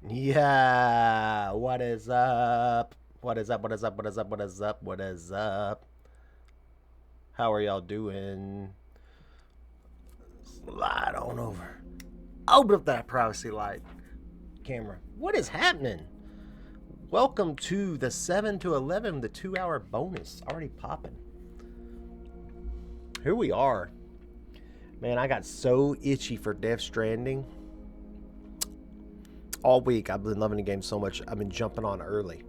Yeah, what is up? What is up? What is up? What is up? What is up? What is up? How are y'all doing? Slide on over. Open up that privacy light camera. What is happening? Welcome to the 7 to 11, the 2 hour bonus. Already popping. Here we are. Man, I got so itchy for Death Stranding. All week, I've been loving the game so much, I've been jumping on early.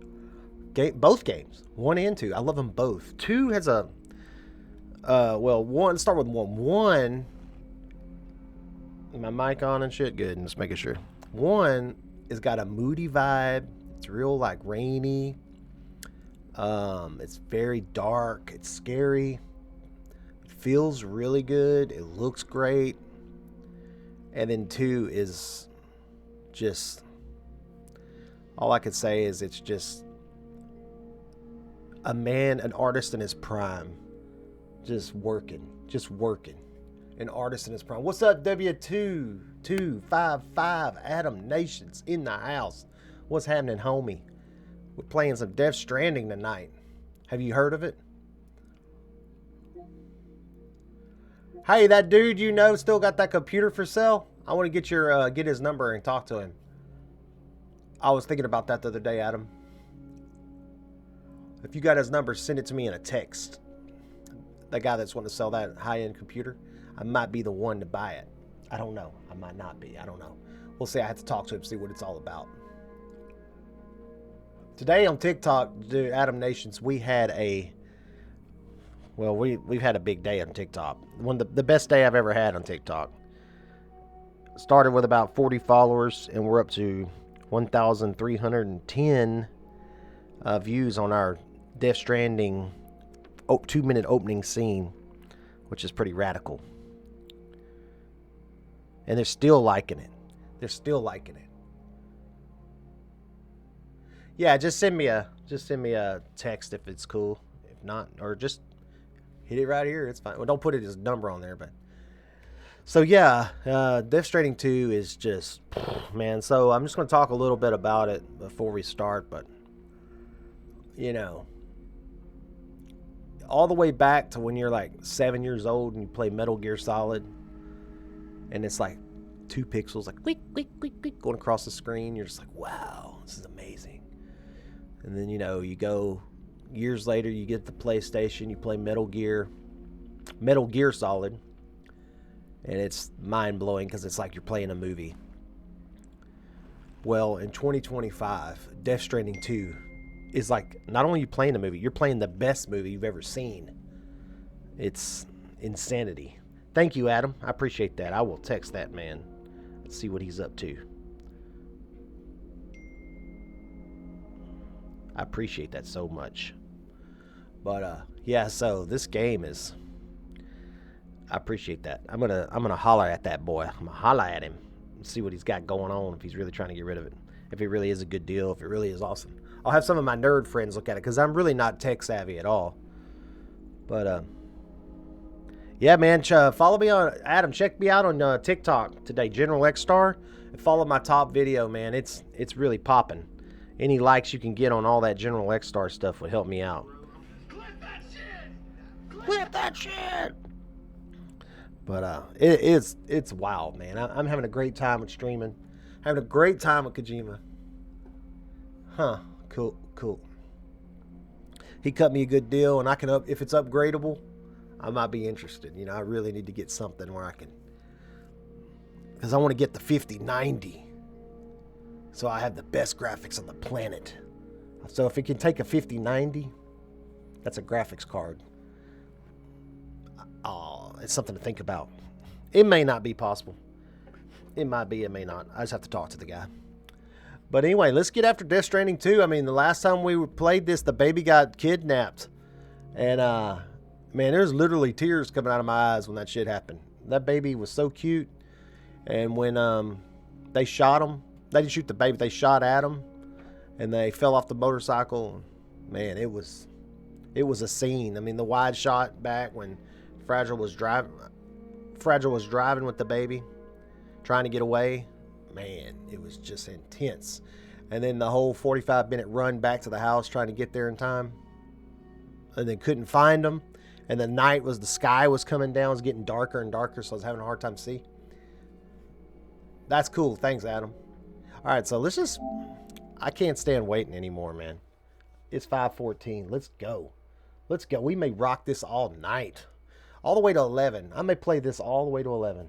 Both games, 1 and 2. I love them both. 2 has a one. Start with one. One, my mic on and shit. Good. Just making sure. One has got a moody vibe. It's real like rainy. It's very dark. It's scary. It feels really good. It looks great. And then 2 is just all I could say is it's just a man, an artist in his prime, just working. An artist in his prime. What's up, W2255 Adam Nations in the house? What's happening, homie? We're playing some Death Stranding tonight. Have you heard of it? Hey, that dude you know still got that computer for sale? I want to get his number and talk to him. I was thinking about that the other day, Adam. If you got his number, send it to me in a text. The guy that's wanting to sell that high-end computer, I might be the one to buy it. I don't know. I might not be. I don't know. We'll see. I have to talk to him, see what it's all about. Today on TikTok, dude, Adam Nations, we had we've had a big day on TikTok. One of the best day I've ever had on TikTok. Started with about 40 followers, and we're up to 1,310 views on our Death Stranding 2-minute opening scene, which is pretty radical. And they're still liking it. Yeah, just send me a text if it's cool. If not, or just hit it right here. It's fine. Well, don't put his number on there, but so yeah, Death Stranding 2 is just man. So I'm just going to talk a little bit about it before we start, but you know, all the way back to when you're like 7 years old and you play Metal Gear Solid, and it's like 2 pixels like click click click click going across the screen. You're just like, wow, this is amazing. And then you go years later, you get the PlayStation, you play Metal Gear Solid, and it's mind blowing because it's like you're playing a movie. Well, in 2025, Death Stranding 2 is like not only you playing a movie, you're playing the best movie you've ever seen. It's insanity. Thank you, Adam. I appreciate that. I will text that man. Let's see what he's up to. I appreciate that so much. But yeah, so this game is I appreciate that. I'm gonna holler at that boy. I'm gonna holler at him and see what he's got going on, if he's really trying to get rid of it. If it really is a good deal, if it really is awesome. I'll have some of my nerd friends look at it because I'm really not tech savvy at all. But yeah, man, follow me on Adam. Check me out on TikTok today, General gxstar, and follow my top video, man. It's really popping. Any likes you can get on all that General gxstar stuff would help me out. Clip that shit. But it's wild, man. I'm having a great time with streaming. Having a great time with Kojima. Huh. Cool. He cut me a good deal, and I can if it's upgradable, I might be interested. You know, I really need to get something where I can, because I want to get the 5090, so I have the best graphics on the planet. So if it can take a 5090, that's a graphics card. Oh, it's something to think about. It may not be possible. It might be, it may not. I just have to talk to the guy. But anyway, let's get after Death Stranding 2. I mean, the last time we played this, the baby got kidnapped. And, man, there's literally tears coming out of my eyes when that shit happened. That baby was so cute. And when they shot him, they didn't shoot the baby, they shot at him. And they fell off the motorcycle. Man, it was a scene. I mean, the wide shot back when Fragile was driving with the baby, trying to get away. man, it was just intense. And then the whole 45-minute run back to the house trying to get there in time. And then couldn't find them. And the sky was coming down. It was getting darker and darker, so I was having a hard time to see. That's cool. Thanks, Adam. All right, so let's just... I can't stand waiting anymore, man. It's 5:14. Let's go. Let's go. We may rock this all night. All the way to 11. I may play this all the way to 11.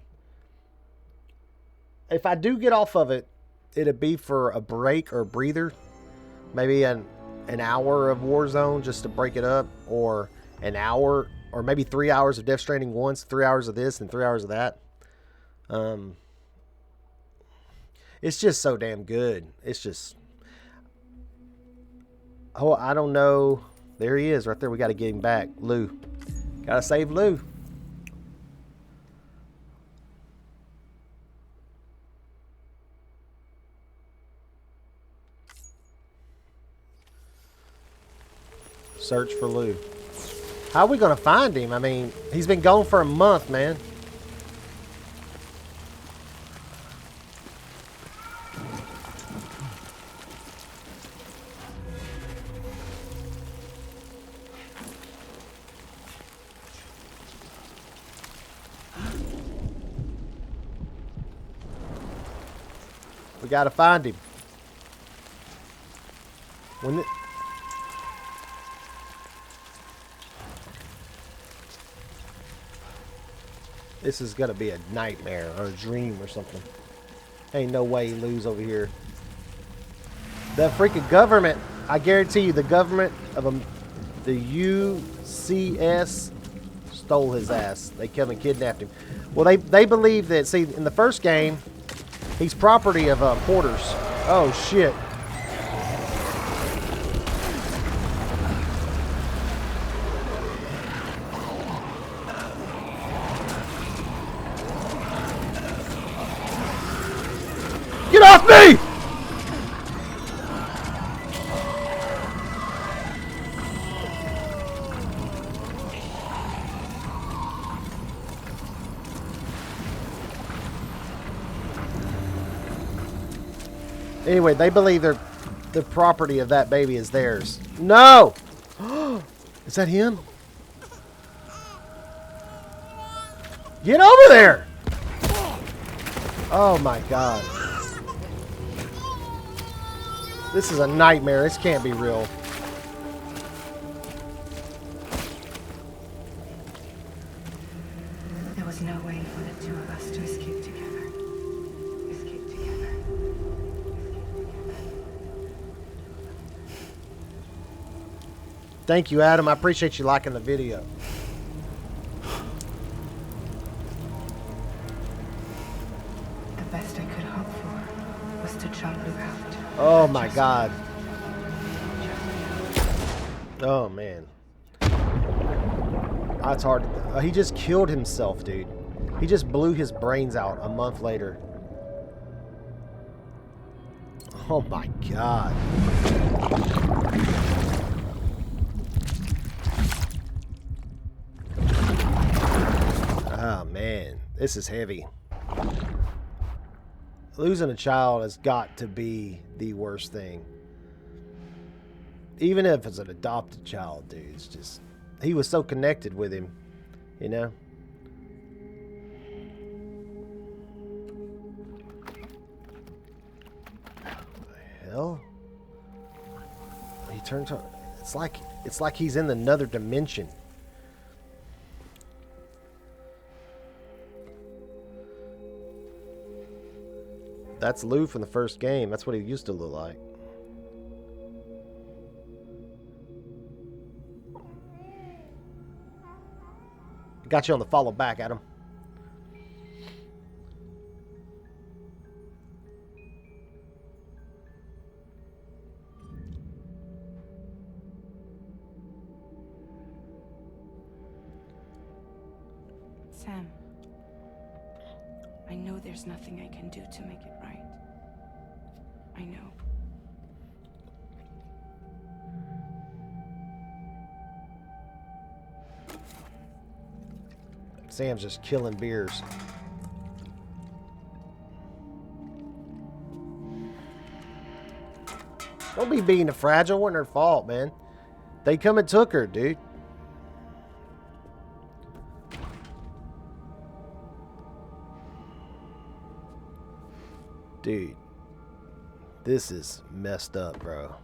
If I do get off of it, it'd be for a break or a breather. Maybe an hour of Warzone just to break it up. Or an hour, or maybe 3 hours of Death Stranding once, 3 hours of this and 3 hours of that. It's just so damn good. It's just... Oh, I don't know. There he is right there. We got to get him back. Lou. Got to save Lou. Search for Lou. How are we going to find him? I mean, he's been gone for a month, man. We got to find him. This is going to be a nightmare or a dream or something. Ain't no way he Lou's over here. The freaking government, I guarantee you, the government of the UCS stole his ass. They come and kidnapped him. Well, they believe that, see, in the first game, he's property of Porters. Oh, shit. Get off me! Anyway, they believe the property of that baby is theirs. No! Is that him? Get over there! Oh my God. This is a nightmare. This can't be real. There was no way for the two of us to escape together. Escape together. Thank you, Adam. I appreciate you liking the video. The best I could hope for was to jump Lou out. Oh my God. Oh man. That's hard. He just killed himself, dude. He just blew his brains out a month later. Oh my God. Oh man, this is heavy. Losing a child has got to be the worst thing. Even if it's an adopted child, dude. It's just... He was so connected with him, you know? What the hell? He turns on... It's like he's in another dimension. That's Lou from the first game. That's what he used to look like. Got you on the follow back, Adam. Sam, I know there's nothing I can do to make it right. I know. Sam's just killing beers. Don't be being a fragile. It wasn't her fault, man. They come and took her, dude. Dude. This is messed up, bro.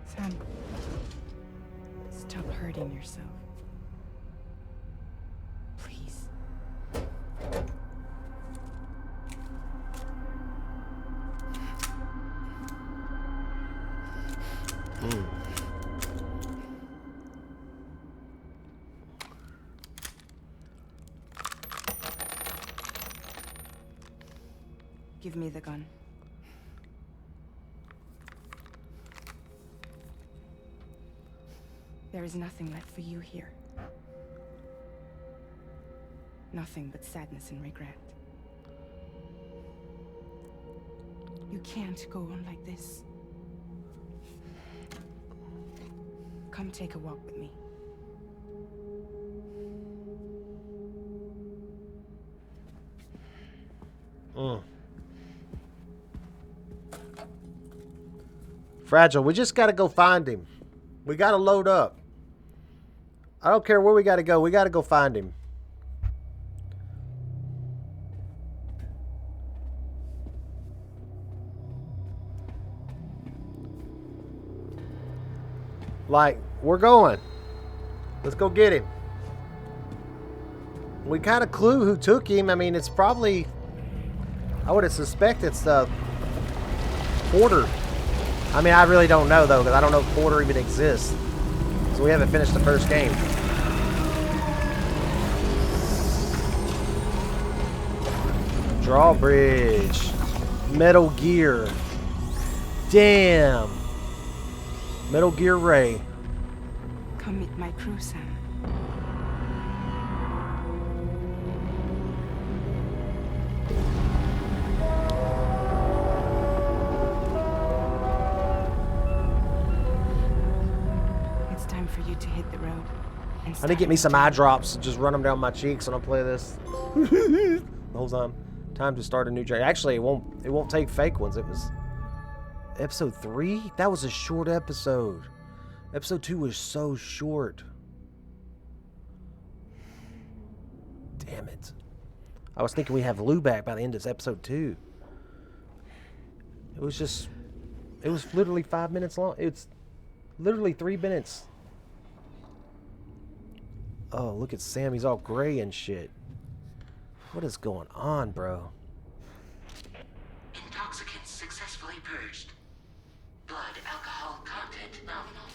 Sam, stop hurting yourself. Please. Give me the gun. There is nothing left for you here. Nothing but sadness and regret. You can't go on like this. Come take a walk with me. Fragile, we just gotta go find him. We gotta load up. I don't care where we gotta go. We gotta go find him. Like, we're going. Let's go get him. We got a clue who took him. I mean, it's probably... I would suspect it's the Porter. I mean, I really don't know, though, because I don't know if Porter even exists. So we haven't finished the first game. Drawbridge. Metal Gear. Damn. Metal Gear Ray. Come meet my crew, Sam. It's time for you to hit the road. And I need to get me some eye drops. Just run them down my cheeks when I play this. The whole time. Time to start a new journey. Actually, it won't take fake ones. It was episode 3. That was a short episode. Episode 2 was so short. Damn it. I was thinking we have Lou back by the end of episode 2. It was literally 5 minutes long. It's literally 3 minutes. Oh, look at Sam. He's all gray and shit. What is going on, bro? Intoxicants successfully purged. Blood alcohol content nominal.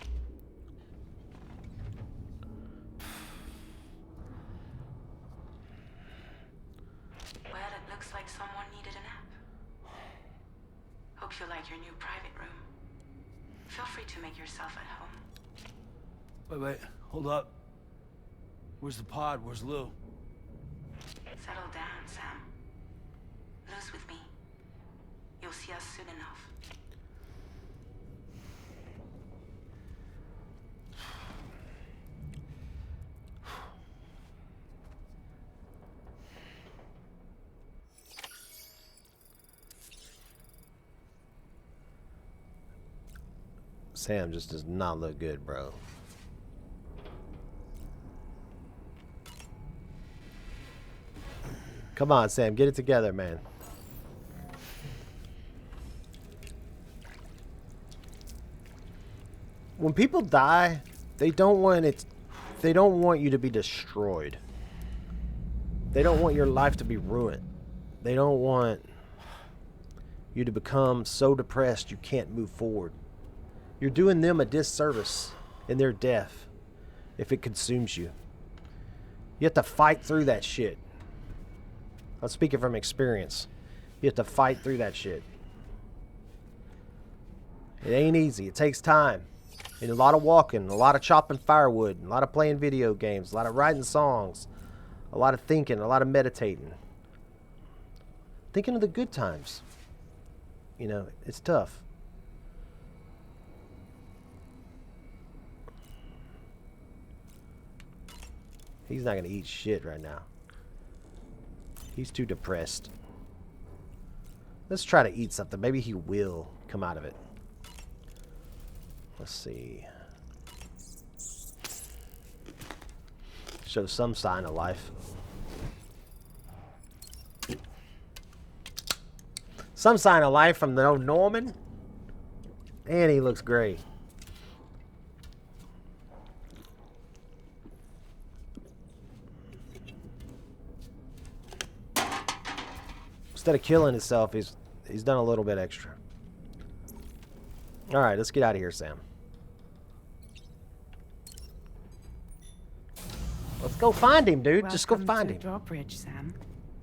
Well, it looks like someone needed a nap. Hope you like your new private room. Feel free to make yourself at home. Wait, hold up. Where's the pod? Where's Lou? Settle down, Sam. Lou's with me. You'll see us soon enough. Sam just does not look good, bro. Come on, Sam, get it together, man. When people die, they don't want you to be destroyed. They don't want your life to be ruined. They don't want you to become so depressed you can't move forward. You're doing them a disservice in their death if it consumes you. You have to fight through that shit. I'm speaking from experience. You have to fight through that shit. It ain't easy. It takes time. And a lot of walking, a lot of chopping firewood, a lot of playing video games, a lot of writing songs, a lot of thinking, a lot of meditating. Thinking of the good times. You know, it's tough. He's not going to eat shit right now. He's too depressed. Let's try to eat something. Maybe he will come out of it. Let's see. Show some sign of life. Some sign of life from the old Norman. And he looks great. Instead of killing himself, he's done a little bit extra. All right, let's get out of here, Sam. Let's go find him, dude. Just go find him. Welcome to Drawbridge, Sam.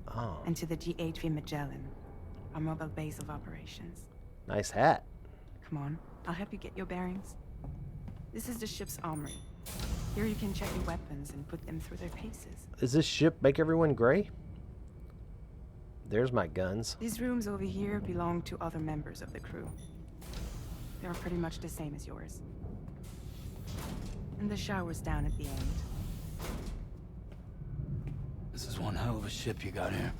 Oh, And to the GHV Magellan, our mobile base of operations. nice hat. Come on, I'll help you get your bearings. This is the ship's armory. Here you can check your weapons and put them through their paces. Does this ship make everyone gray? There's my guns. These rooms over here belong to other members of the crew. They're pretty much the same as yours. And the shower's down at the end. This is one hell of a ship you got here.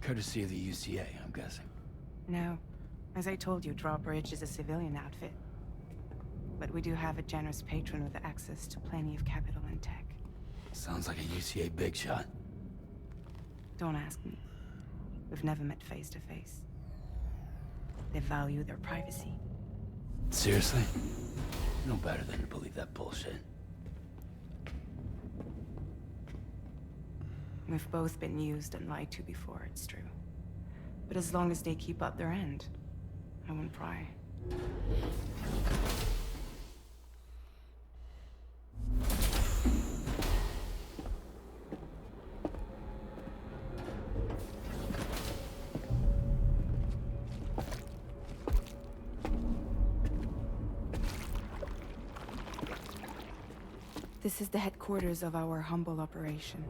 Courtesy of the UCA, I'm guessing. No. As I told you, Drawbridge is a civilian outfit. But we do have a generous patron with access to plenty of capital and tech. Sounds like a UCA big shot. Don't ask me. We've never met face to face. They value their privacy. Seriously? No better than to believe that bullshit. We've both been used and lied to before, it's true. But as long as they keep up their end, I won't pry. This is the headquarters of our humble operation.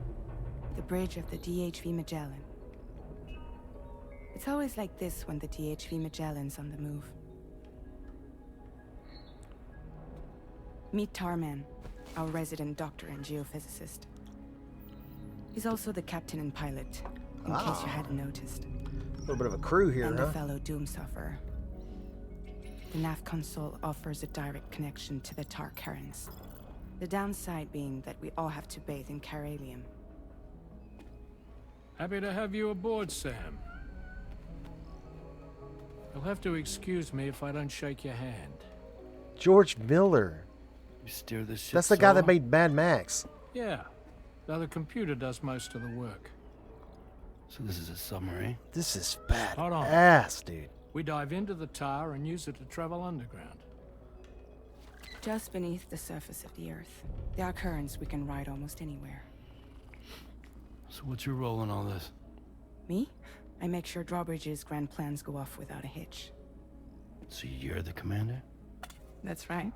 The bridge of the DHV Magellan. It's always like this when the DHV Magellan's on the move. Meet Tarman, our resident doctor and geophysicist. He's also the captain and pilot, in case you hadn't noticed. A little bit of a crew here, And huh? a fellow Doomsufferer. The nav console offers a direct connection to the Tar currents. The downside being that we all have to bathe in caralium. Happy to have you aboard, Sam. You'll have to excuse me if I don't shake your hand. George Miller. You steer this ship That's the guy that solo? made Mad Max. Yeah, though the computer does most of the work. So this is a submarine? This is bad Hold on. ass, dude. We dive into the tower and use it to travel underground. Just beneath the surface of the Earth, there are currents we can ride almost anywhere. So what's your role in all this? Me? I make sure Drawbridge's grand plans go off without a hitch. So you're the commander? That's right.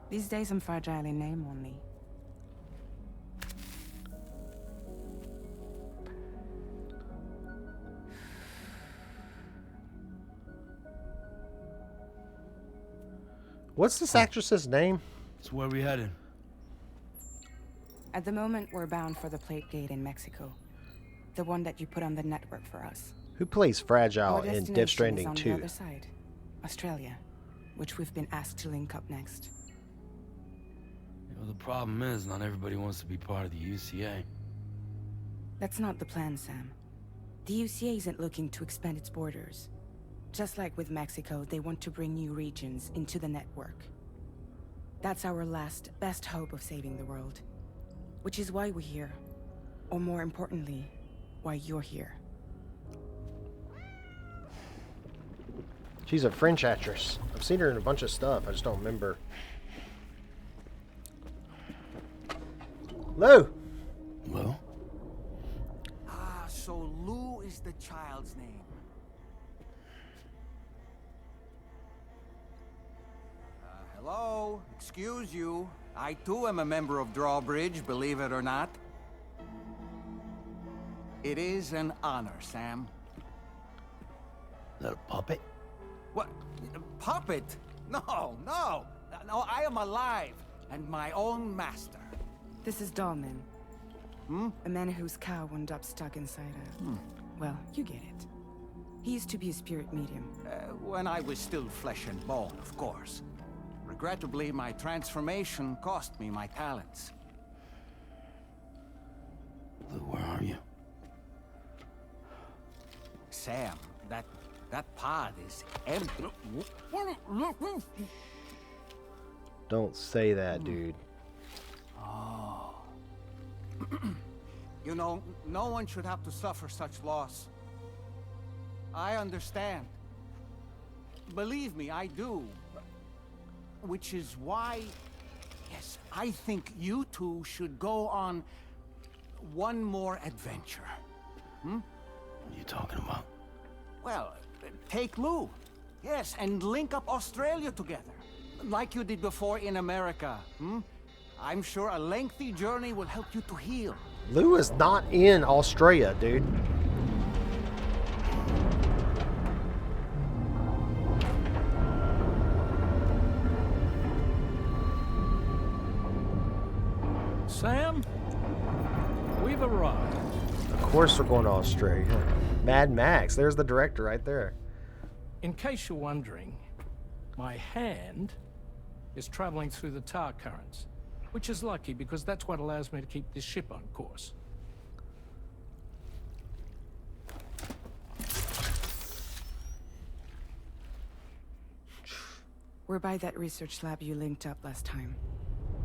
These days I'm fragile in name only. What's this actress's name? So where are we headed? At the moment, we're bound for the Plate Gate in Mexico. The one that you put on the network for us. Who plays Fragile Our in destination Death is Stranding on 2? the other side, Australia, which we've been asked to link up next. Well, the problem is, not everybody wants to be part of the UCA. That's not the plan, Sam. The UCA isn't looking to expand its borders. Just like with Mexico, they want to bring new regions into the network. That's our last, best hope of saving the world. Which is why we're here. Or more importantly, why you're here. She's a French actress. I've seen her in a bunch of stuff. I just don't remember. Lou! Lou? Ah, so Lou is the child's name. Hello? Excuse you. I too am a member of Drawbridge, believe it or not. It is an honor, Sam. Is that a puppet? What? A puppet? No, no. No, I am alive and my own master. This is Dahlman. A man whose cow wound up stuck inside a... Well, you get it. He used to be a spirit medium. When I was still flesh and bone, of course. Regrettably, my transformation cost me my talents. Lou, where are you? Sam, that pod is empty. Don't say that, dude. You know, no one should have to suffer such loss. I understand. Believe me, I do. Which is why, yes, I think you two should go on one more adventure. What are you talking about? Well, take Lou. Yes, and link up Australia together. Like you did before in America. I'm sure a lengthy journey will help you to heal. Lou is not in Australia, dude. Sam, we've arrived. Of course we're going to Australia. Mad Max, there's the director right there. In case you're wondering, my hand is traveling through the tar currents, which is lucky because that's what allows me to keep this ship on course. We're by that research lab you linked up last time.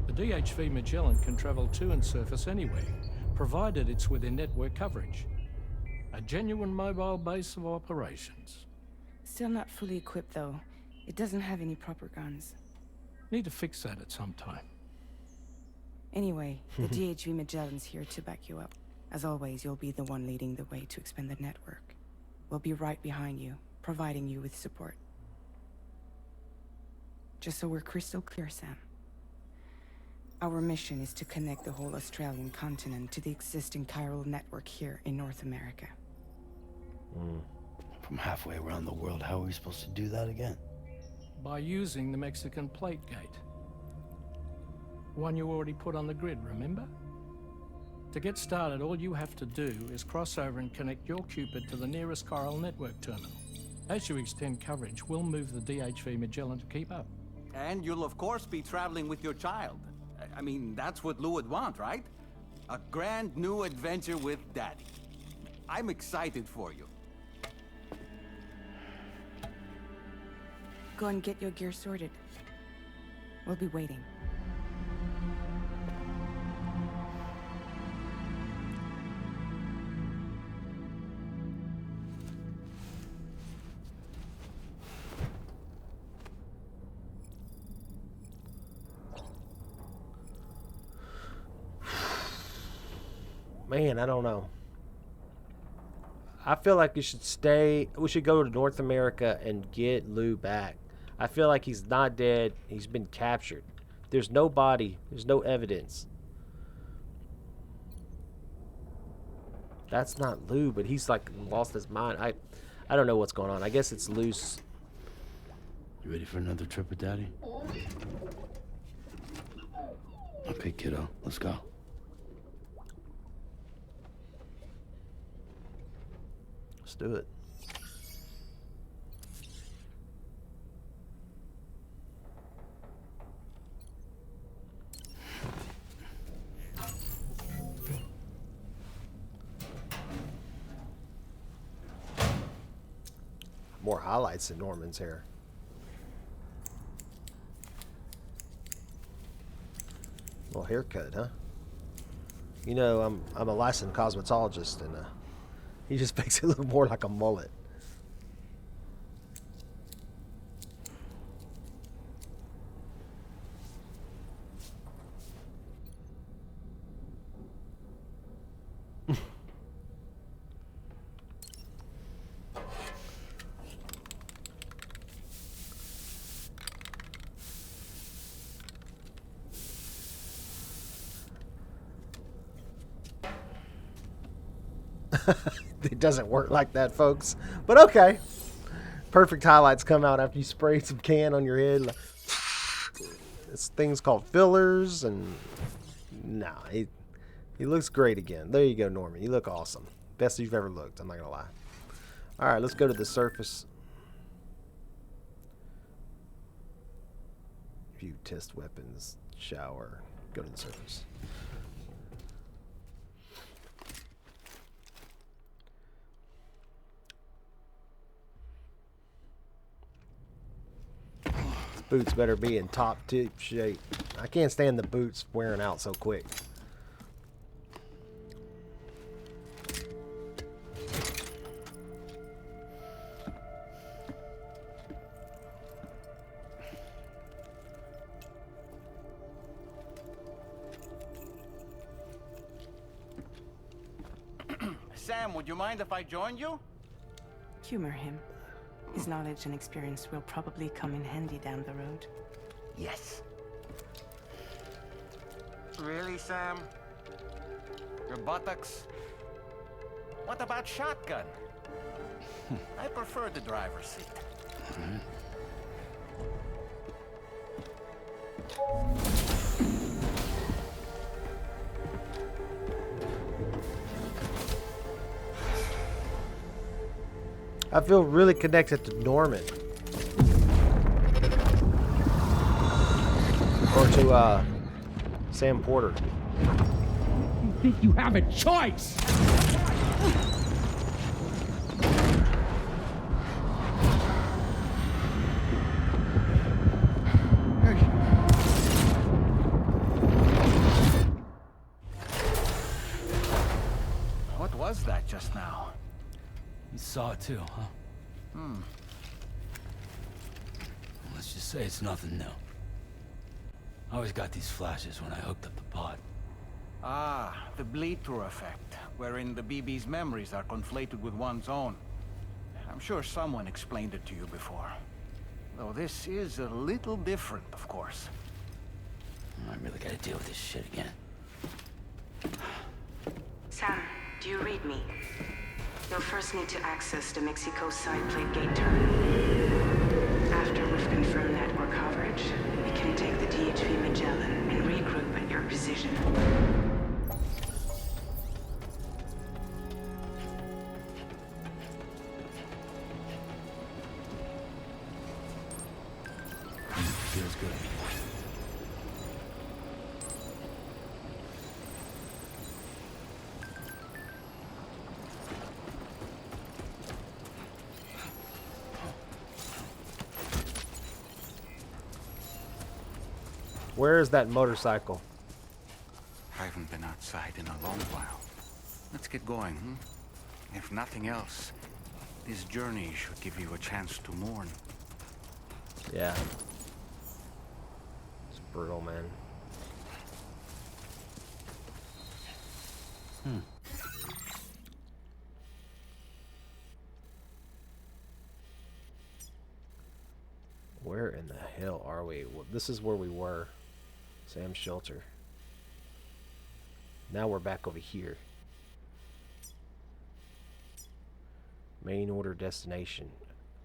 The DHV Magellan can travel to and surface anywhere, provided it's within network coverage. A genuine mobile base of operations. Still not fully equipped, though. It doesn't have any proper guns. Need to fix that at some time. Anyway, the DHV Magellan's here to back you up. As always, you'll be the one leading the way to expand the network. We'll be right behind you, providing you with support. Just so we're crystal clear, Sam. Our mission is to connect the whole Australian continent to the existing chiral network here in North America. From halfway around the world, how are we supposed to do that again? By using the Mexican plate gate. One you already put on the grid, remember? To get started, all you have to do is cross over and connect your Cupid to the nearest chiral network terminal. As you extend coverage, we'll move the DHV Magellan to keep up. And you'll of course be traveling with your child. I mean, that's what Lou would want, right? A grand new adventure with Daddy. I'm excited for you. Go and get your gear sorted. We'll be waiting. Man, I don't know. I feel like we should stay. We should go to North America and get Lou back. I feel like he's not dead. He's been captured. There's no body. There's no evidence. That's not Lou, but he's like lost his mind. I don't know what's going on. I guess it's loose. You ready for another trip with Daddy? Okay, kiddo, let's go. Let's do it. More highlights in Norman's hair. Little haircut, huh? You know, I'm a licensed cosmetologist, and he just makes it look more like a mullet. It doesn't work like that, folks. But okay. Perfect highlights come out after you spray some can on your head. It's things called fillers, and nah, he looks great again. There you go, Norman. You look awesome. Best you've ever looked. I'm not gonna lie. Alright, let's go to the surface. View test weapons. Shower. Go to the surface. Boots better be in top tip shape. I can't stand the boots wearing out so quick. Sam, would you mind if I joined you? Humor him. His knowledge and experience will probably come in handy down the road. Yes. Really, Sam? Your buttocks? What about shotgun? I prefer the driver's seat. I feel really connected to Norman. Or to Sam Porter. You think you have a choice? What was that just now? You saw it too, huh? Let's just say it's nothing new. I always got these flashes when I hooked up the pod. Ah, the bleed-through effect, wherein the BB's memories are conflated with one's own. I'm sure someone explained it to you before. Though this is a little different, of course. I really gotta deal with this shit again. Sam, do you read me? You'll first need to access the Mexico side plate gate terminal. After we've confirmed network coverage, we can take the DHV Magellan and regroup at your position. Feels good. Where is that motorcycle? I haven't been outside in a long while. Let's get going, hmm? If nothing else, this journey should give you a chance to mourn. Yeah. It's brutal, man. Where in the hell are we? Well, this is where we were. Sam's shelter. Now we're back over here. Main order destination.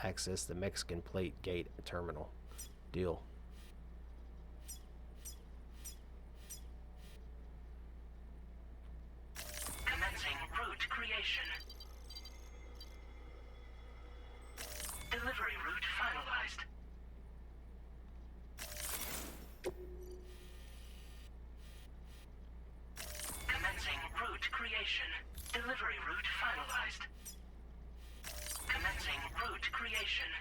Access the Mexican plate gate terminal. Deal. Commencing route creation. Delivery route finalized. Commencing route creation. Delivery route finalized. Commencing route creation.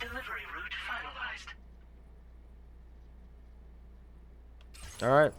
Delivery route finalized. All right.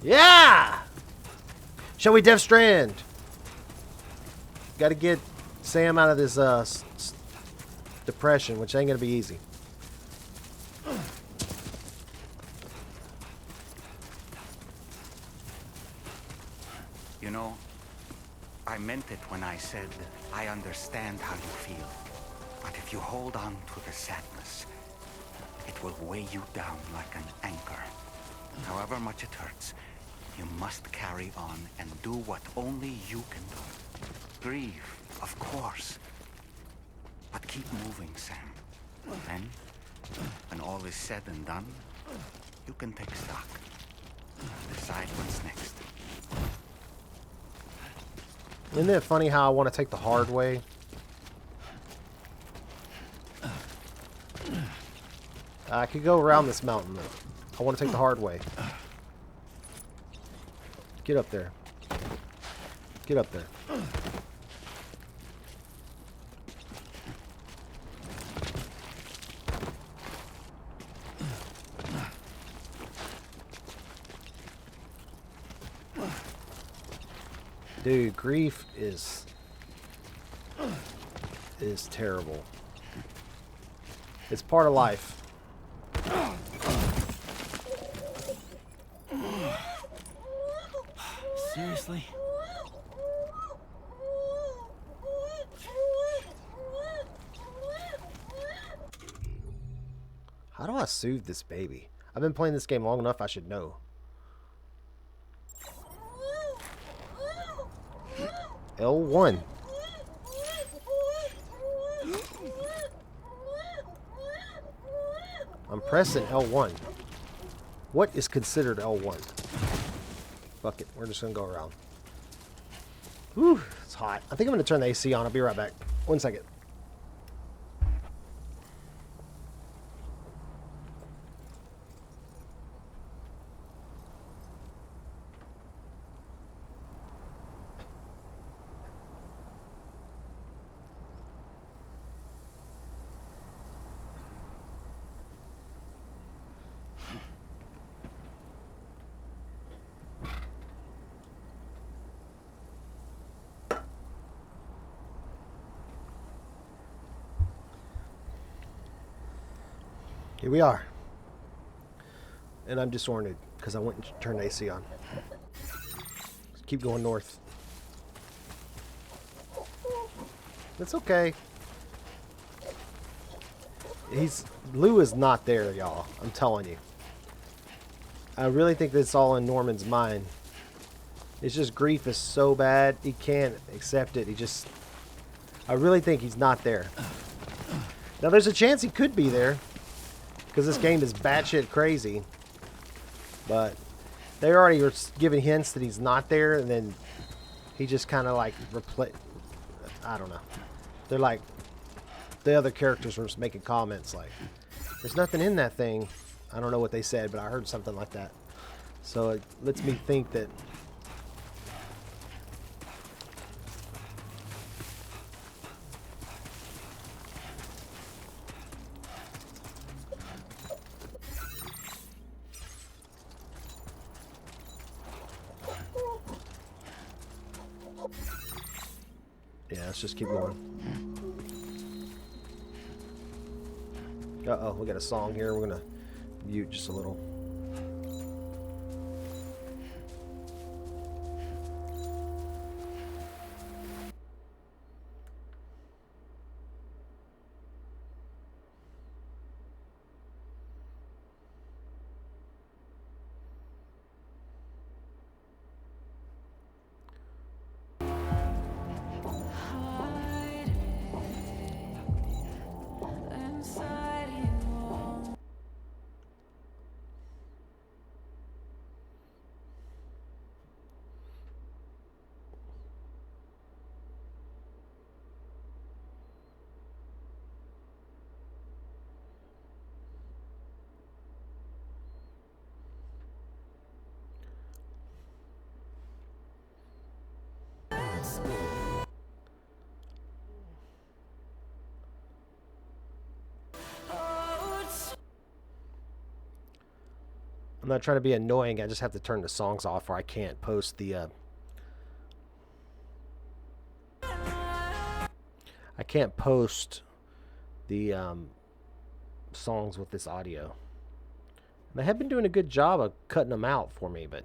Yeah! Shall we Death Strand? Got to get Sam out of this depression, which ain't going to be easy. You know, I meant it when I said I understand how you feel. But if you hold on to the sadness, it will weigh you down like an anchor. However much it hurts, you must carry on and do what only you can do. Grieve, of course. But keep moving, Sam. Then, when all is said and done, you can take stock. Decide what's next. Isn't it funny how I want to take the hard way? I could go around this mountain, though. I want to take the hard way. Get up there. Get up there. Dude, grief is terrible. It's part of life. Seriously? How do I soothe this baby? I've been playing this game long enough, I should know. L1. I'm pressing L1. What is considered L1? Fuck it, we're just gonna go around. Whew, it's hot. I think I'm gonna turn the AC on. I'll be right back. 1 second. Here we are. And I'm disoriented because I went and turned the AC on. Just keep going north. It's okay. Lou is not there, y'all. I'm telling you. I really think that's all in Norman's mind. It's just grief is so bad. He can't accept it. I really think he's not there. Now there's a chance he could be there, because this game is batshit crazy. But they already are giving hints that he's not there, and then he just kind of like I don't know. They're like, the other characters were just making comments like, there's nothing in that thing. I don't know what they said, but I heard something like that. So it lets me think that let's just keep going. Uh-oh, we got a song here. We're gonna mute just a little. I'm not trying to be annoying. I just have to turn the songs off, or I can't post the. I can't post the songs with this audio. And they have been doing a good job of cutting them out for me, but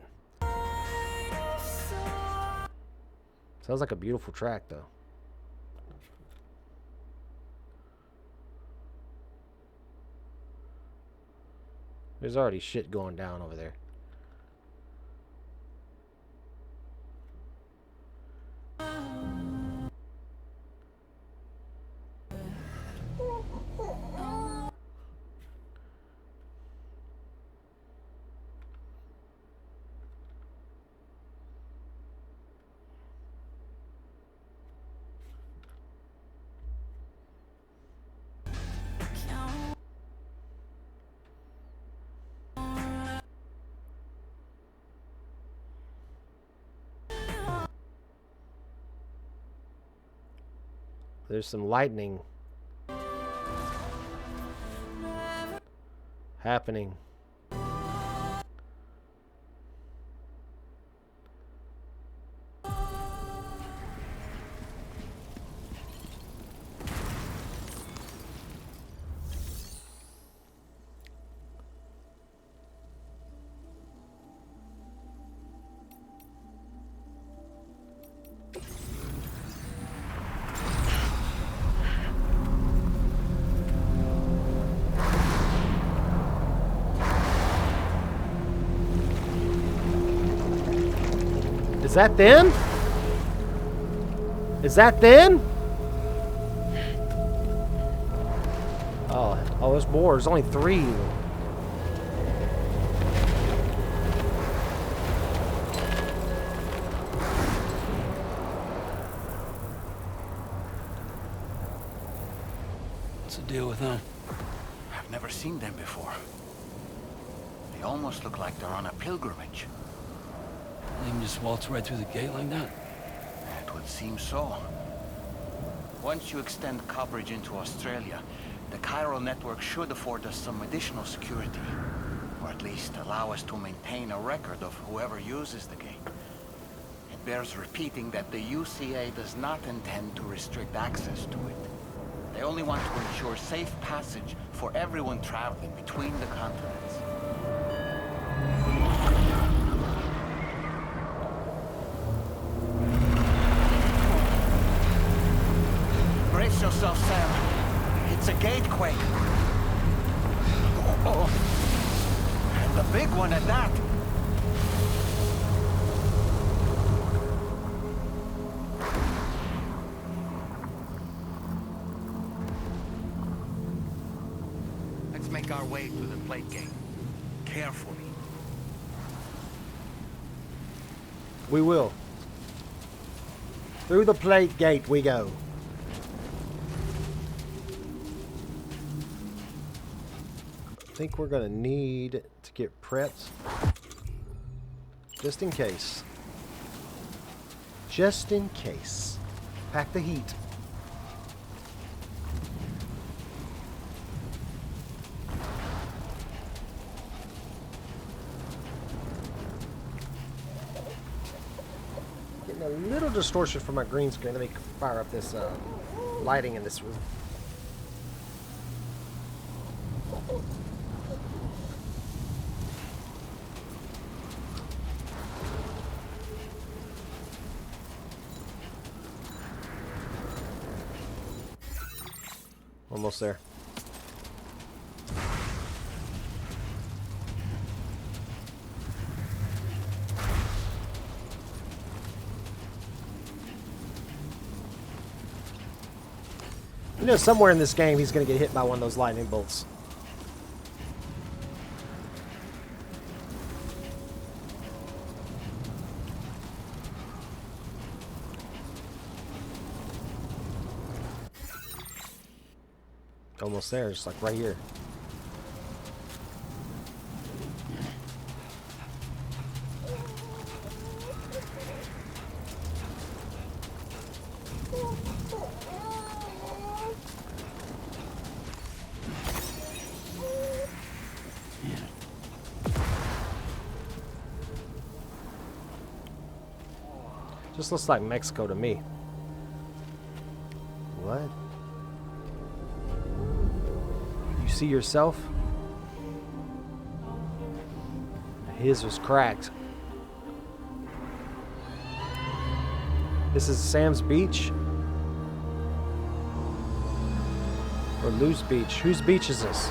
Sounds like a beautiful track, though. There's already shit going down over there. There's some lightning happening. Is that them? Is that them? Oh, there's more. There's only 3. What's the deal with them? I've never seen them before. They almost look like they're on a pilgrimage. They can just waltz right through the gate like that? It would seem so. Once you extend coverage into Australia, the chiral network should afford us some additional security. Or at least allow us to maintain a record of whoever uses the gate. It bears repeating that the UCA does not intend to restrict access to it. They only want to ensure safe passage for everyone traveling between the continents. Brace yourself, Sam. It's a gatequake. Oh. And a big one at that. Let's make our way through the plate gate. Carefully. We will. Through the plate gate we go. I think we're gonna need to get prepped just in case. Just in case. Pack the heat. Getting a little distortion from my green screen. Let me fire up this lighting in this room. Almost there. You know, somewhere in this game, he's going to get hit by one of those lightning bolts. Almost there, just like right here. Just looks like Mexico to me. What? You see yourself? His was cracked. This is Sam's beach? Or Lou's beach? Whose beach is this?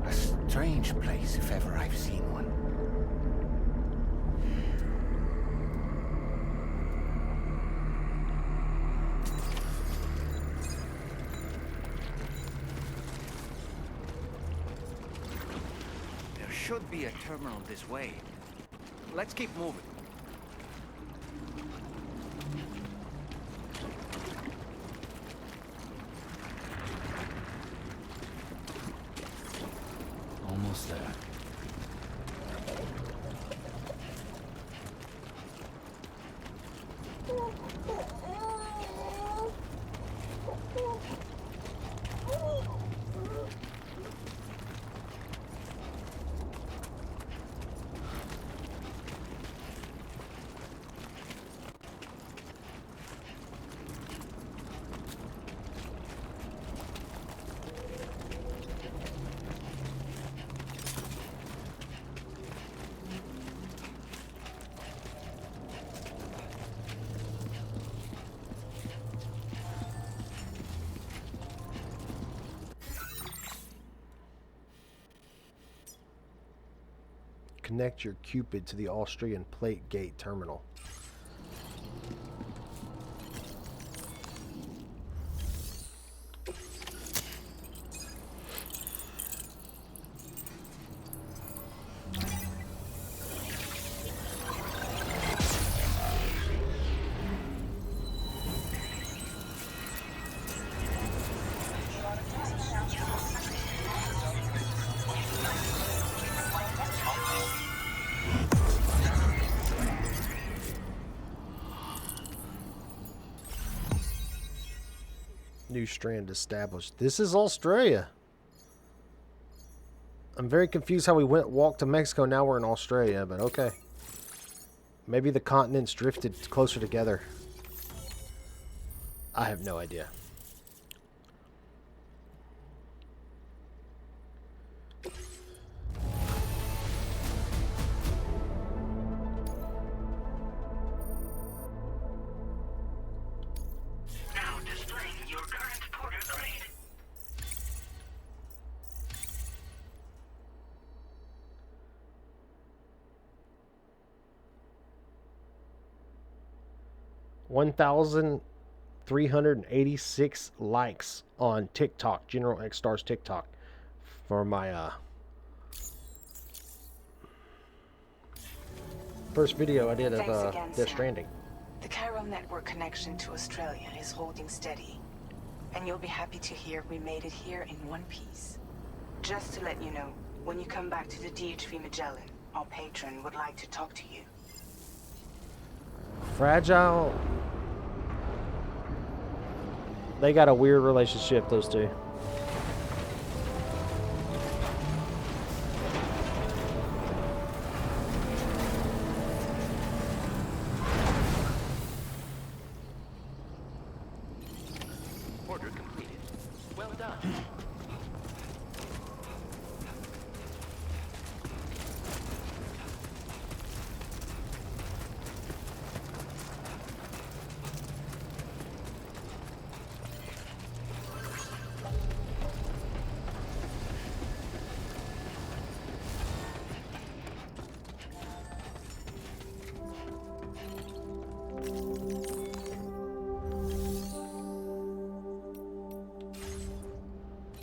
A strange place, if ever I've seen one. There should be a terminal this way. Let's keep moving. Almost there. Connect your Cupid to the Austrian Plate Gate terminal. New strand established. This is Australia. I'm very confused how we walked to Mexico. Now we're in Australia, but okay. Maybe the continents drifted closer together. I have no idea. Now displaying your current porter grade. $1,386 likes on TikTok, General X-Star's TikTok, for my first video I did Thanks of again, Death Sam. Stranding. The chiral network connection to Australia is holding steady. And you'll be happy to hear we made it here in one piece. Just to let you know, when you come back to the DHV Magellan, our patron would like to talk to you. Fragile. They got a weird relationship, those two. Order completed. Well done.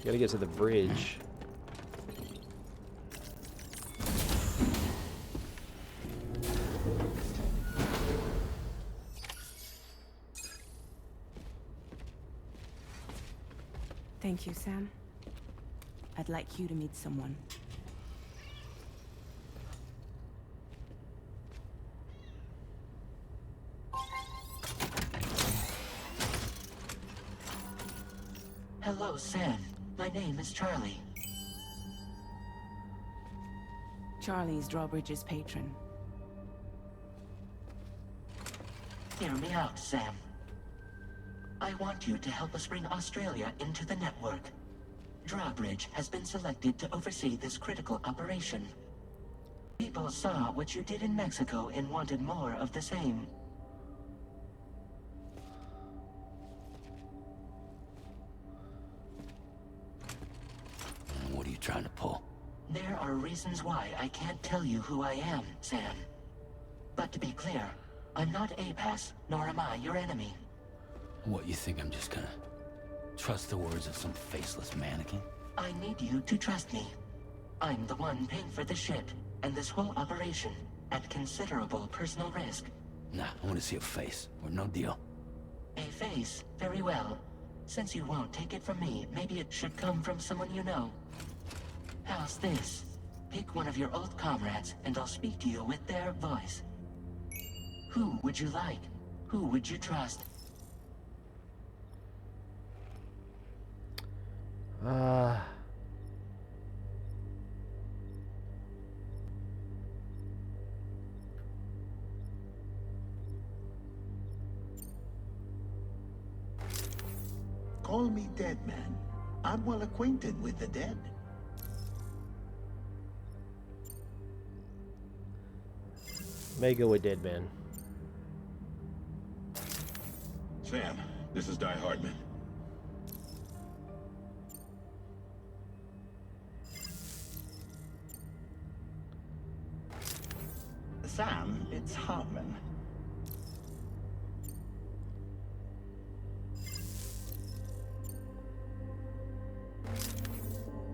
Gotta get to the bridge. Thank you, Sam. I'd like you to meet someone. Hello, Sam. My name is Charlie. Charlie's Drawbridge's patron. Hear me out, Sam. I want you to help us bring Australia into the network. Drawbridge has been selected to oversee this critical operation. People saw what you did in Mexico and wanted more of the same. What are you trying to pull? There are reasons why I can't tell you who I am, Sam. But to be clear, I'm not APAS, nor am I your enemy. What, you think I'm just gonna trust the words of some faceless mannequin? I need you to trust me. I'm the one paying for the ship and this whole operation at considerable personal risk. Nah, I want to see a face, or no deal. A face, very well. Since you won't take it from me, maybe it should come from someone you know. How's this? Pick one of your old comrades, and I'll speak to you with their voice. Who would you like? Who would you trust? Call me dead man. I'm well acquainted with the dead. May go with Dead Man. Sam, this is Die Hardman. Sam, it's Hartman.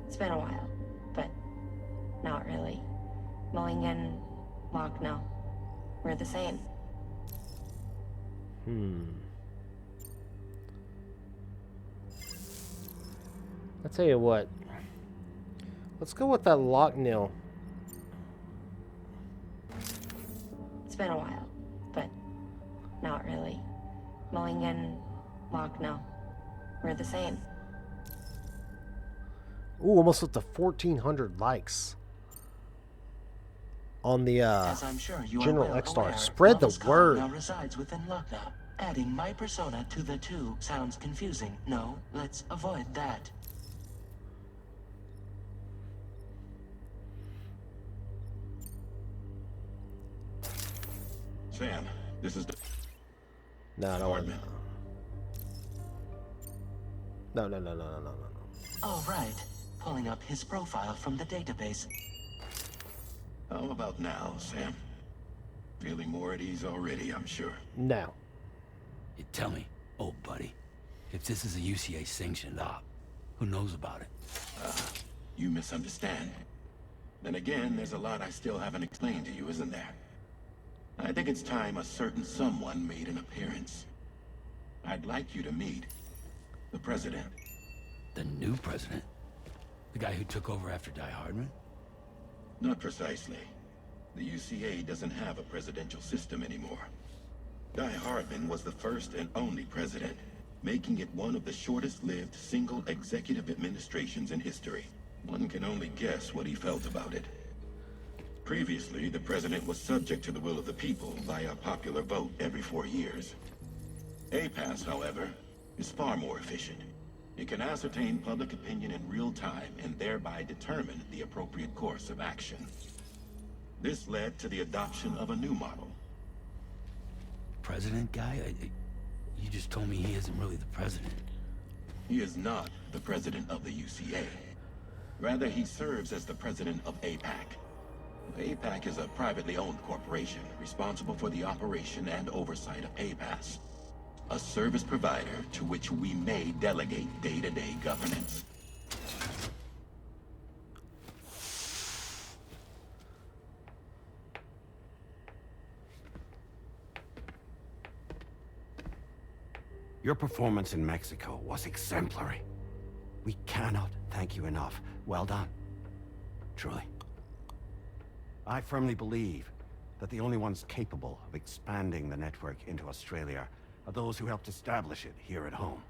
It's been a while, but not really. Mulligan, Locke, no. We're the same. I'll tell you what. Let's go with that Locknil. It's been a while, but not really. Mulligan, Locke, no. We're the same. Ooh, almost with the 1,400 likes on the As I'm sure you General are well X-Star. aware, Spread the Navascar word. now resides within Lucknow. Adding my persona to the two sounds confusing. No, let's avoid that. Sam, this is No, no, Hardman. no. All right. Pulling up his profile from the database. How about now, Sam? Feeling more at ease already, I'm sure. No. You tell me, old buddy, if this is a UCA sanctioned op, who knows about it? You misunderstand. Then again, there's a lot I still haven't explained to you, isn't there? I think it's time a certain someone made an appearance. I'd like you to meet the president. The new president? The guy who took over after Die Hardman? Not precisely. The UCA doesn't have a presidential system anymore. Die Hardman was the first and only president, making it one of the shortest-lived single executive administrations in history. One can only guess what he felt about it. Previously, the president was subject to the will of the people via popular vote every 4 years. APAS, however, is far more efficient. It can ascertain public opinion in real time and thereby determine the appropriate course of action. This led to the adoption of a new model. President guy? You just told me he isn't really the president. He is not the president of the UCA. Rather, he serves as the president of APAC. APAC is a privately owned corporation responsible for the operation and oversight of APAS, a service provider to which we may delegate day-to-day governance. Your performance in Mexico was exemplary. We cannot thank you enough. Well done. Truly. I firmly believe that the only ones capable of expanding the network into Australia are those who helped establish it here at home.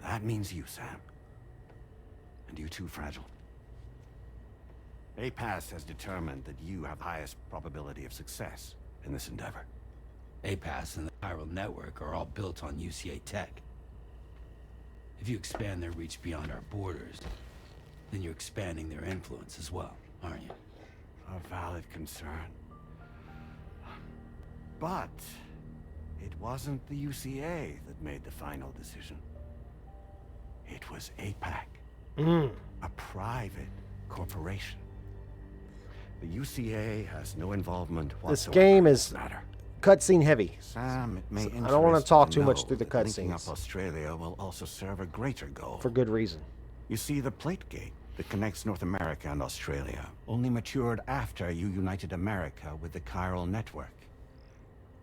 That means you, Sam. And you too, Fragile. APAS has determined that you have the highest probability of success in this endeavor. APAS and the chiral network are all built on UCA tech. If you expand their reach beyond our borders, then you're expanding their influence as well, aren't you? A valid concern. But it wasn't the UCA that made the final decision. It was APAC, a private corporation. The UCA has no involvement whatsoever. This game is in this matter. cutscene heavy. Sam, it may I don't want to talk too much know through the that linking cutscenes. up Australia will also serve a greater goal. For good reason. You see, the plate gate that connects North America and Australia only matured after you united America with the chiral network.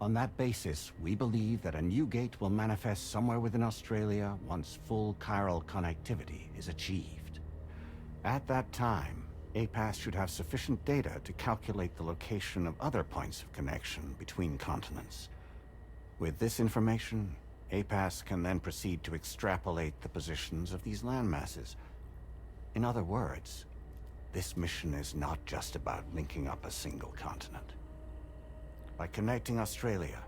On that basis, we believe that a new gate will manifest somewhere within Australia once full chiral connectivity is achieved. At that time, APAS should have sufficient data to calculate the location of other points of connection between continents. With this information, APAS can then proceed to extrapolate the positions of these landmasses. In other words, this mission is not just about linking up a single continent. By connecting Australia,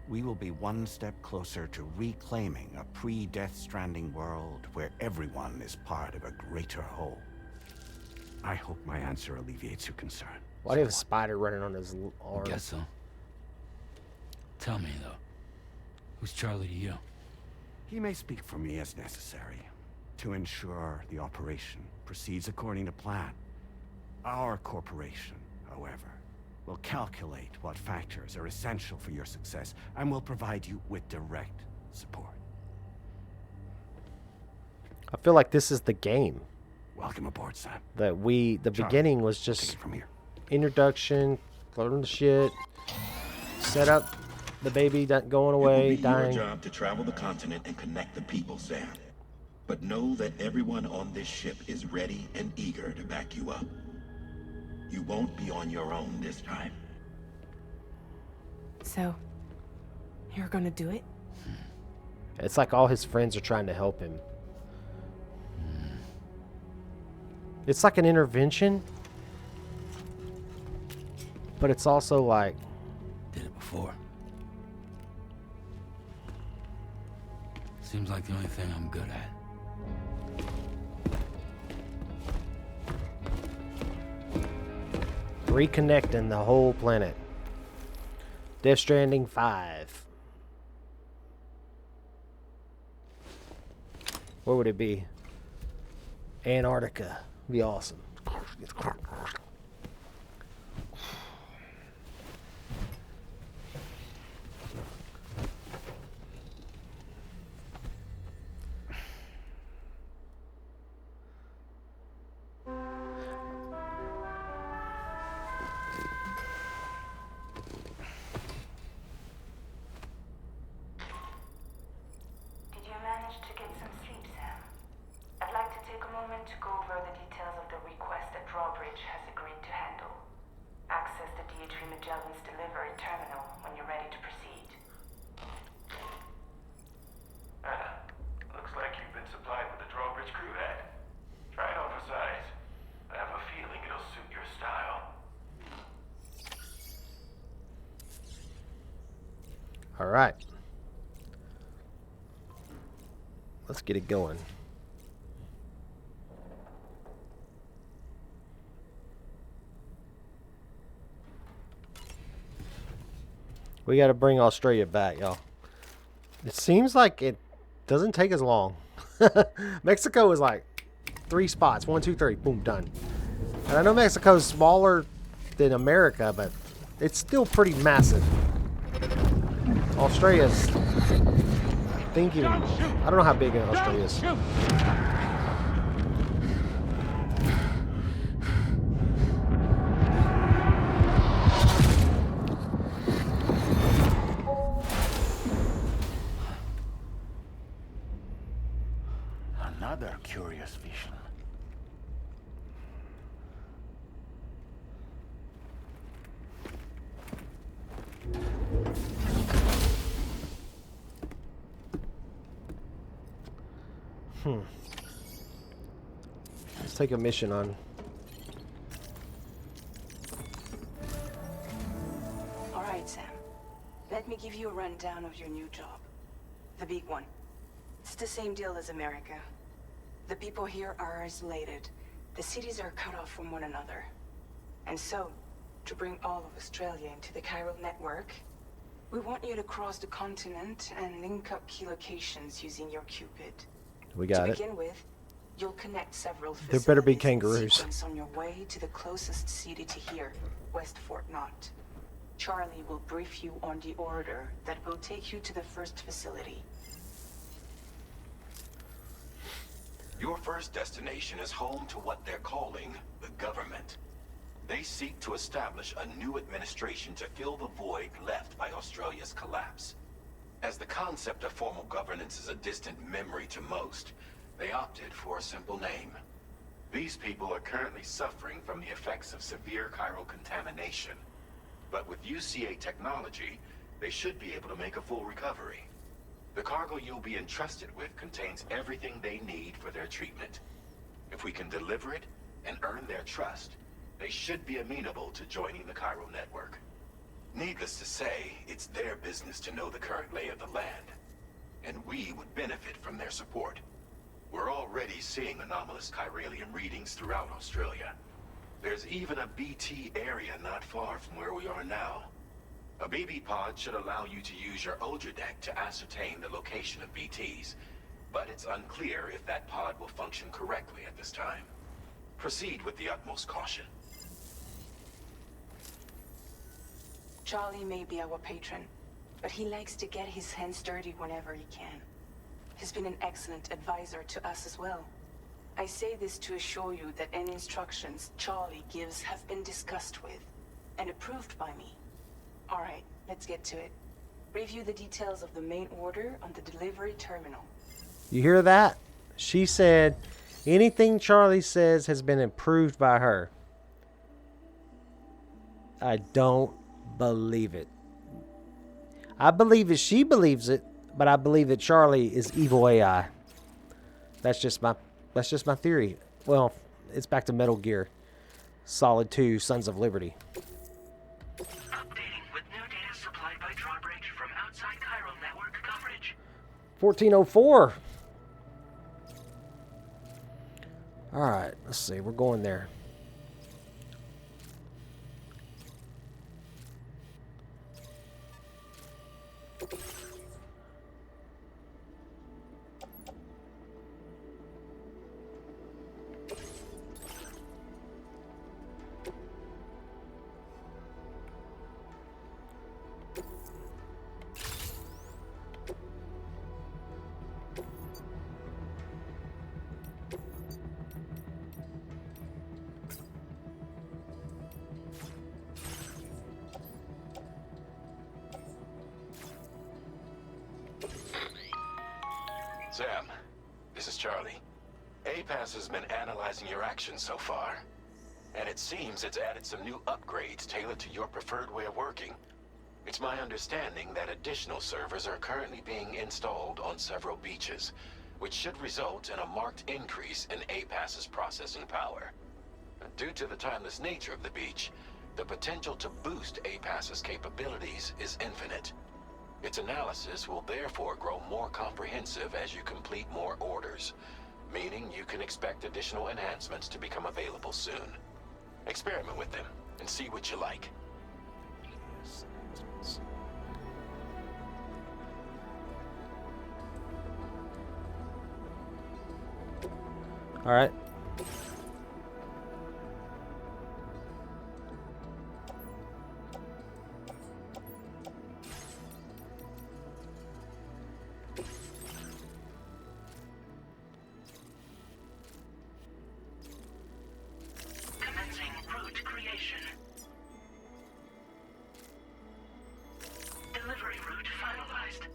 we will be one step closer to reclaiming a pre-Death Stranding world where everyone is part of a greater whole. I hope my answer alleviates your concern. Why do you have a spider running on his arm? Guess so. Tell me, though. Who's Charlie to you? He may speak for me as necessary to ensure the operation proceeds according to plan. Our corporation, however, will calculate what factors are essential for your success and will provide you with direct support. I feel like this is the game. Welcome aboard, Sam. The beginning was just from here. Introduction, learn the shit, set up the baby going away, it will be dying. your job to travel the continent and connect the people, Sam. But know that everyone on this ship is ready and eager to back you up. You won't be on your own this time. So, you're gonna do it? It's like all his friends are trying to help him. It's like an intervention, but it's also like... Did it before. Seems like the only thing I'm good at. Reconnecting the whole planet. Death Stranding 5. Where would it be? Antarctica. Be awesome. Did you manage to get some sleep, Sam? I'd like to take a moment to go over the details of the request that Drawbridge has agreed to handle. Access the D.H. Magellan's delivery terminal when you're ready to proceed. Looks like you've been supplied with a Drawbridge crew head. Try it on for size. I have a feeling it'll suit your style. All right. Let's get it going. We got to bring Australia back, y'all. It seems like it doesn't take as long. Mexico is like 3 spots. 1, 2, 3. Boom, done. And I know Mexico's smaller than America, but it's still pretty massive. Australia's... I think even... I don't know how big Australia is. mysterious vision. Let's take a mission on. All right, Sam. Let me give you a rundown of your new job. The big one. It's the same deal as America. The people here are isolated. The cities are cut off from one another. And so, to bring all of Australia into the chiral network, we want you to cross the continent and link up key locations using your Cupid. We got to it. begin with, you'll connect several There better be facilities in kangaroos. sequence on your way to the closest city to here, West Fort Knott. Charlie will brief you on the order that will take you to the first facility. Your first destination is home to what they're calling the government. They seek to establish a new administration to fill the void left by Australia's collapse. As the concept of formal governance is a distant memory to most, they opted for a simple name. These people are currently suffering from the effects of severe chiral contamination. But with UCA technology, they should be able to make a full recovery. The cargo you'll be entrusted with contains everything they need for their treatment. If we can deliver it and earn their trust, they should be amenable to joining the chiral network. Needless to say, it's their business to know the current lay of the land, and we would benefit from their support. We're already seeing anomalous chiralium readings throughout Australia. There's even a BT area not far from where we are now. A BB pod should allow you to use your Ultradeck to ascertain the location of BTs, but it's unclear if that pod will function correctly at this time. Proceed with the utmost caution. Charlie may be our patron, but he likes to get his hands dirty whenever he can. He's been an excellent advisor to us as well. I say this to assure you that any instructions Charlie gives have been discussed with and approved by me. All right, let's get to it. Review the details of the main order on the delivery terminal. You hear that? She said anything Charlie says has been approved by her. I don't believe it. I believe that she believes it, but I believe that Charlie is evil AI. That's just my theory. Well, it's back to Metal Gear Solid 2 Sons of Liberty. Updating with new data supplied by drawbridge from outside chiral network coverage. 1404. All right, let's see. We're going there. Sam, this is Charlie. APAS has been analyzing your actions so far, and it seems it's added some new upgrades tailored to your preferred way of working. It's my understanding that additional servers are currently being installed on several beaches, which should result in a marked increase in APAS's processing power. Due to the timeless nature of the beach, the potential to boost APAS's capabilities is infinite. Its analysis will therefore grow more comprehensive as you complete more orders, meaning you can expect additional enhancements to become available soon. Experiment with them and see what you like. All right. Commencing route creation. Delivery route finalized.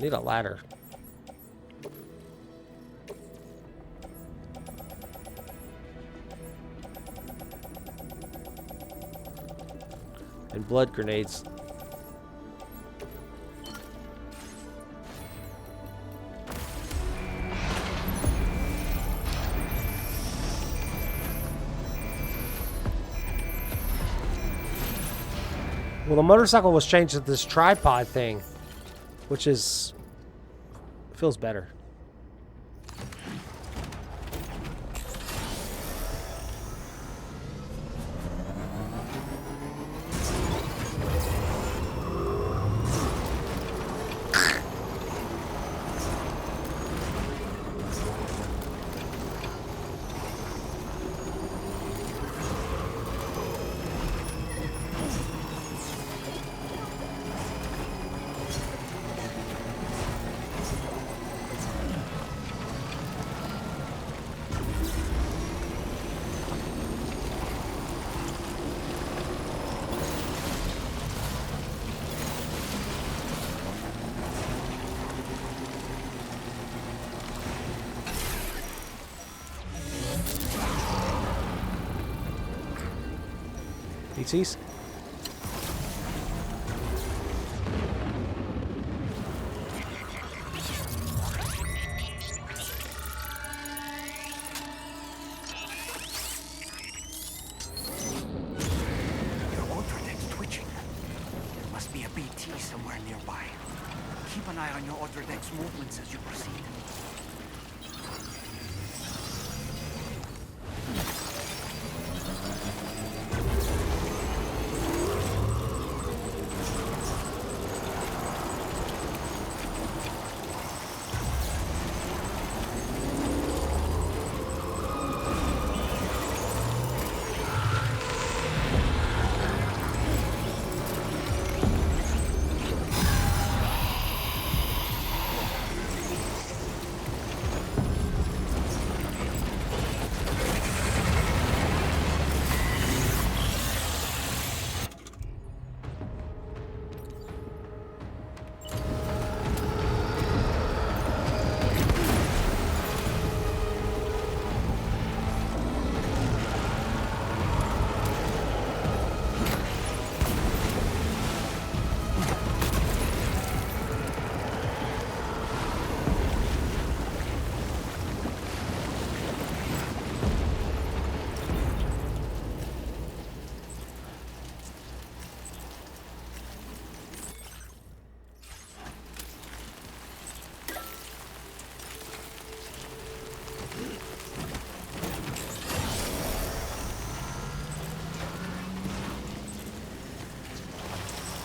Need a ladder. And blood grenades. Well, the motorcycle was changed to this tripod thing, which is feels better. PTs? Your Ultradeck's twitching. There must be a BT somewhere nearby. Keep an eye on your Ultradeck's movements as you proceed.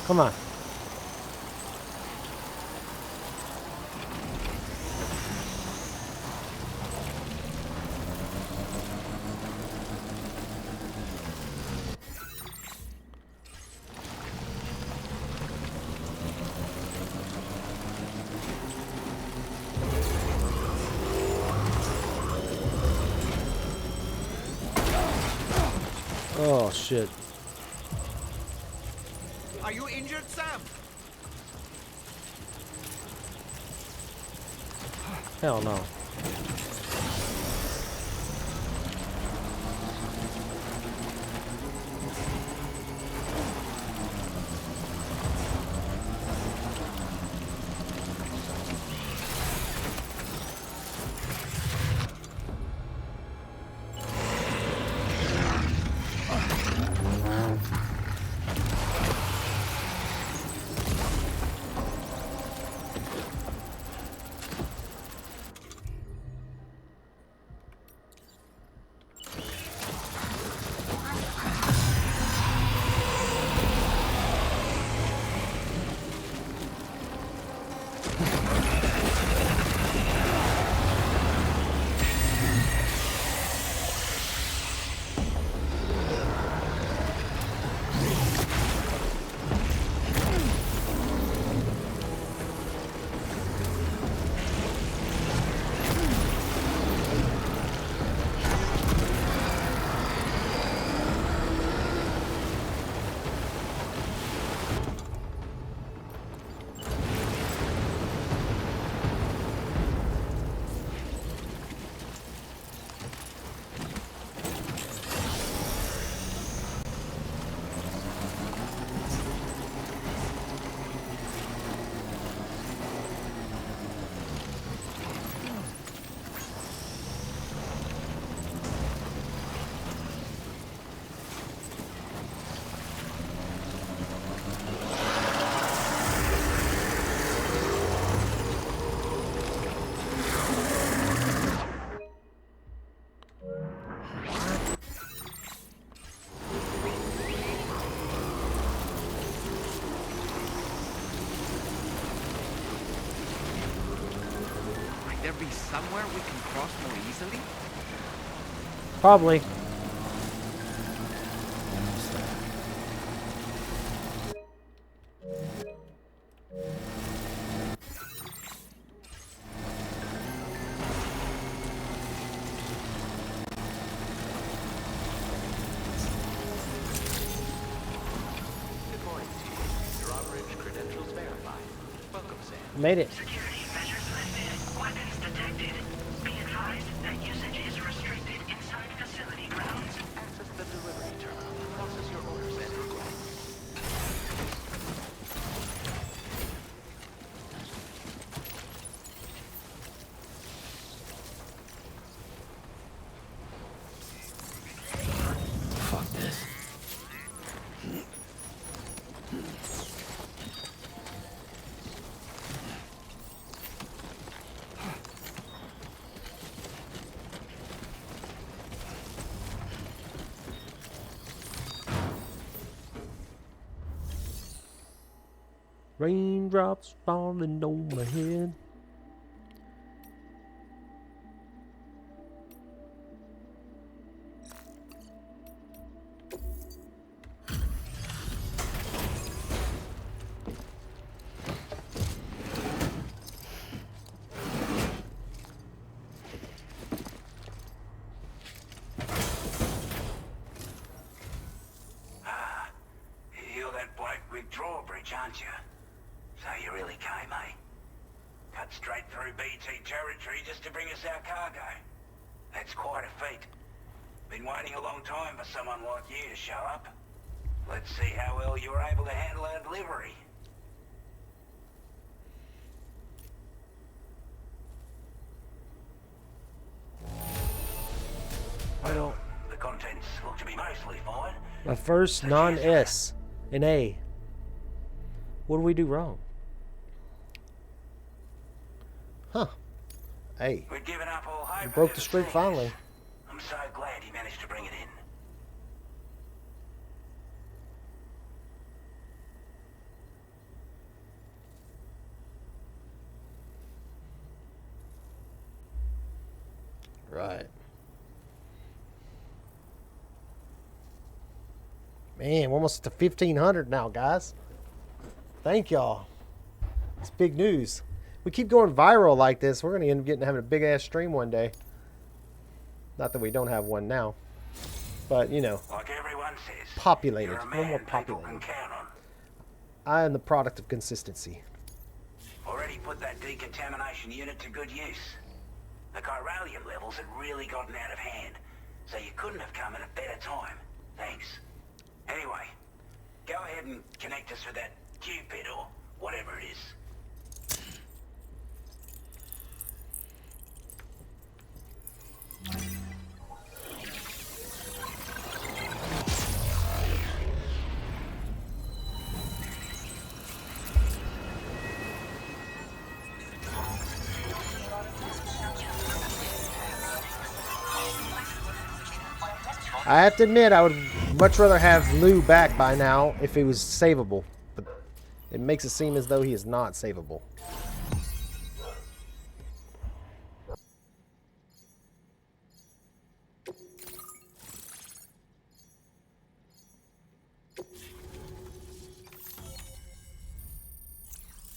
Come on. Oh, shit. Are you injured, Sam? Hell no. there be somewhere we can cross more easily? Probably. Good morning to you. Drawbridge credentials verified. Welcome, Sam. Made it. Security measures lifted. Weapons detected. Be advised that usage is restricted inside facility grounds. Access the delivery terminal. Process your orders and requests. Fuck this. Raindrops falling on my head. You're that bloke with drawbridge, aren't you? So you really came, eh? Cut straight through BT territory just to bring us our cargo. That's quite a feat. Been waiting a long time for someone like you to show up. Let's see how well you were able to handle our delivery. Well, the contents look to be mostly fine. my first non-S and A. What do we do wrong? Huh. Hey. We'd given up all hope. We broke the streak finally. I'm so glad he managed to bring it in. Right. Man, we're almost to 1,500 now, guys. Thank y'all. It's big news. We keep going viral like this, we're going to end up having a big-ass stream one day. Not that we don't have one now. But, you know. Like everyone says, populated. you're a A little more man people populated. can count on. I am the product of consistency. Already put that decontamination unit to good use. The chiralium levels had really gotten out of hand, so you couldn't have come at a better time. Thanks. Anyway, go ahead and connect us with that Cupid or whatever it is. I have to admit, I would much rather have Lou back by now if he was savable. But it makes it seem as though he is not savable.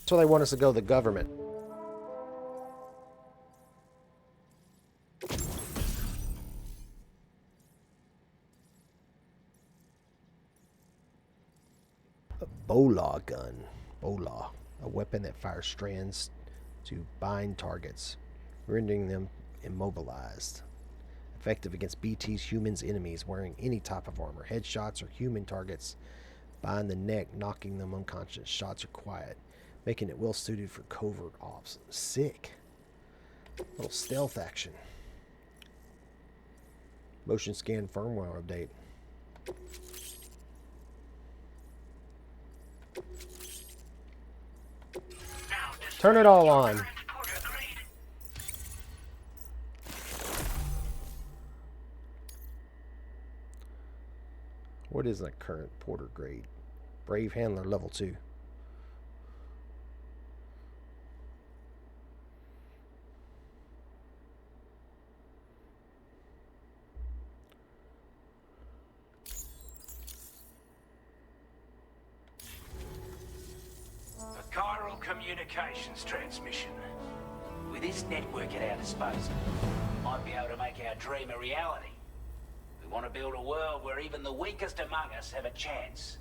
So they want us to go the government. A Bola gun. Bola. A weapon that fires strands to bind targets, rendering them immobilized. Effective against BT's humans enemies wearing any type of armor. Headshots or human targets bind the neck, knocking them unconscious. Shots are quiet, making it well suited for covert ops. Sick. Little stealth action. Motion scan firmware update. Turn it all on. What is a current porter grade? Brave handler level 2. universal communications transmission. With this network at our disposal, we might be able to make our dream a reality. We want to build a world where even the weakest among us have a chance.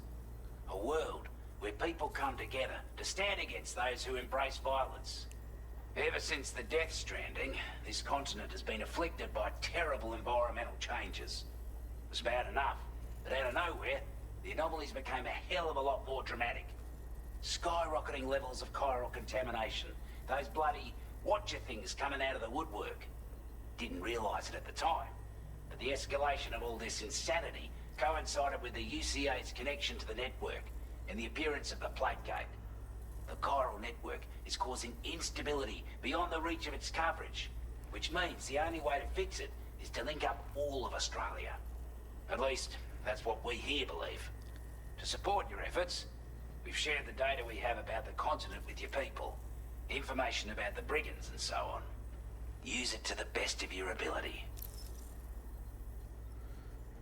A world where people come together to stand against those who embrace violence. Ever since the Death Stranding, this continent has been afflicted by terrible environmental changes. It was bad enough, but out of nowhere, the anomalies became a hell of a lot more dramatic. Skyrocketing levels of chiral contamination. Those bloody watcher things coming out of the woodwork. Didn't realize it at the time, but the escalation of all this insanity coincided with the UCA's connection to the network and the appearance of the plate gate. The chiral network is causing instability beyond the reach of its coverage, which means the only way to fix it is to link up all of Australia. At least, that's what we here believe. To support your efforts, we've shared the data we have about the continent with your people, information about the brigands and so on. Use it to the best of your ability.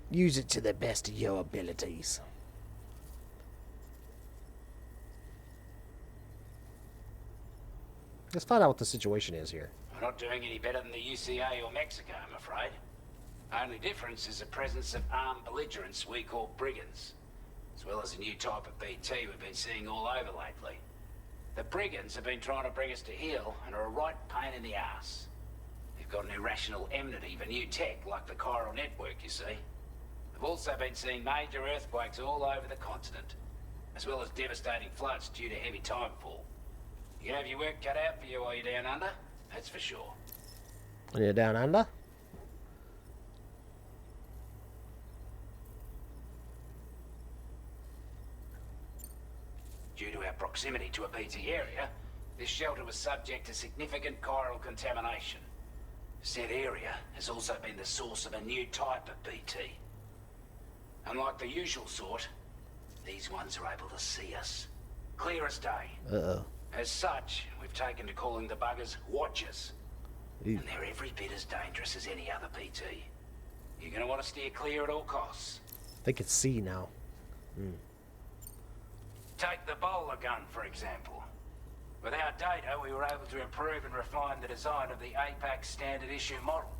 Use it to the best of your abilities. Let's find out what the situation is here. We're not doing any better than the UCA or Mexico, I'm afraid. Only difference is the presence of armed belligerents we call brigands, as well as a new type of BT we've been seeing all over lately. The brigands have been trying to bring us to heel and are a right pain in the ass. They've got an irrational enmity for new tech like the chiral network, you see. We've also been seeing major earthquakes all over the continent, as well as devastating floods due to heavy timefall. You can have your work cut out for you while you're down under, that's for sure. You're down under? Due to our proximity to a BT area, this shelter was subject to significant chiral contamination. Said area has also been the source of a new type of BT. Unlike the usual sort, these ones are able to see us. Clear as day. Uh-oh. As such, we've taken to calling the buggers Watchers. Ew. And they're every bit as dangerous as any other BT. You're going to want to steer clear at all costs. They can see now. Take the bowler gun, for example. With our data, we were able to improve and refine the design of the APAC standard issue model.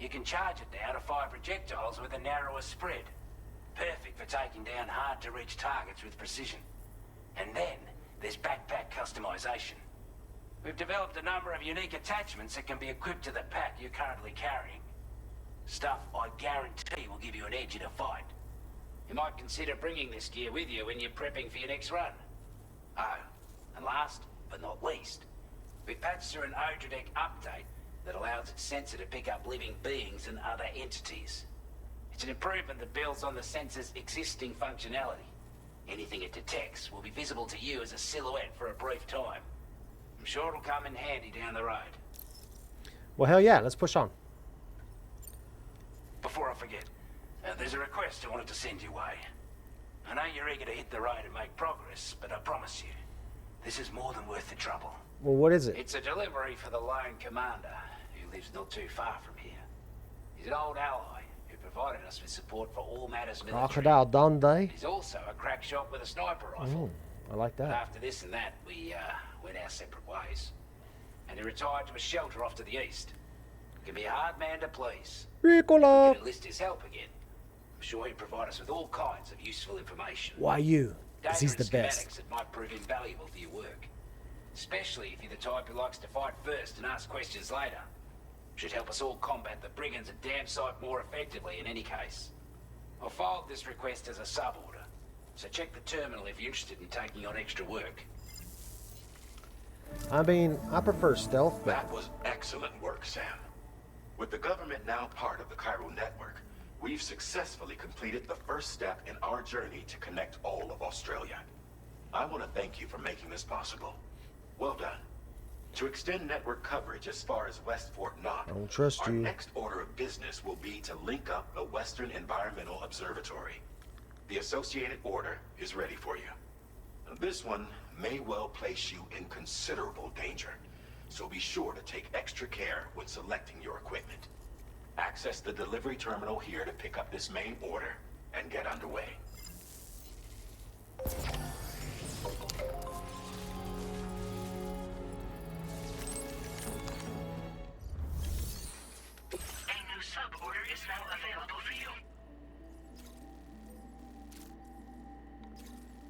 You can charge it now to fire projectiles with a narrower spread. Perfect for taking down hard-to-reach targets with precision. And then, there's backpack customization. We've developed a number of unique attachments that can be equipped to the pack you're currently carrying. Stuff I guarantee will give you an edge in a fight. You might consider bringing this gear with you when you're prepping for your next run. Oh, and last but not least, we patched through an Odradek update that allows its sensor to pick up living beings and other entities. It's an improvement that builds on the sensor's existing functionality. Anything it detects will be visible to you as a silhouette for a brief time. I'm sure it'll come in handy down the road. Well, hell yeah, let's push on. Before I forget, there's a request I wanted to send your way. I know you're eager to hit the road and make progress, but I promise you, this is more than worth the trouble. Well, what is it? It's a delivery for the lone commander, who lives not too far from here. He's an old ally who provided us with support for all matters military. Crocodile Dundee. He's also a crack shot with a sniper rifle. I like that. But after this and that, we went our separate ways. And he retired to a shelter off to the east. Can be a hard man to please. Ricola. We can enlist his help again. I'm sure he'd provide us with all kinds of useful information. Why you? Because he's Data the and best. schematics that might prove invaluable for your work. Especially if you're the type who likes to fight first and ask questions later. Should help us all combat the brigands a damn sight more effectively in any case. I'll filed this request as a sub-order, so check the terminal if you're interested in taking on extra work. I mean, I prefer stealth, but That was excellent work, Sam. With the government now part of the chiral network, we've successfully completed the first step in our journey to connect all of Australia. I want to thank you for making this possible. Well done. To extend network coverage as far as West Fort Knox, I don't trust our you. next order of business will be to link up the Western Environmental Observatory. The associated order is ready for you. This one may well place you in considerable danger, so be sure to take extra care when selecting your equipment. Access the delivery terminal here to pick up this main order and get underway.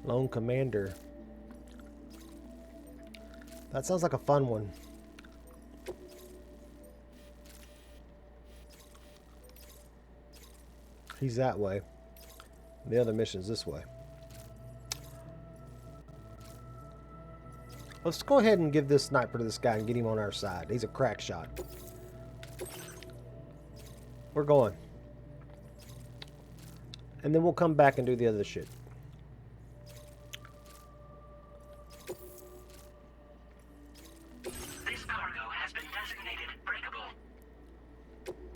Lone Commander. That sounds like a fun one. He's that way. The other mission's this way. Let's go ahead and give this sniper to this guy and get him on our side. He's a crack shot. We're going. And then we'll come back and do the other shit. This cargo has been designated breakable.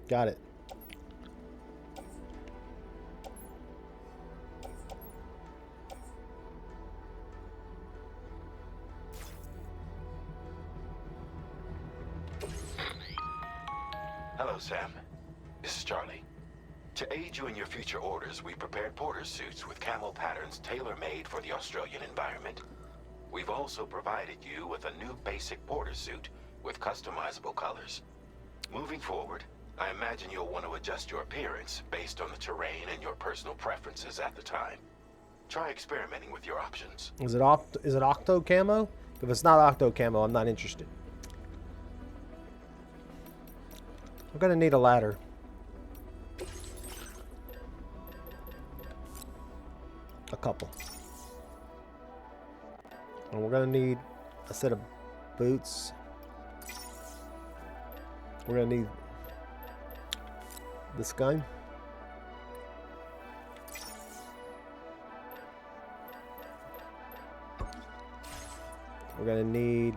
Got it. Hello, Sam. This is Charlie. To aid you in your future orders, we prepared porter suits with camo patterns tailor-made for the Australian environment. We've also provided you with a new basic porter suit with customizable colors. Moving forward, I imagine you'll want to adjust your appearance based on the terrain and your personal preferences at the time. Try experimenting with your options. Is it octo camo? If it's not octo camo, I'm not interested. I'm gonna need a ladder. A couple. And we're gonna need a set of boots. We're gonna need this gun. We're gonna need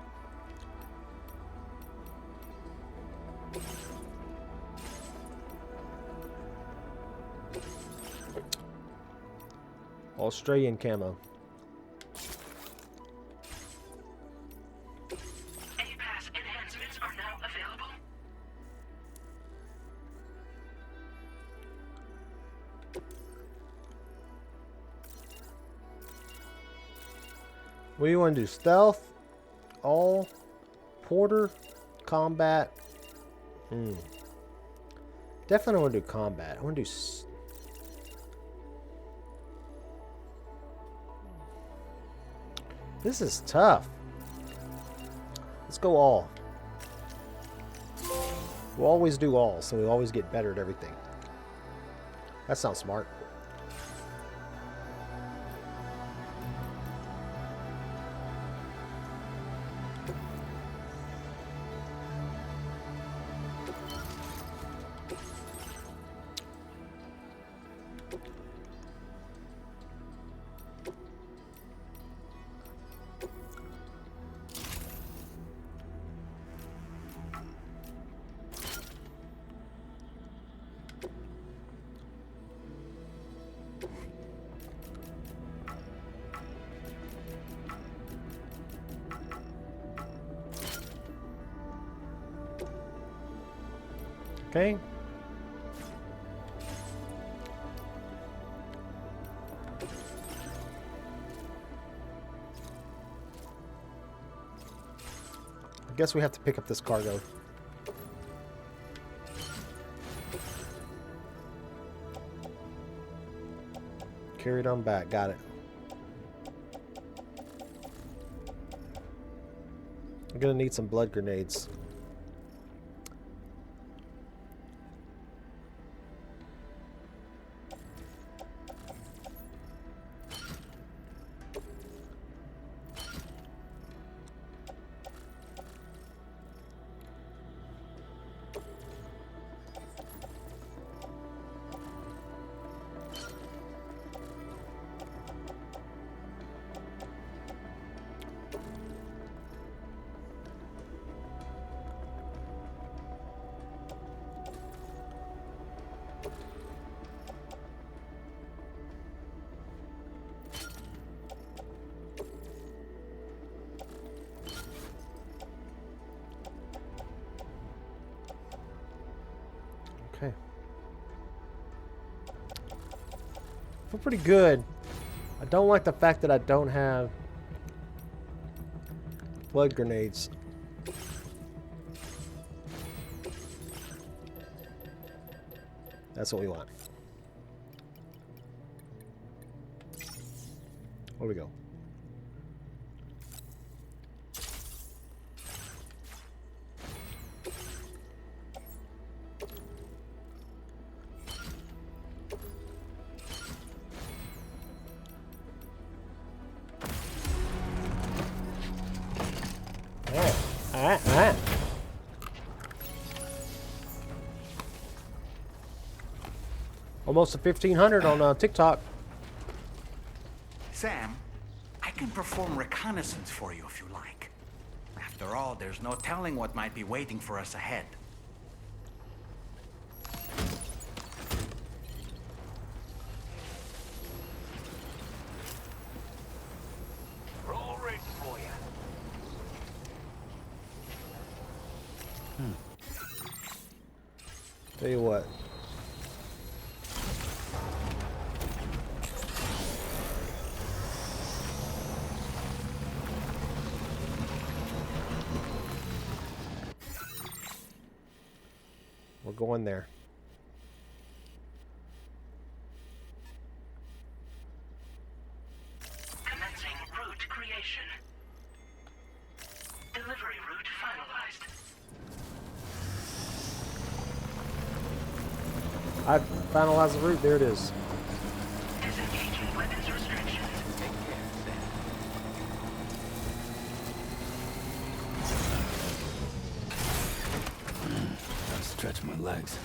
Australian camo. A-Pass enhancements are now available. What do you want to do? Stealth? All? Porter? Combat? Definitely want to do combat. I want to do... This is tough. Let's go all. We'll always do all, so we always get better at everything. That sounds smart. Okay. I guess we have to pick up this cargo. Carry it on back. Got it. I'm gonna need some blood grenades. Okay. Feel pretty good. I don't like the fact that I don't have blood grenades. That's what we want. Where we go? Alright. Almost to 1,500 on TikTok. Sam, I can perform reconnaissance for you if you like. After all, there's no telling what might be waiting for us ahead. Roll ready for you. Tell you what. We're going there. Commencing route creation. Delivery route finalized. I finalized the route. There it is. Disengaging weapons restrictions. Take care, Sam. Gotta stretch my legs.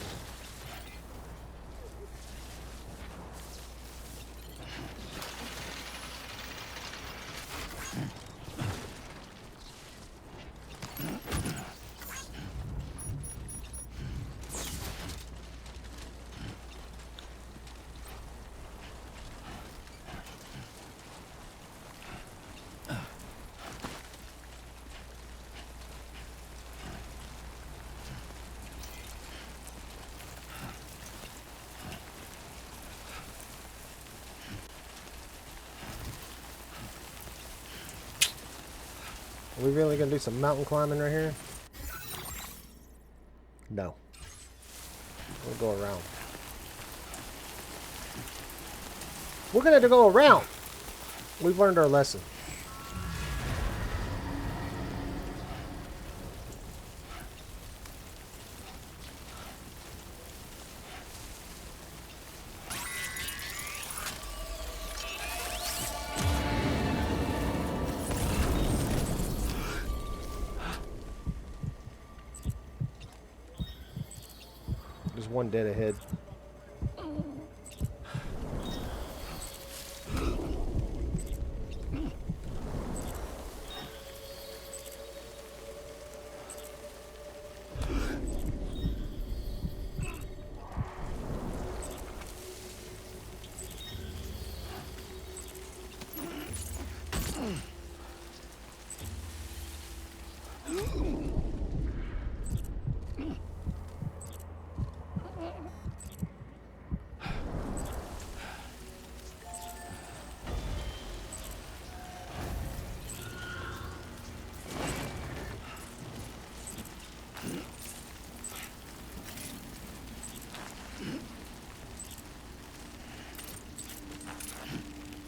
Are we really gonna do some mountain climbing right here? No. We'll go around. We're gonna have to go around. We've learned our lesson. There's one dead ahead.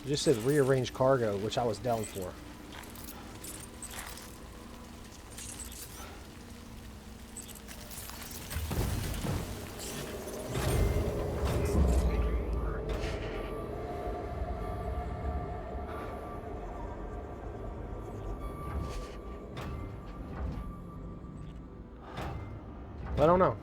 It just said rearrange cargo, which I was down for. I don't know.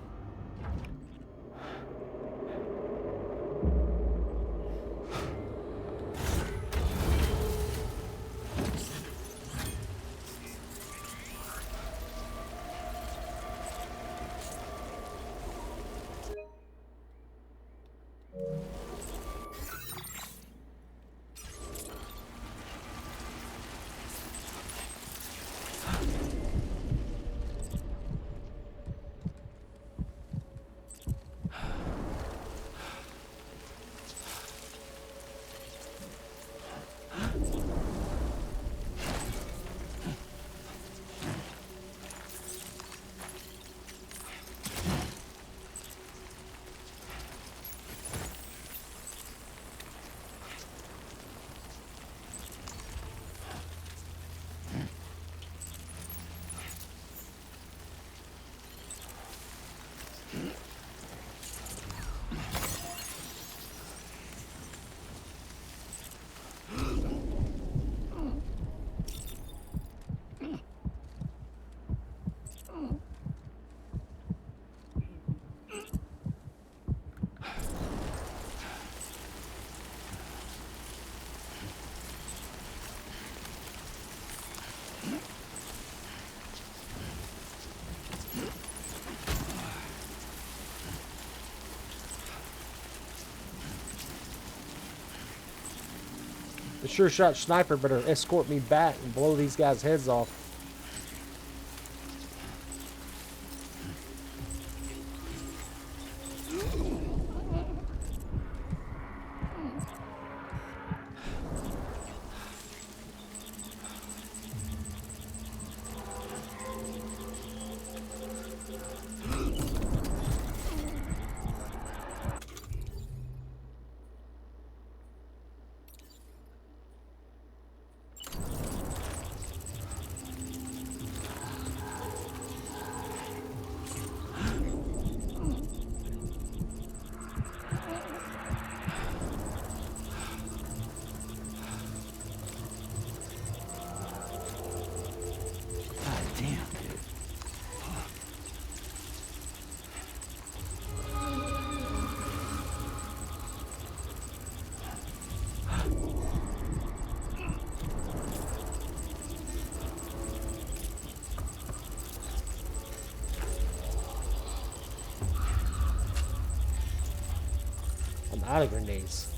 The sure shot sniper better escort me back and blow these guys' heads off. I'm out of grenades.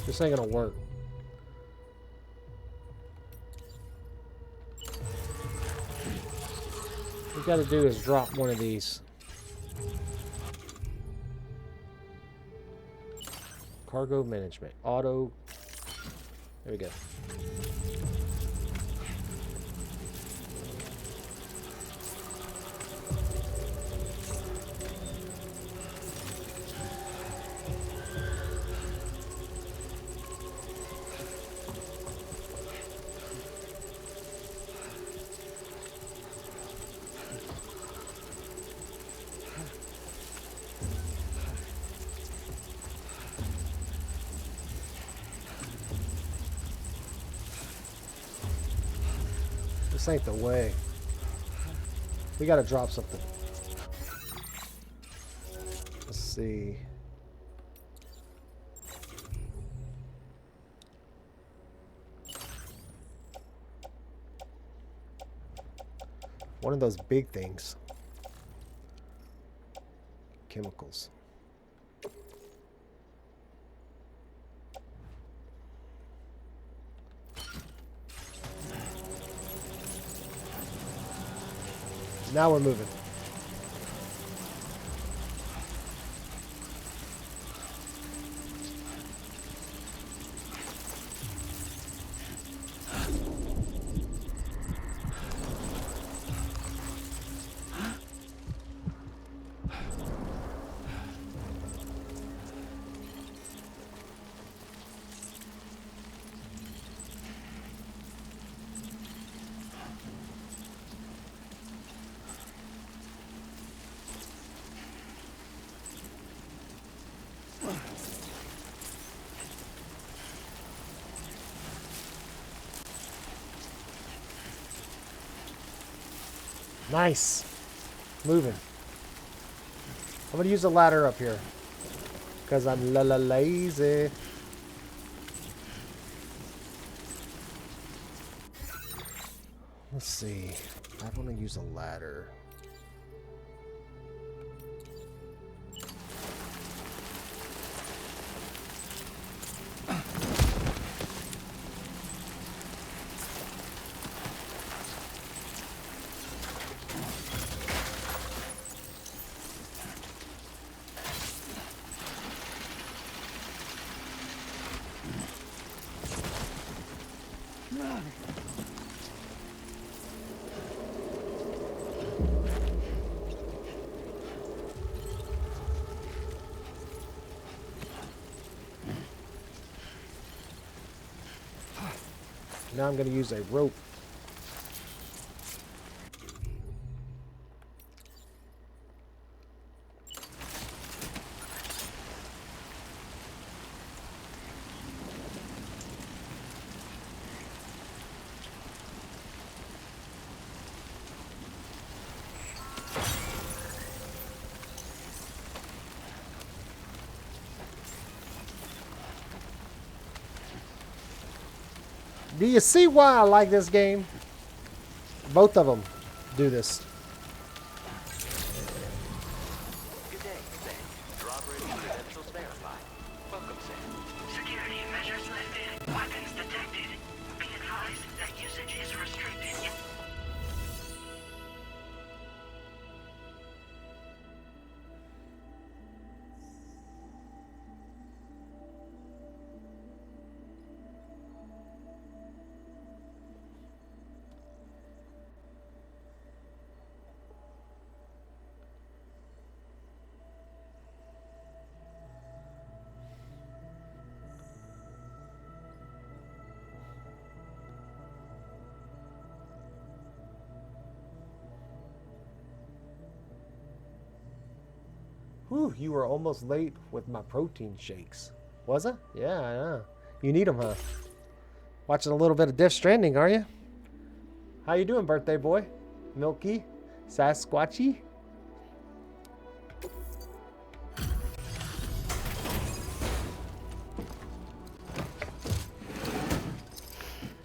This ain't gonna work. What we gotta do is drop one of these. Cargo management. Auto. There we go. This ain't the way. We gotta drop something. Let's see. One of those big things. chemicals. Now we're moving. Nice. Moving. I'm going to use a ladder up here. Because I'm lazy. Let's see. I want to use a ladder. Now I'm going to use a rope. Do you see why I like this game? Both of them do this. Good day, Sam. Drawbridge credentials verified. Welcome, Sam. Security measures lifted. Weapons detected. Be advised that usage is restricted. Whew, you were almost late with my protein shakes. Was I? Yeah, I know. You need them, huh? Watching a little bit of Death Stranding, are you? How you doing, birthday boy? Milky? Sasquatchy?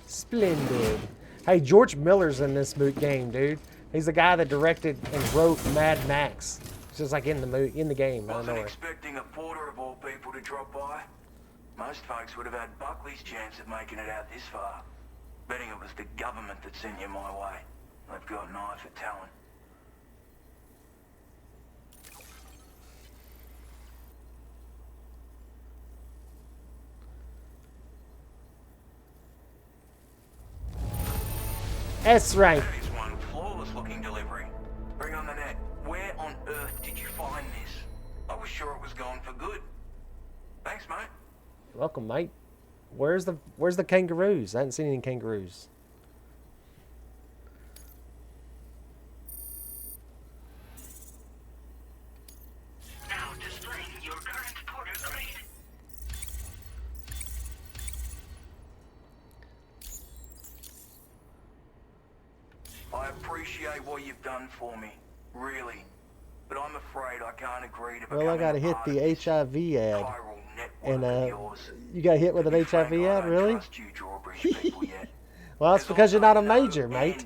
Splendid. Hey, George Miller's in this game, dude. He's the guy that directed and wrote Mad Max. It's just like in the game. I don't know. Wasn't expecting a porter of all people to drop by. Most folks would have had Buckley's chance of making it out this far. Betting it was the government that sent you my way. They've got an eye for talent. That's right. That is one flawless looking delivery. Bring on the net. Where on earth did you find this? I was sure it was gone for good. Thanks, mate. You're welcome, mate. Where's the kangaroos? I haven't seen any kangaroos. Now displaying your current porter grade. I appreciate what you've done for me, really. But I'm afraid I can't agree to Well, I gotta hit the HIV ad. And you got hit with an HIV ad, really? Well, that's because you're not a major, mate.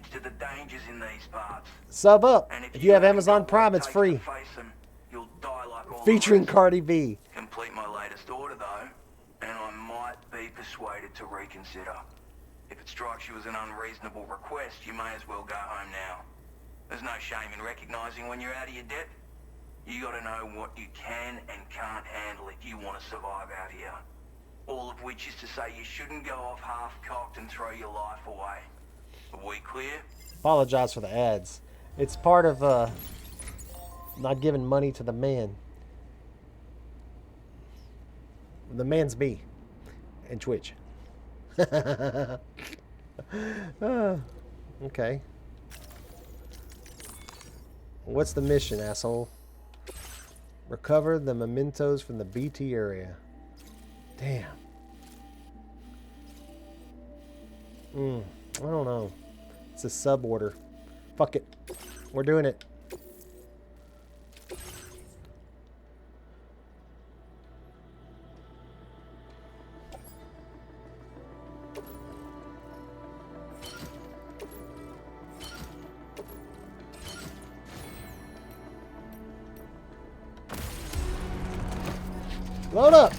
Sub up. If you have Amazon Prime, it's free. You'll die Featuring Cardi B. Complete my latest order, though, and I might be persuaded to reconsider. If it strikes you as an unreasonable request, you may as well go home now. There's no shame in recognizing when you're out of your depth. You gotta know what you can and can't handle if you want to survive out here. All of which is to say you shouldn't go off half-cocked and throw your life away. Are we clear? Apologize for the ads. It's part of not giving money to the man. The man's me. And Twitch. Okay. What's the mission, asshole? Recover the mementos from the BT area. Damn. I don't know. It's a sub order. Fuck it. We're doing it. Load up.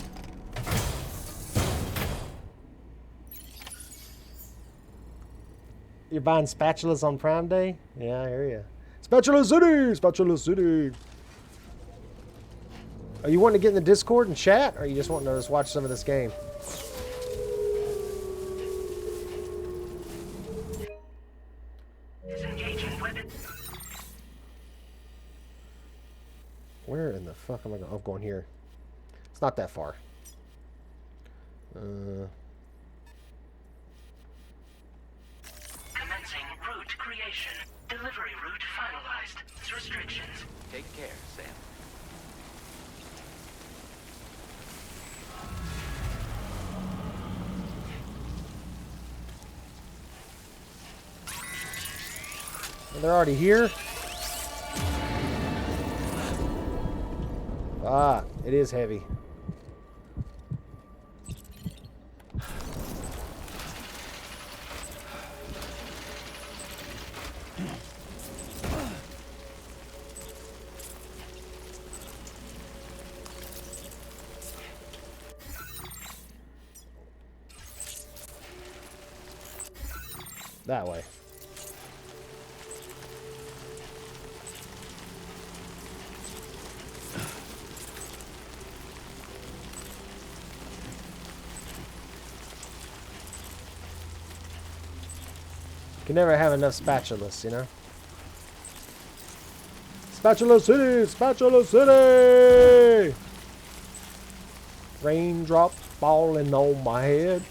You're buying spatulas on Prime Day? Yeah, I hear you. Spatula City! Spatula City! Are you wanting to get in the Discord and chat? Or are you just wanting to just watch some of this game? Where in the fuck am I going? I'm going here. It's not that far. Commencing route creation. Delivery route finalized. Restrictions. Take care, Sam. They're already here? Ah, it is heavy. That way. Can never have enough spatulas, you know? Spatula City! Spatula City! Raindrop falling on my head.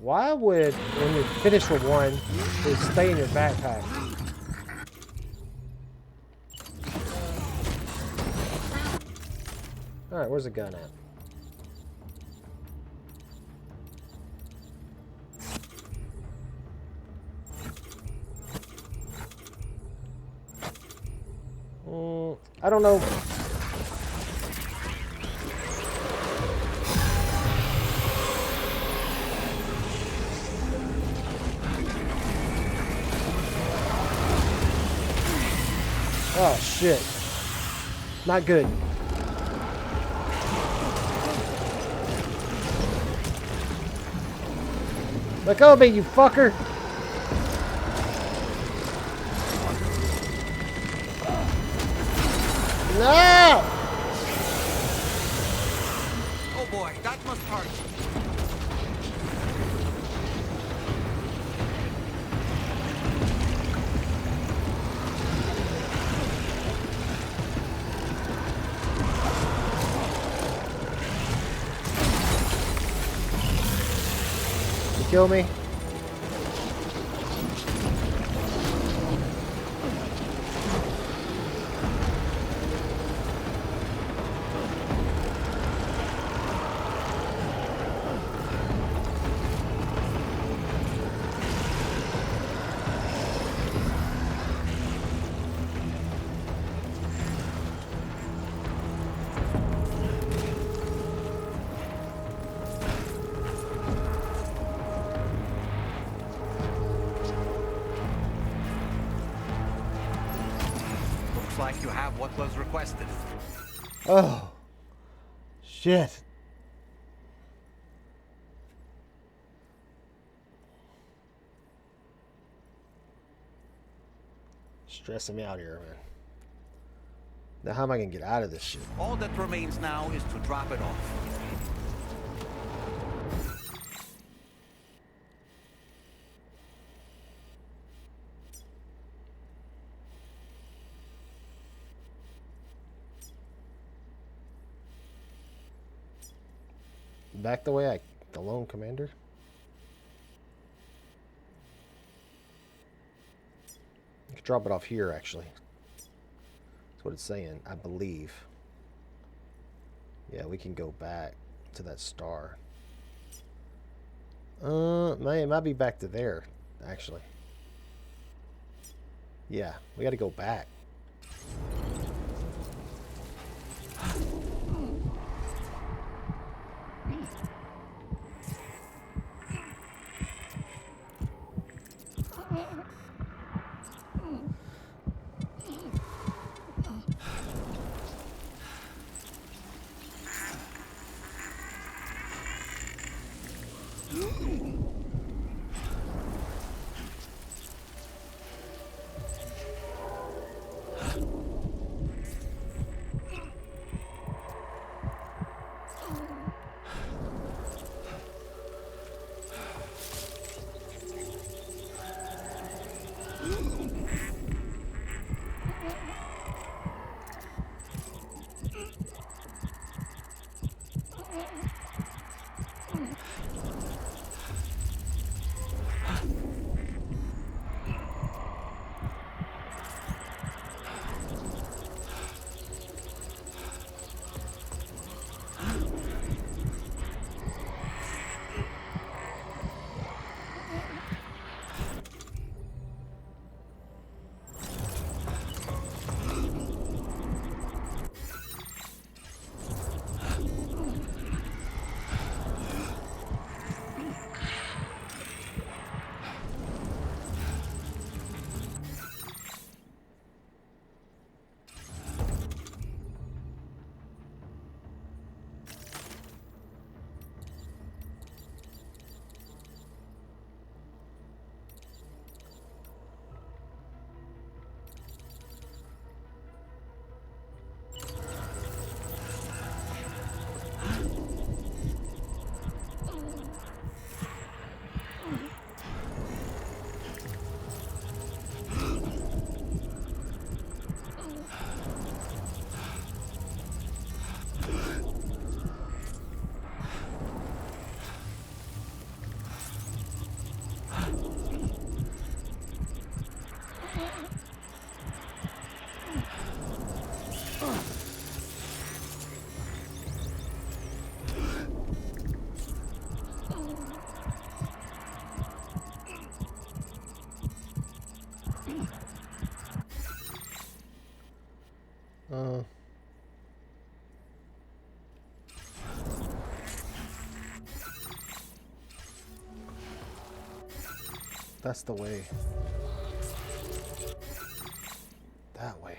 Why would, when you finish with one, it stay in your backpack? Alright, where's the gun at? I don't know. Oh shit. Not good. Let go of me, you fucker! No! Oh boy, that must hurt. You kill me? Looks like you have what was requested. Oh. Shit. Stressing me out here, man. Now how am I gonna get out of this shit? All that remains now is to drop it off. Back the way the lone commander? You could drop it off here, actually. That's what it's saying, I believe. Yeah, we can go back to that star. It might be back to there, actually. Yeah, we gotta go back. that's the way. That way.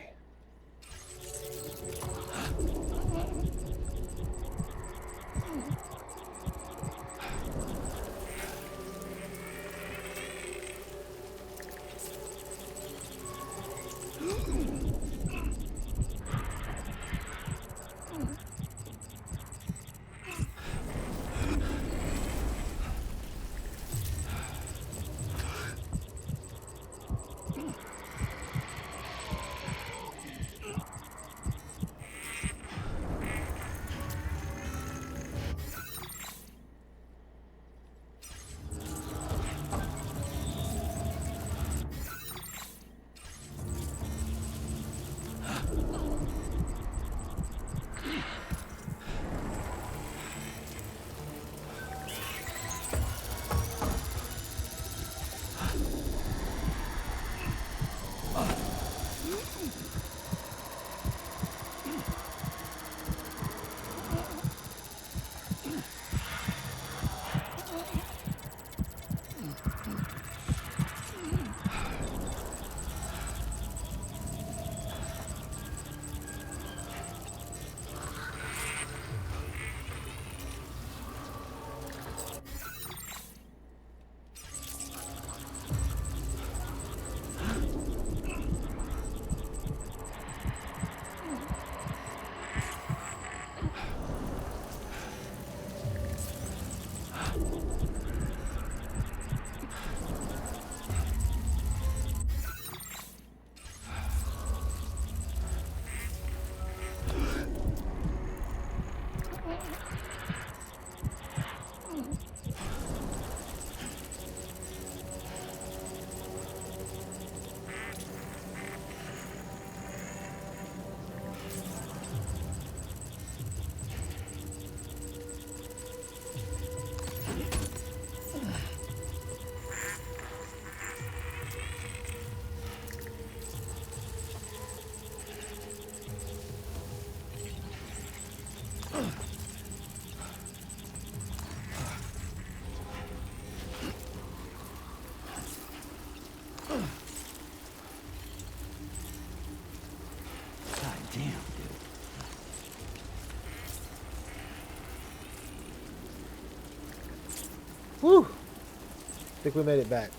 Whew. I think we made it back.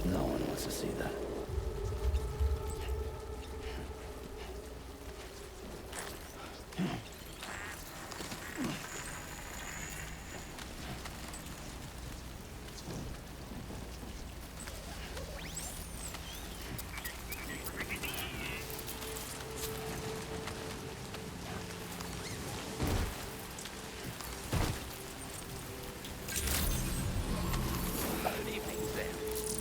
No one wants to see that.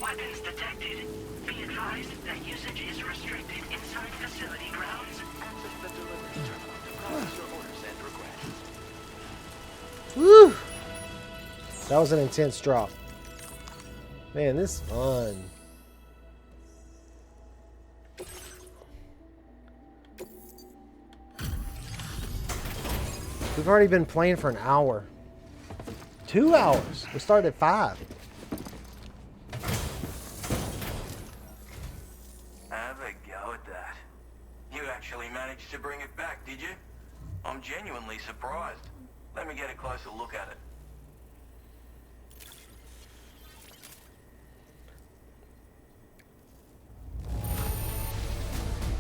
Weapons detected. Be advised that usage is restricted inside facility grounds. Access the delivery terminal to process your orders and requests. Woo! That was an intense drop. Man, this is fun. We've already been playing for an hour. 2 hours. We started at 5. Have a go at that. You actually managed to bring it back, did you? I'm genuinely surprised. Let me get a closer look at it.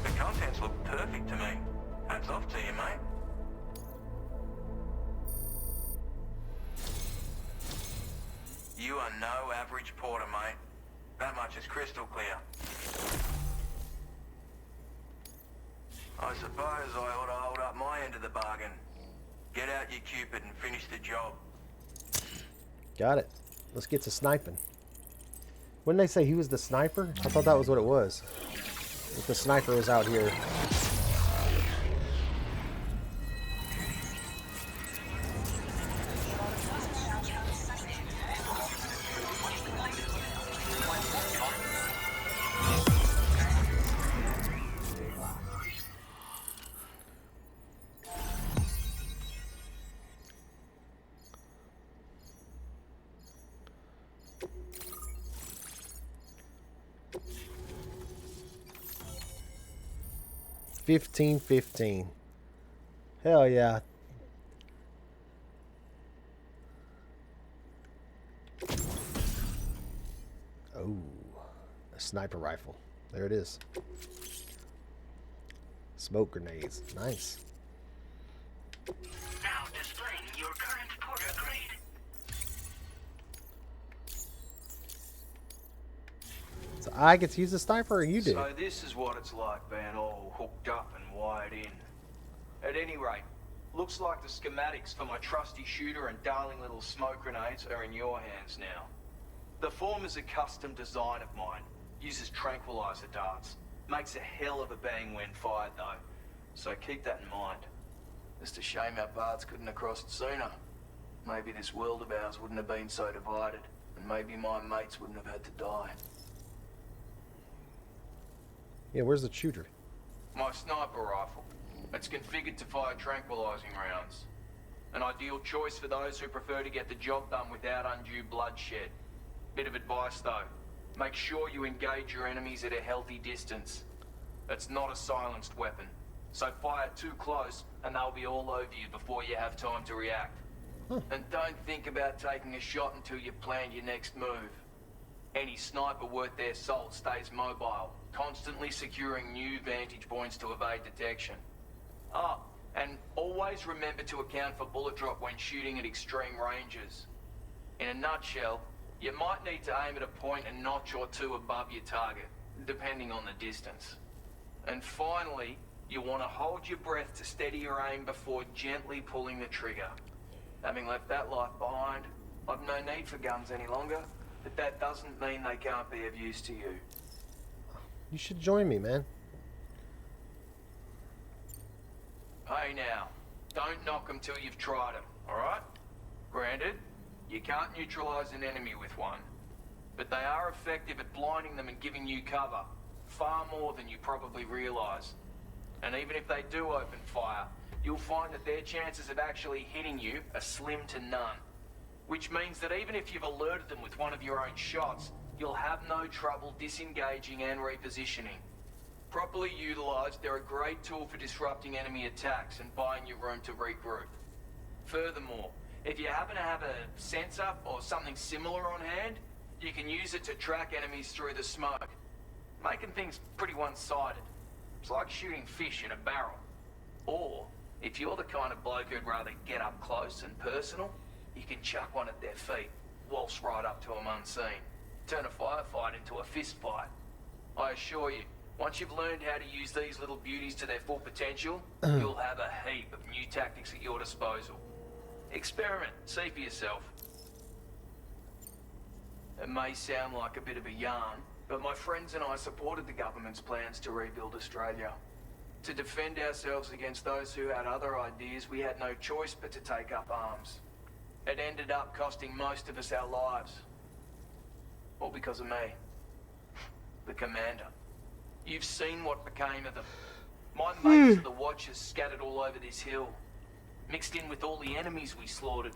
The contents look perfect to me. Hats off to you, mate. You are no average porter, mate. That much is crystal clear. I suppose I ought to hold up my end of the bargain. Get out your Cupid and finish the job. Got it. Let's get to sniping. Wouldn't they say he was the sniper? I thought that was what it was. If the sniper was out here. $15.15. Hell yeah. Oh, a sniper rifle. There it is. Smoke grenades. Nice. Now displaying your current porter grade. So I get to use the sniper, or you do? So this is what it's like being all hooked up and wired in. At any rate, looks like the schematics for my trusty shooter and darling little smoke grenades are in your hands now. The form is a custom design of mine. Uses tranquilizer darts. Makes a hell of a bang when fired though. So keep that in mind. Just a shame our paths couldn't have crossed sooner. Maybe this world of ours wouldn't have been so divided. And maybe my mates wouldn't have had to die. Yeah, where's the shooter? My sniper rifle. It's configured to fire tranquilizing rounds. An ideal choice for those who prefer to get the job done without undue bloodshed. Bit of advice though. Make sure you engage your enemies at a healthy distance. It's not a silenced weapon. So fire too close and they'll be all over you before you have time to react. And don't think about taking a shot until you've planned your next move. Any sniper worth their salt stays mobile, constantly securing new vantage points to evade detection. Ah, and always remember to account for bullet drop when shooting at extreme ranges. In a nutshell, you might need to aim at a point a notch or two above your target, depending on the distance. And finally, you want to hold your breath to steady your aim before gently pulling the trigger. Having left that life behind, I've no need for guns any longer, but that doesn't mean they can't be of use to you. You should join me, man. Hey now, don't knock them till you've tried them, alright? Granted, you can't neutralize an enemy with one, but they are effective at blinding them and giving you cover, far more than you probably realize. And even if they do open fire, you'll find that their chances of actually hitting you are slim to none. Which means that even if you've alerted them with one of your own shots, you'll have no trouble disengaging and repositioning. Properly utilized, they're a great tool for disrupting enemy attacks and buying you room to regroup. Furthermore, if you happen to have a sensor or something similar on hand, you can use it to track enemies through the smoke, making things pretty one-sided. It's like shooting fish in a barrel. Or, if you're the kind of bloke who'd rather get up close and personal, you can chuck one at their feet, waltz right up to them unseen, turn a firefight into a fist fight. I assure you, once you've learned how to use these little beauties to their full potential, you'll have a heap of new tactics at your disposal. Experiment, see for yourself. It may sound like a bit of a yarn, but my friends and I supported the government's plans to rebuild Australia. To defend ourselves against those who had other ideas, we had no choice but to take up arms. It ended up costing most of us our lives. All because of me. The commander. You've seen what became of them. My mates are the Watchers scattered all over this hill. Mixed in with all the enemies we slaughtered.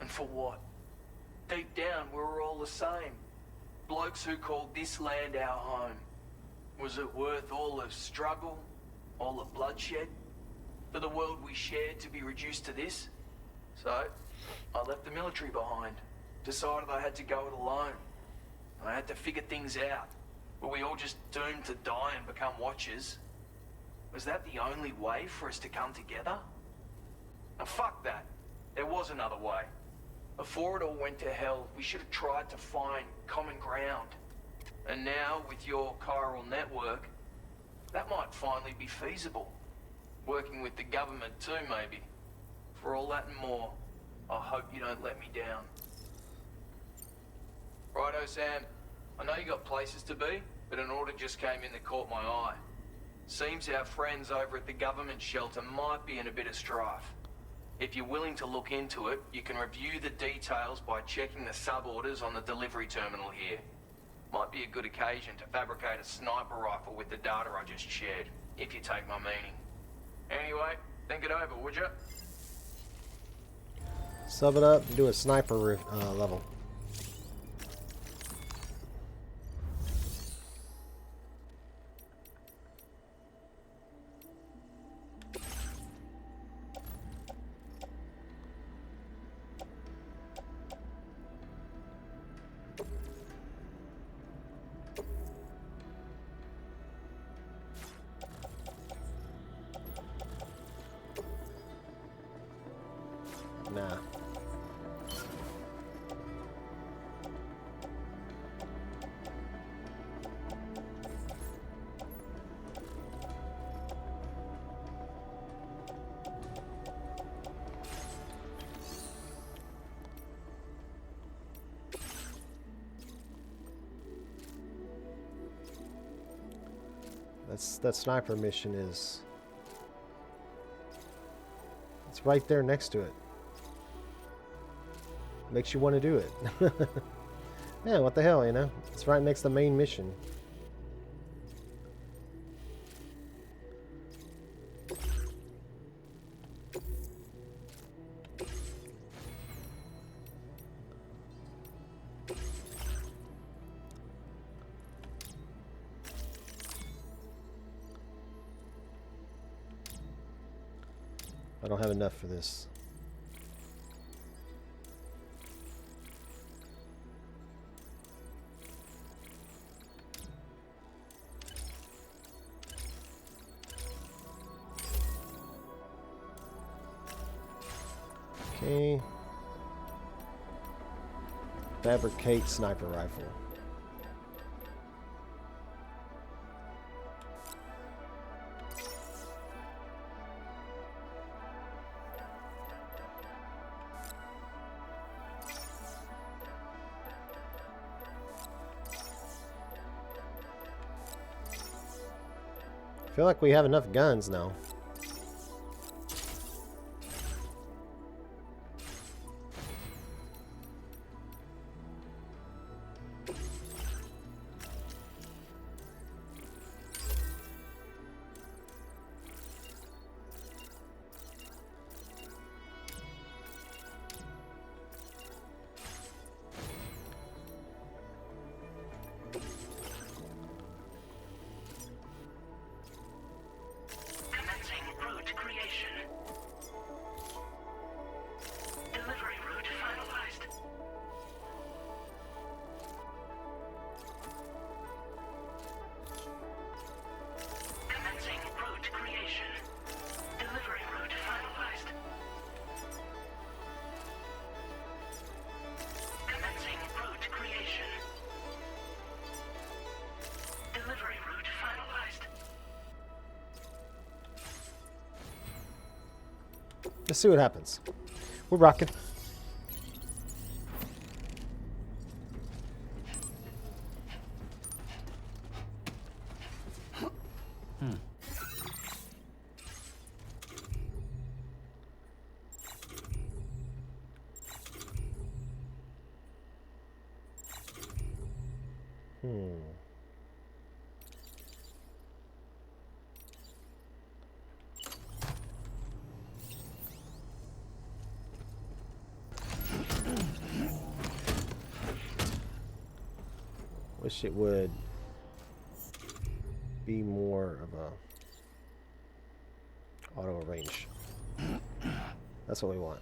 And for what? Deep down, we were all the same. Blokes who called this land our home. Was it worth all the struggle? All the bloodshed? For the world we shared to be reduced to this? So, I left the military behind. Decided I had to go it alone. I had to figure things out. Were we all just doomed to die and become Watchers? Was that the only way for us to come together? Now fuck that. There was another way. Before it all went to hell, we should have tried to find common ground. And now, with your chiral network, that might finally be feasible. Working with the government too, maybe. For all that and more, I hope you don't let me down. Righto, Sam. I know you got places to be, but an order just came in that caught my eye. Seems our friends over at the government shelter might be in a bit of strife. If you're willing to look into it, you can review the details by checking the sub-orders on the delivery terminal here. Might be a good occasion to fabricate a sniper rifle with the data I just shared, if you take my meaning. Anyway, think it over, would you? Sub it up and do a sniper level. Nah. That sniper mission is... It's right there next to it. Makes you want to do it. Yeah, what the hell, you know? It's right next to the main mission. I don't have enough for this. Okay. Fabricate sniper rifle. I feel like we have enough guns now. Let's see what happens. We're rocking. Wish it would be more of a auto range. That's what we want.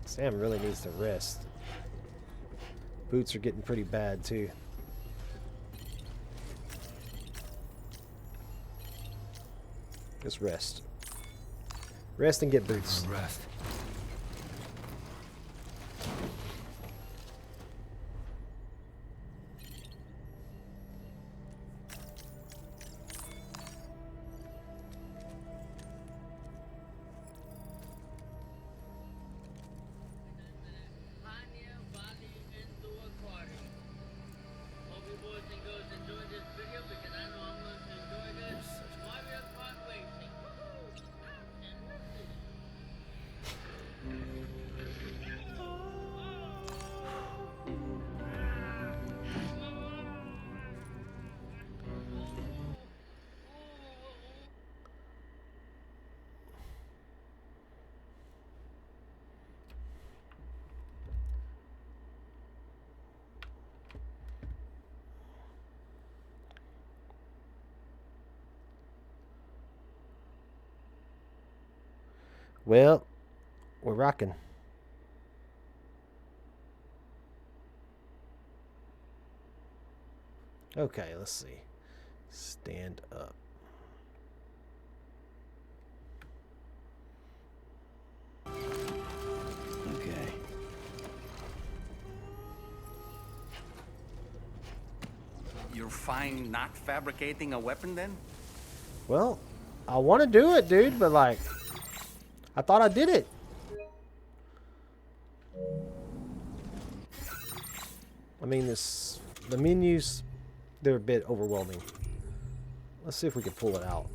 Sam really needs to rest. Boots are getting pretty bad too. Just rest. Rest and get boots. Rest. Well, we're rocking. Okay, let's see. Stand up. Okay. You're fine not fabricating a weapon then? Well, I want to do it, dude, but like, I thought I did it. I mean, the menus, they're a bit overwhelming. Let's see if we can pull it out.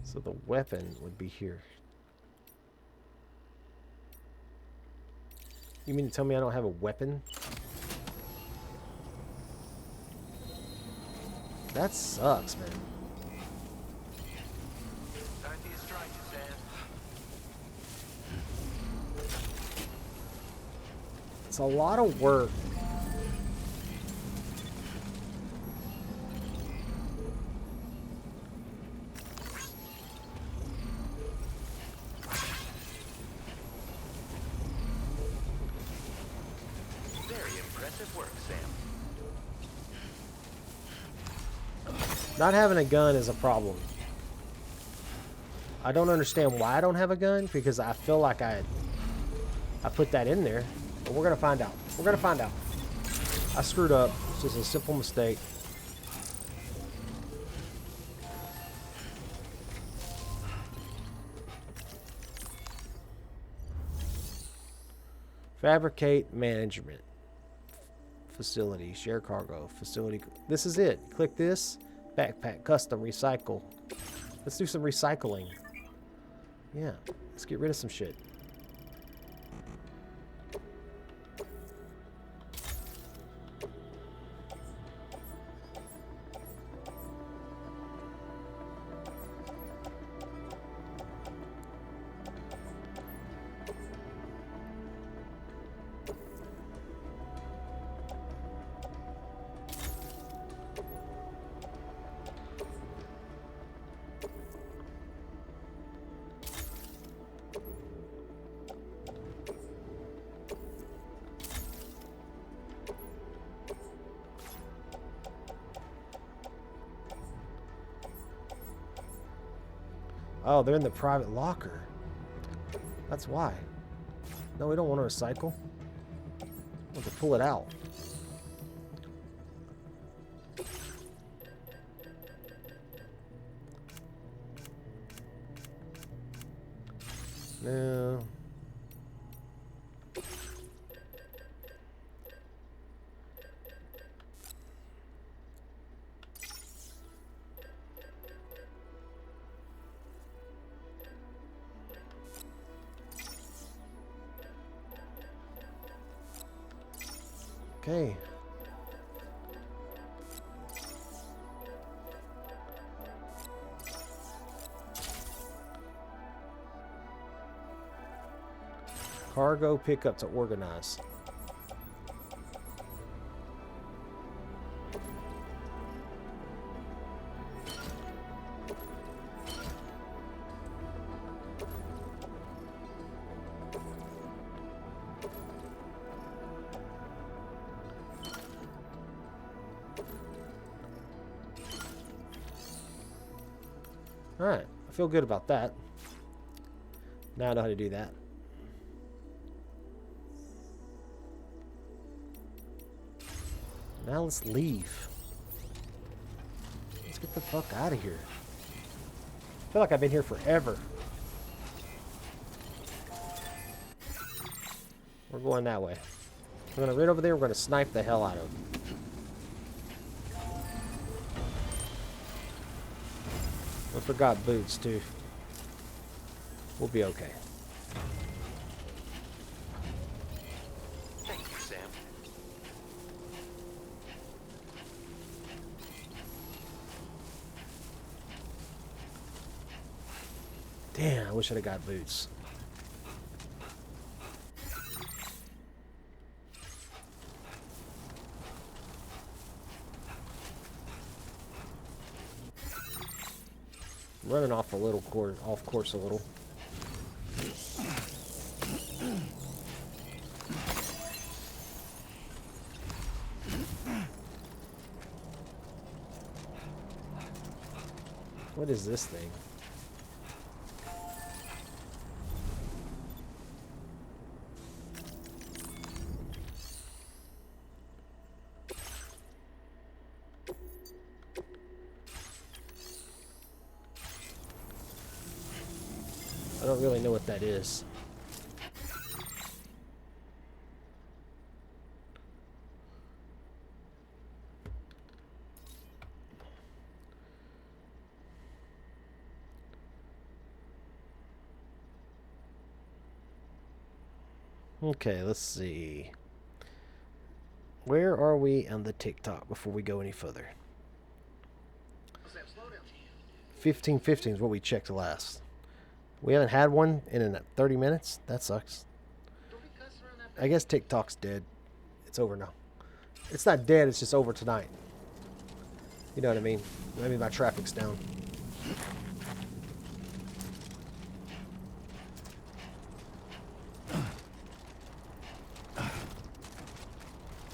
So the weapon would be here. You mean to tell me I don't have a weapon? That sucks, man. Don't be a stranger, Sam. It's a lot of work. Very impressive work, Sam. Not having a gun is a problem. I don't understand why I don't have a gun, because I feel like I put that in there. But we're gonna find out. We're gonna find out. I screwed up. It's just a simple mistake. Fabricate management. Facility. Share cargo. Facility. This is it. Click this. Backpack. Custom. Recycle. Let's do some recycling. Yeah. Let's get rid of some shit. Oh, they're in the private locker. That's why. No, we don't want to recycle. We want to pull it out. No. Okay. Cargo pickup to organize. Alright, I feel good about that. Now I know how to do that. Now let's leave. Let's get the fuck out of here. I feel like I've been here forever. We're going that way. We're gonna right over there, we're gonna snipe the hell out of them. I forgot boots too. We'll be okay. Thank you, Sam. Damn, I wish I'd have got boots. Running off a little off course a little. What is this thing? I don't really know what that is. Okay, let's see. Where are we on the TikTok before we go any further? 15:15 is what we checked last. We haven't had one in 30 minutes? That sucks. I guess TikTok's dead. It's over now. It's not dead, it's just over tonight. You know what I mean? Maybe my traffic's down.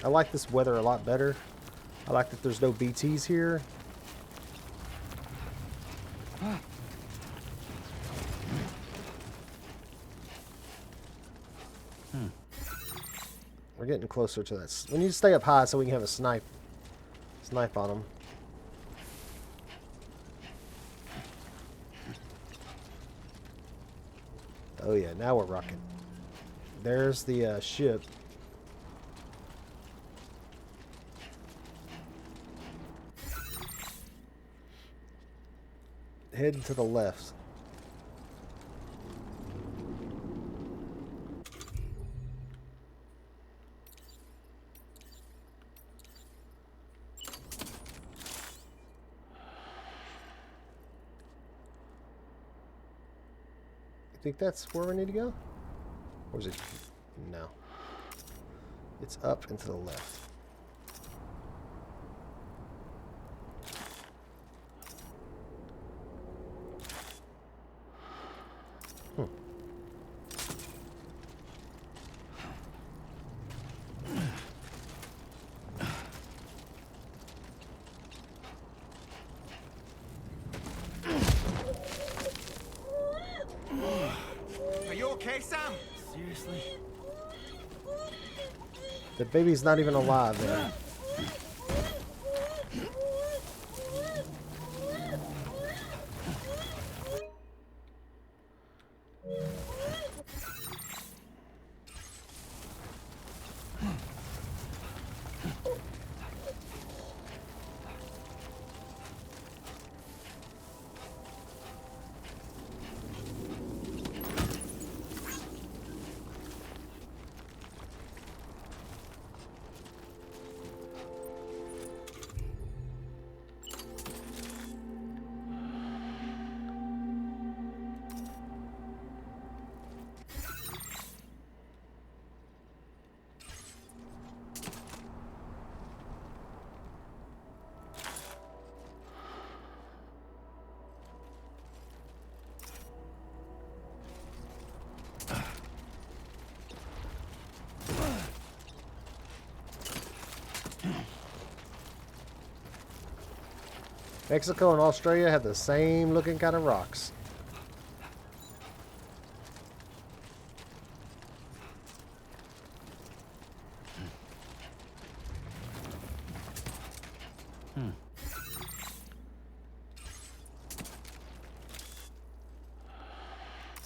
I like this weather a lot better. I like that there's no BTs here. We're getting closer to that. We need to stay up high so we can have a snipe on them. Oh yeah, now we're rocking. There's the ship. Heading to the left. You think that's where we need to go? Or is it? No. It's up and to the left. Are you okay, Sam? Seriously? The baby's not even alive, man. Mexico and Australia have the same looking kind of rocks.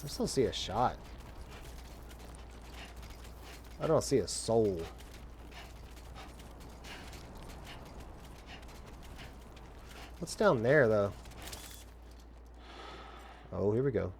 I still see a shot. I don't see a soul. What's down there, though? Oh, here we go.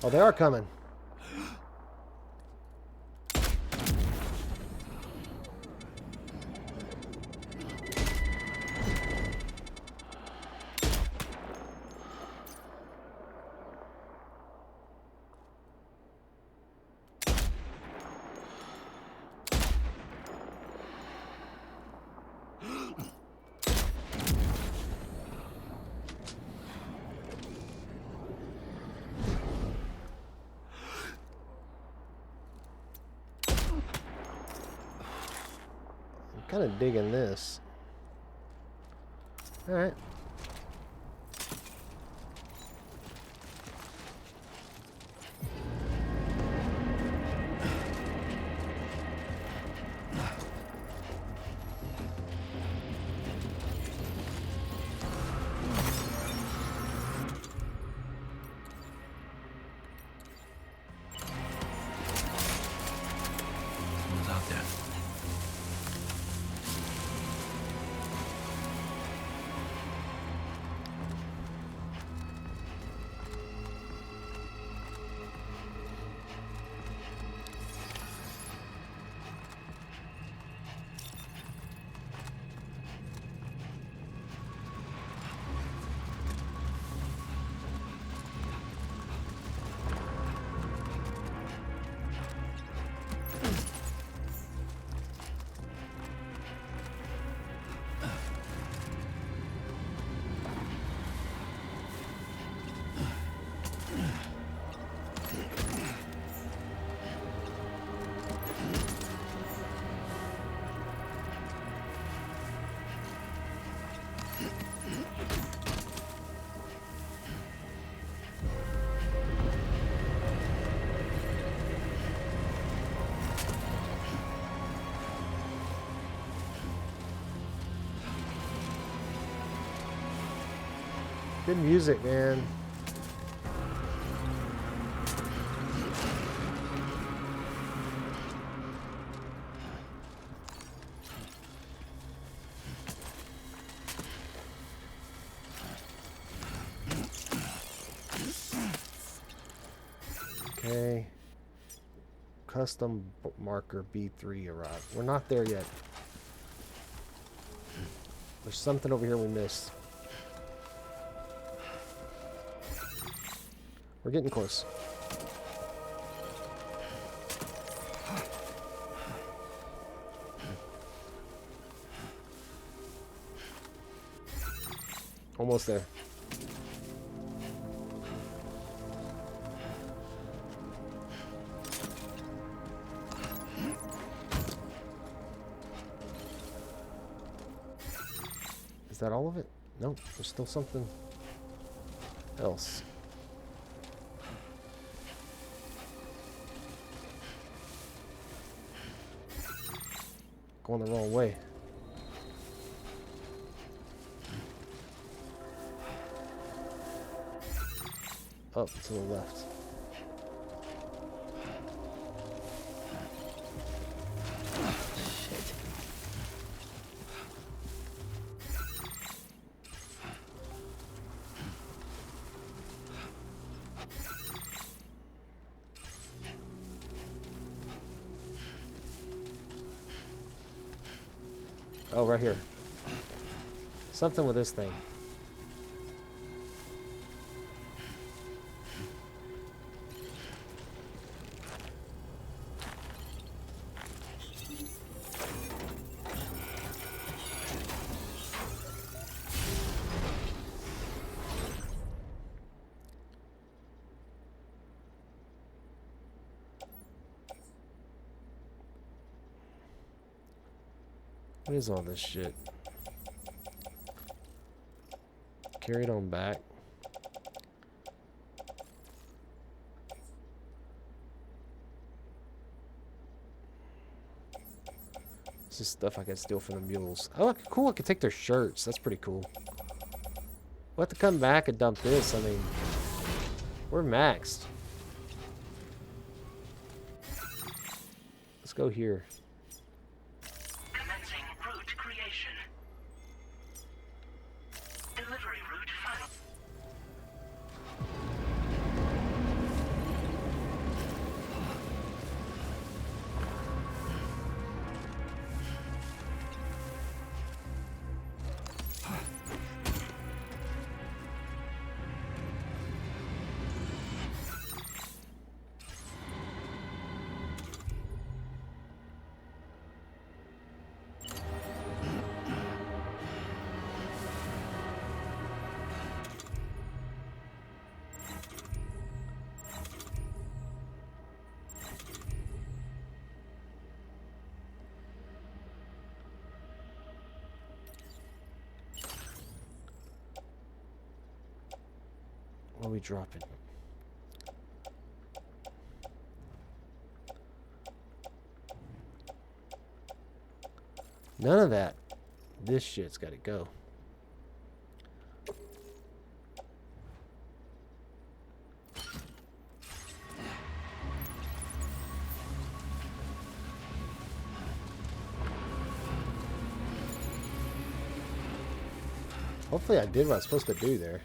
Oh, they are coming. Kind of digging this. All right. Someone's out there. Good music, man. Okay. Custom marker B3 arrived. We're not there yet. There's something over here we missed. We're getting close. Almost there. Is that all of it? No, there's still something else. Going the wrong way. Up to the left. Oh, right here. Something with this thing. What is all this shit? Carry it on back. This is stuff I can steal from the mules. Oh, cool. I can take their shirts. That's pretty cool. We'll have to come back and dump this. I mean, we're maxed. Let's go here. Commencing route creation. Delivery route final. What are we dropping? None of that. This shit's got to go. Hopefully I did what I was supposed to do there.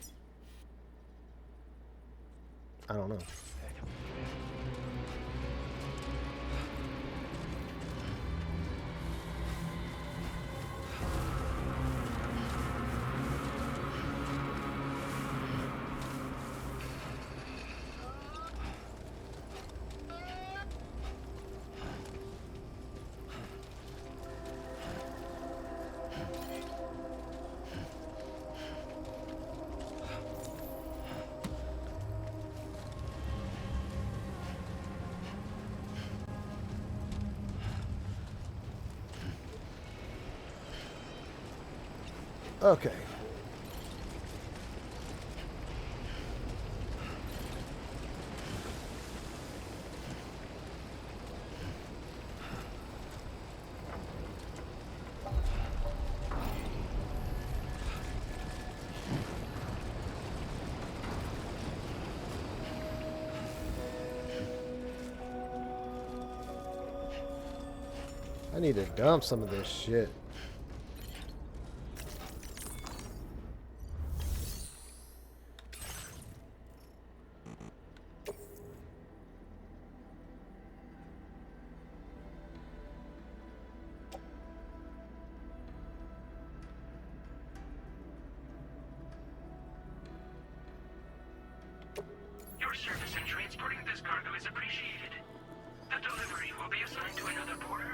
I don't know. Okay. I need to dump some of this shit. Your service in transporting this cargo is appreciated. The delivery will be assigned to another porter.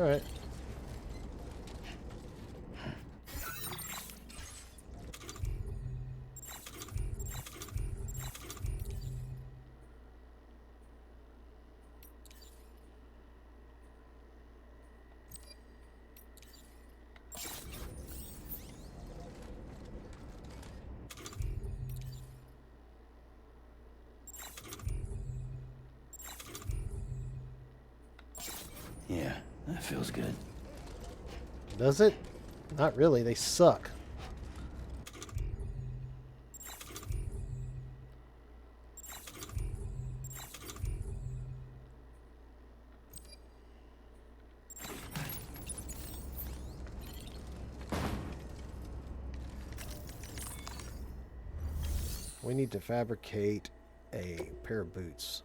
Alright. Yeah, that feels good. Does it? Not really. They suck. We need to fabricate a pair of boots.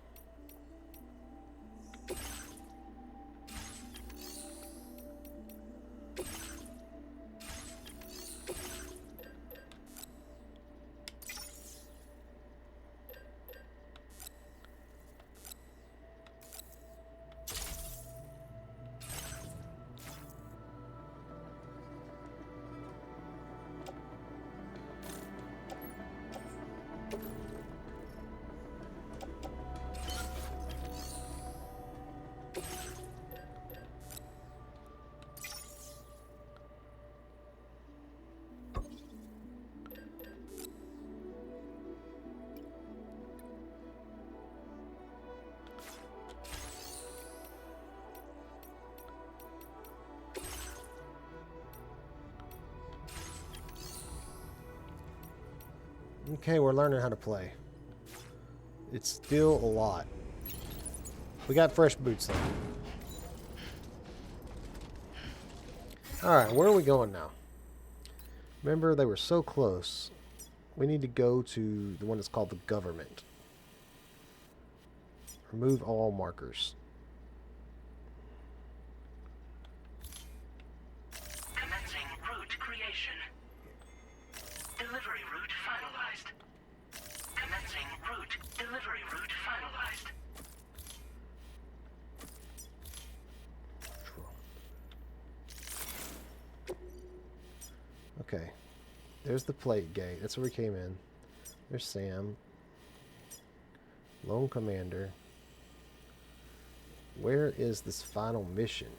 Okay, we're learning how to play. It's still a lot. We got fresh boots though. Alright, where are we going now? Remember, they were so close. We need to go to the one that's called the government. Remove all markers. Commencing route creation. Delivery route finalized. Commencing route. Delivery route finalized. Okay. There's the plate gate. That's where we came in. There's Sam. Lone Commander. Where is this final mission?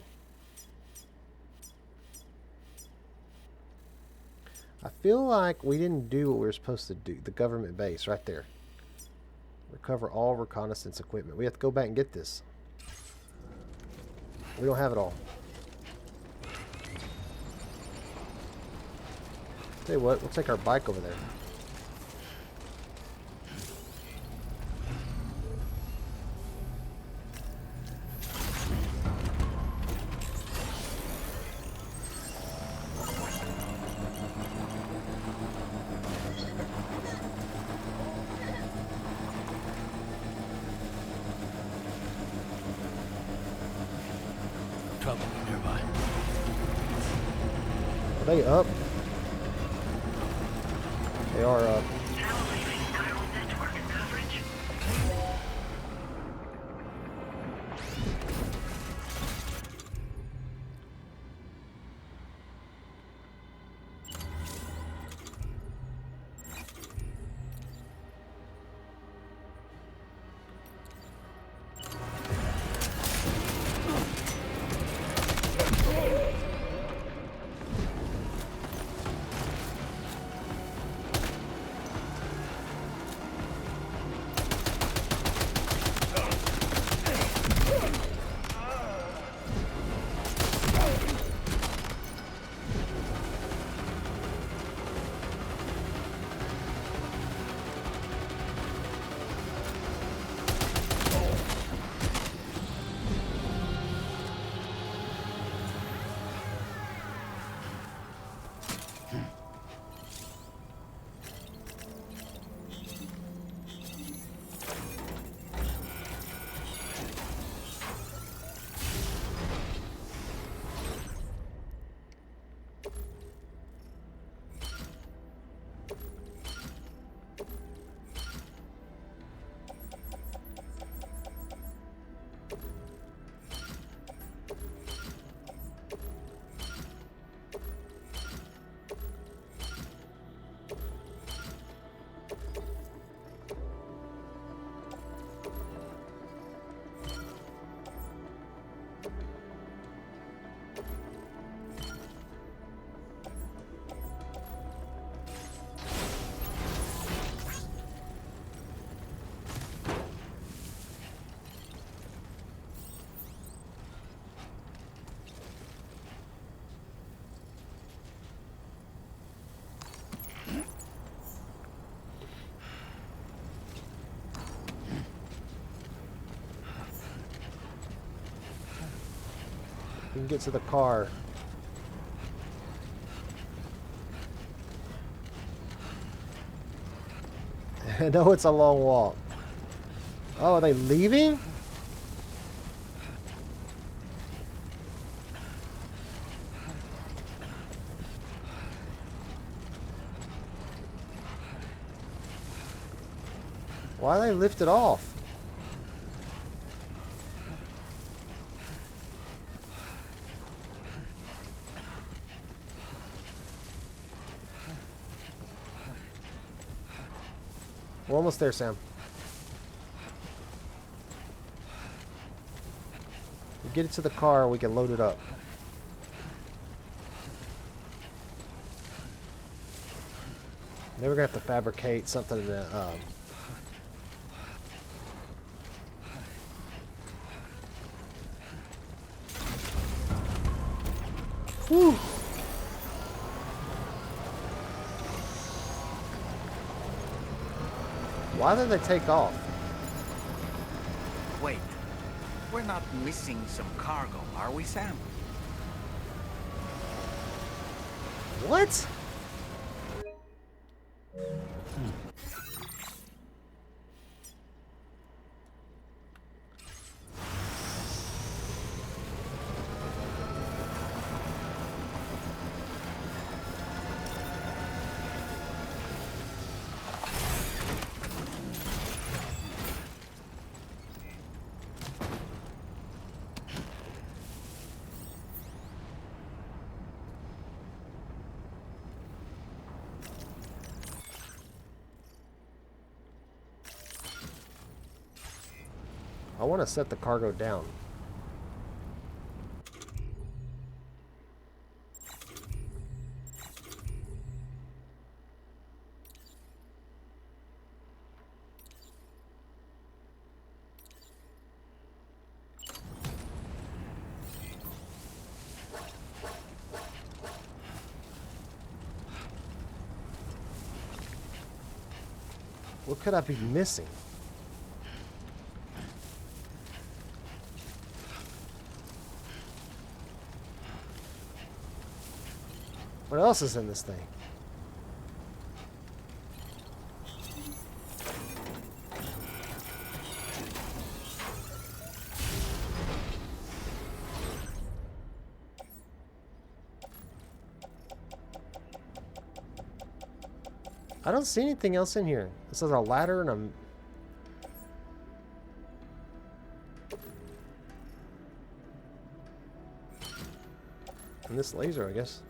I feel like we didn't do what we were supposed to do. The government base, right there. Recover all reconnaissance equipment. We have to go back and get this. We don't have it all. Tell you what, we'll take our bike over there. Trouble nearby. Are they up? They are up. can get to the car. I know it's a long walk. Oh, are they leaving? Why are they lifted off? We're almost there, Sam. We get it to the car, we can load it up. Then we're gonna have to fabricate something that whew. Why did they take off? Wait, we're not missing some cargo, are we, Sam? What? I want to set the cargo down. What could I be missing? What else is in this thing? I don't see anything else in here. This is a ladder and a... and this laser, I guess.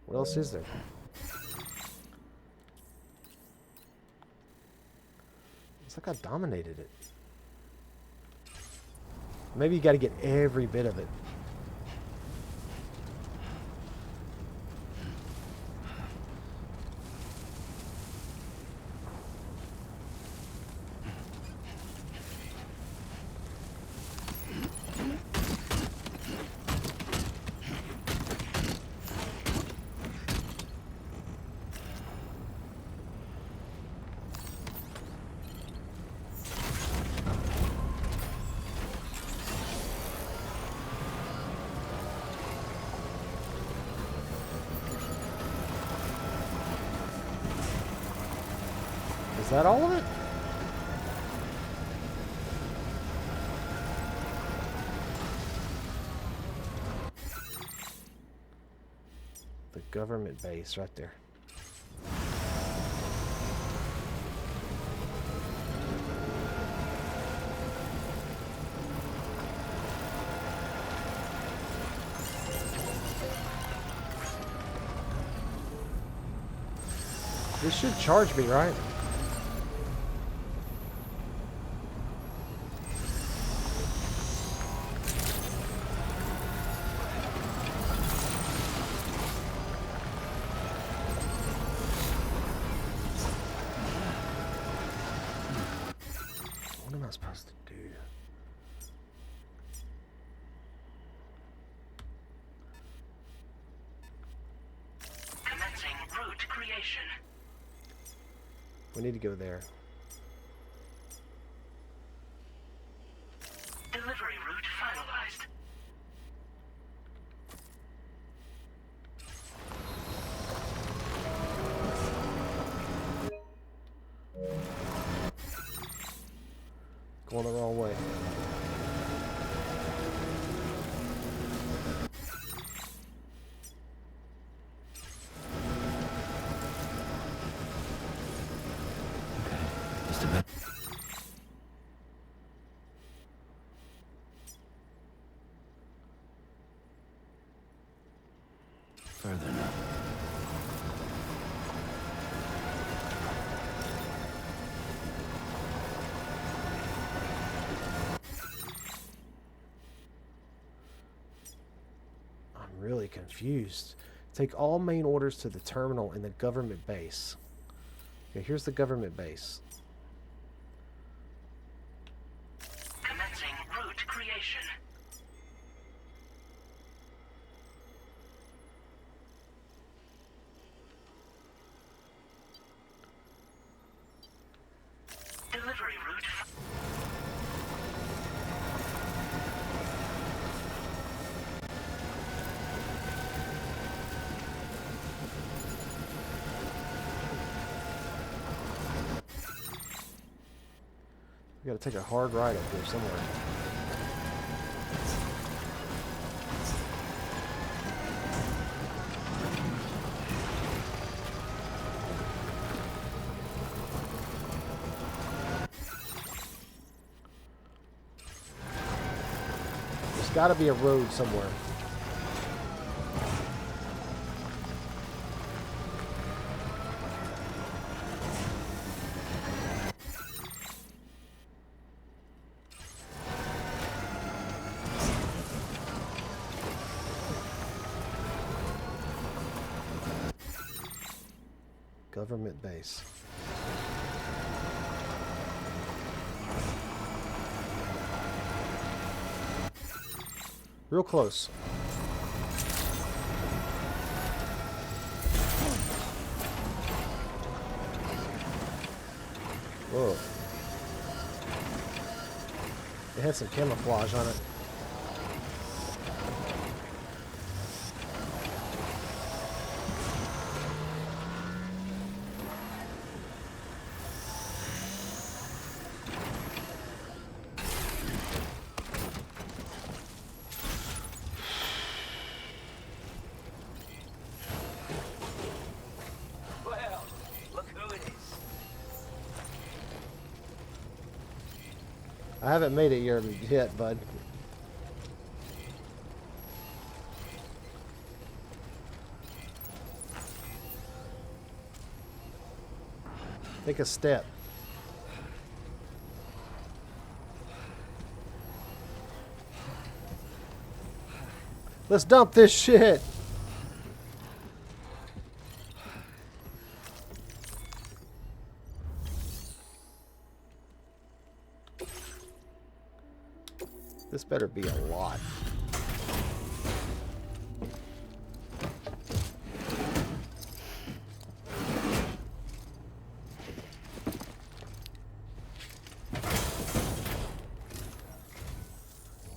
What else is there? It's like I dominated it. Maybe you got to get every bit of it. Is that all of it? The government base right there. This should charge me, right? What am I supposed to do? Commencing route creation. We need to go there. further now. I'm really confused. Take all main orders to the terminal in the government base. Okay, here's the government base. Commencing route creation. Delivery route. We gotta take a hard ride up here somewhere. There's gotta be a road somewhere. Government base. Real close. Whoa. It had some camouflage on it. Well, look who it is. I haven't made it yet, bud. Take a step. Let's dump this shit. This better be a lot.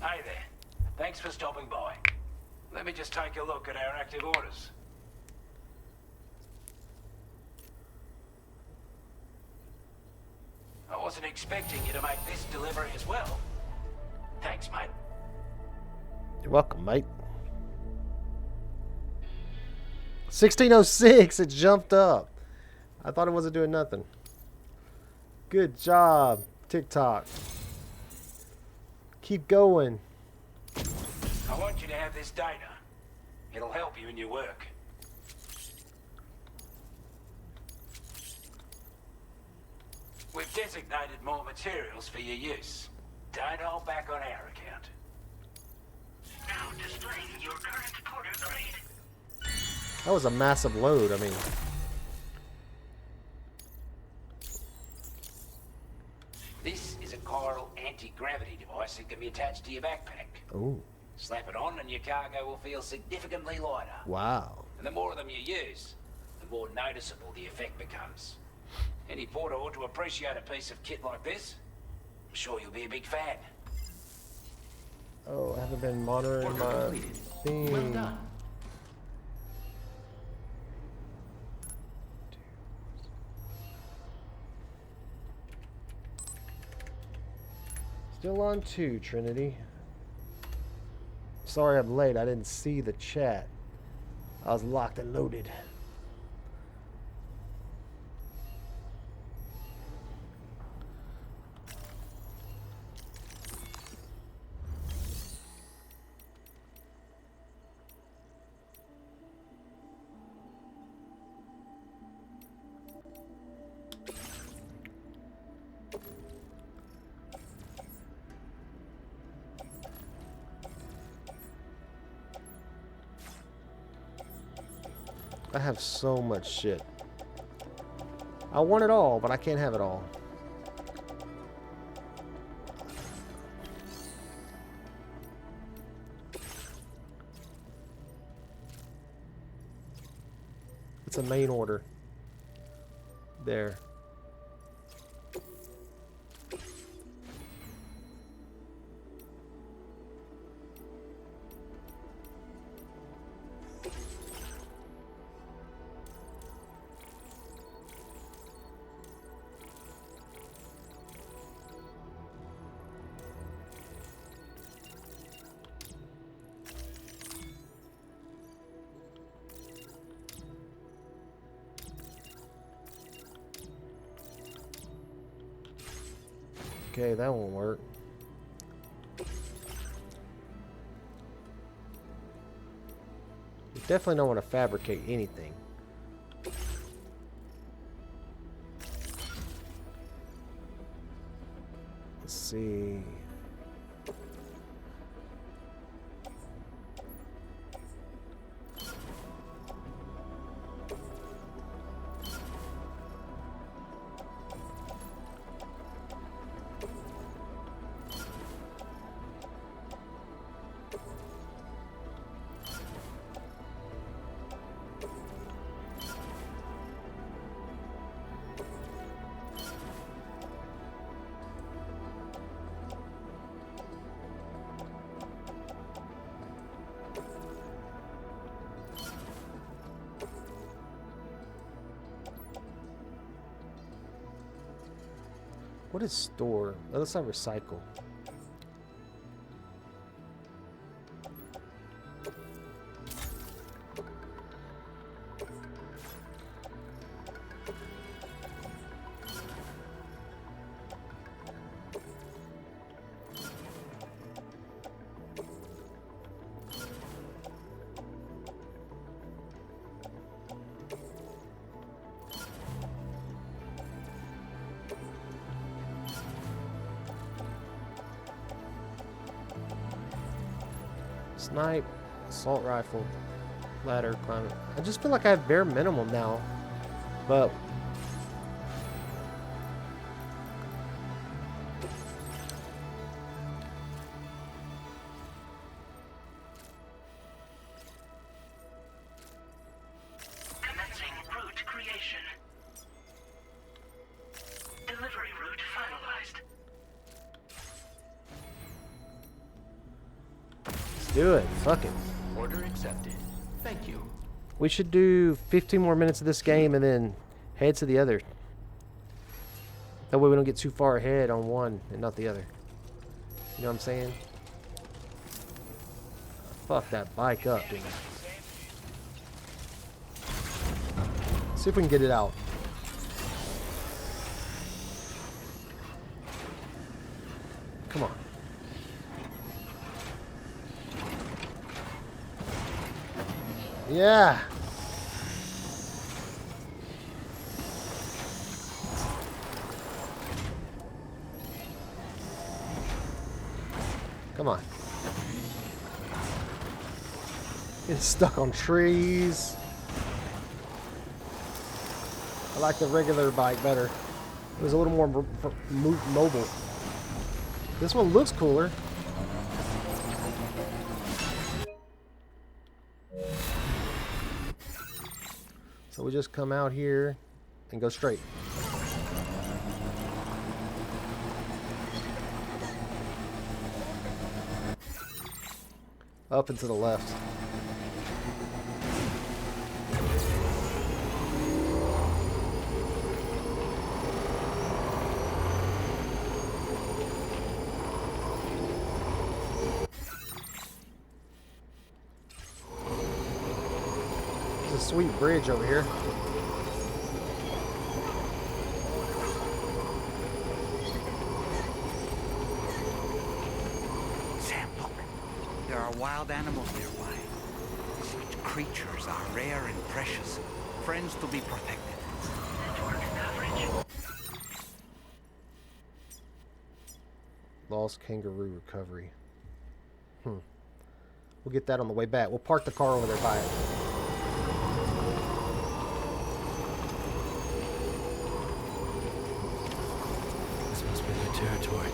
Hey there. Thanks for stopping by. Let me just take a look at our active orders. I wasn't expecting you to make this delivery as well. Thanks, mate. You're welcome, mate. 1606, it jumped up. I thought it wasn't doing nothing. Good job, TikTok. Keep going. I want you to have this data. It'll help you in your work. We've designated more materials for your use. Don't hold back on our account. Now displaying your current porter grade. That was a massive load, I mean. This is a chiral anti-gravity device that can be attached to your backpack. Oh, Slap it on and your cargo will feel significantly lighter. wow. And the more of them you use, the more noticeable the effect becomes. Any porter ought to appreciate a piece of kit like this. I'm sure you'll be a big fan. Oh, I haven't been monitoring my thing. Well done. Still on 2, Trinity. Sorry I'm late. I didn't see the chat. I was locked and loaded. I have so much shit. I want it all, but I can't have it all. It's a main order. There. Okay, that won't work. You definitely don't want to fabricate anything. Let's see. What is store? Oh, let's not recycle. Snipe, assault rifle, ladder, climate. I just feel like I have bare minimum now, but Commencing route creation. Delivery route finalized. let's do it. Fuck it. Order accepted. Thank you. We should do 15 more minutes of this game and then head to the other. That way we don't get too far ahead on one and not the other. You know what I'm saying? Fuck that bike up, dude. See if we can get it out. Come on. Yeah. Come on. It's stuck on trees. I like the regular bike better. It was a little more mobile. This one looks cooler. So we just come out here and go straight. Up and to the left. There's a sweet bridge over here. Sam, look. There are wild animals nearby. Such creatures are rare and precious. Friends to be protected. Network coverage. Lost kangaroo recovery. We'll get that on the way back. We'll park the car over there by it. laboratory.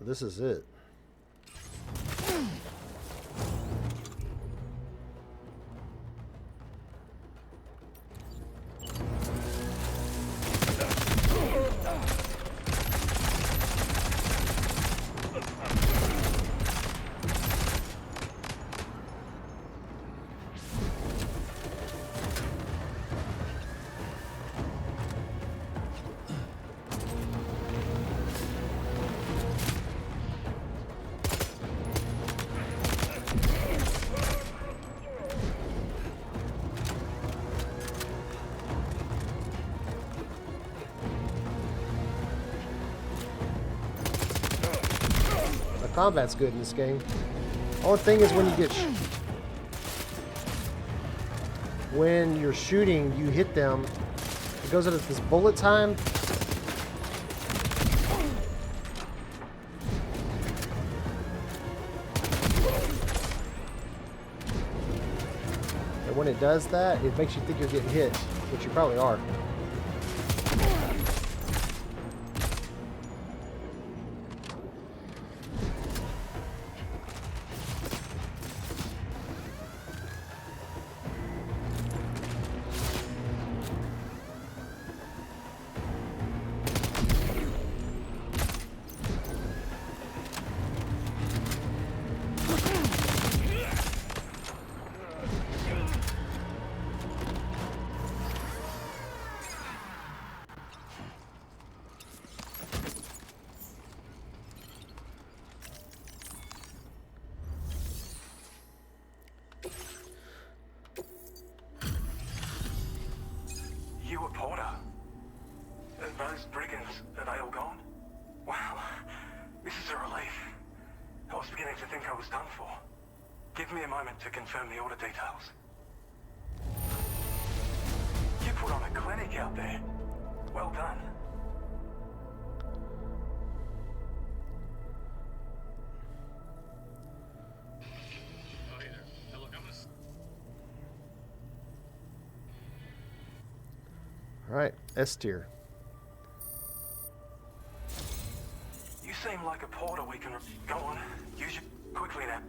This is it. Combat's good in this game. Only thing is when you get when you're shooting, you hit them. It goes into this bullet time. And when it does that, it makes you think you're getting hit, which you probably are. You a Porter? And those brigands, are they all gone? Wow, this is a relief. I was beginning to think I was done for. Give me a moment to confirm the order details. You put on a clinic out there. Well done. All right, S tier. You seem like a Porter we can... Go on, use your... quickly now.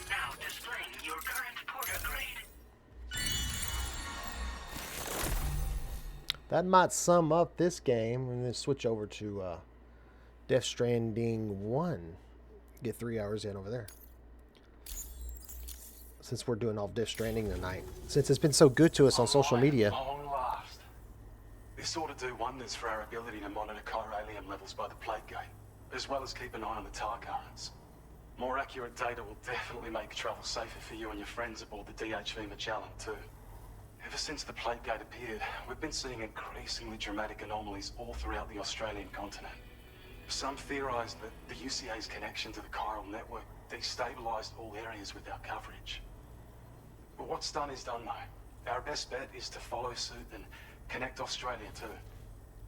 Now displaying your current Porter grade. That might sum up this game. And then switch over to Death Stranding 1. Get 3 hours in over there. Since we're doing all Death Stranding tonight. Since it's been so good to us on social media. Long last. This ought to do wonders for our ability to monitor chiralium levels by the plate gate, as well as keep an eye on the tar currents. More accurate data will definitely make travel safer for you and your friends aboard the DHV Magellan too. Ever since the plate gate appeared, we've been seeing increasingly dramatic anomalies all throughout the Australian continent. Some theorize that the UCA's connection to the chiral network destabilized all areas with our coverage. But what's done is done though. Our best bet is to follow suit and connect Australia too.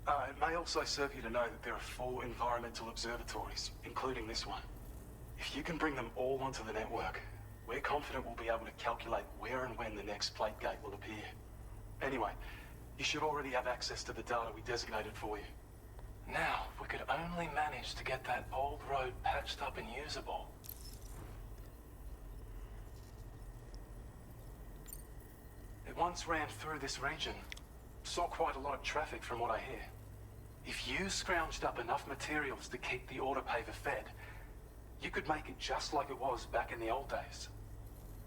It may also serve you to know that there are 4 environmental observatories, including this one. If you can bring them all onto the network, we're confident we'll be able to calculate where and when the next plate gate will appear. Anyway, you should already have access to the data we designated for you. Now, if we could only manage to get that old road patched up and usable. It once ran through this region. Saw quite a lot of traffic from what I hear. If you scrounged up enough materials to keep the autopaver fed, you could make it just like it was back in the old days.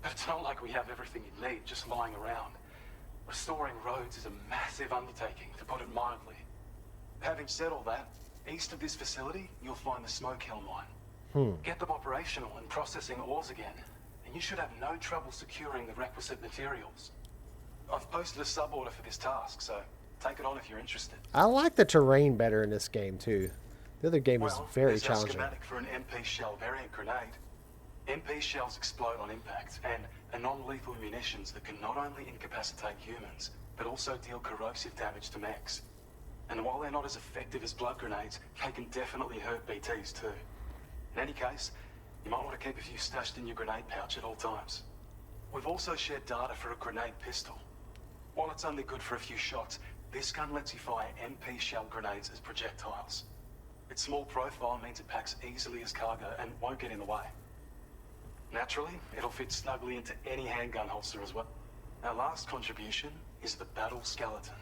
But it's not like we have everything you need just lying around. Restoring roads is a massive undertaking, to put it mildly. Having said all that, east of this facility, you'll find the Smoke Hill mine. Get them operational and processing ores again, and you should have no trouble securing the requisite materials. I've posted a sub-order for this task, so take it on if you're interested. I like the terrain better in this game too. The other game was very there's challenging. A schematic for an MP shell variant grenade. MP shells explode on impact and are non-lethal munitions that can not only incapacitate humans, but also deal corrosive damage to mechs. And while they're not as effective as blood grenades, they can definitely hurt BTs too. In any case, you might want to keep a few stashed in your grenade pouch at all times. We've also shared data for a grenade pistol. While it's only good for a few shots, this gun lets you fire MP shell grenades as projectiles. Its small profile means it packs easily as cargo and won't get in the way. Naturally, it'll fit snugly into any handgun holster as well. Our last contribution is the Battle Skeleton.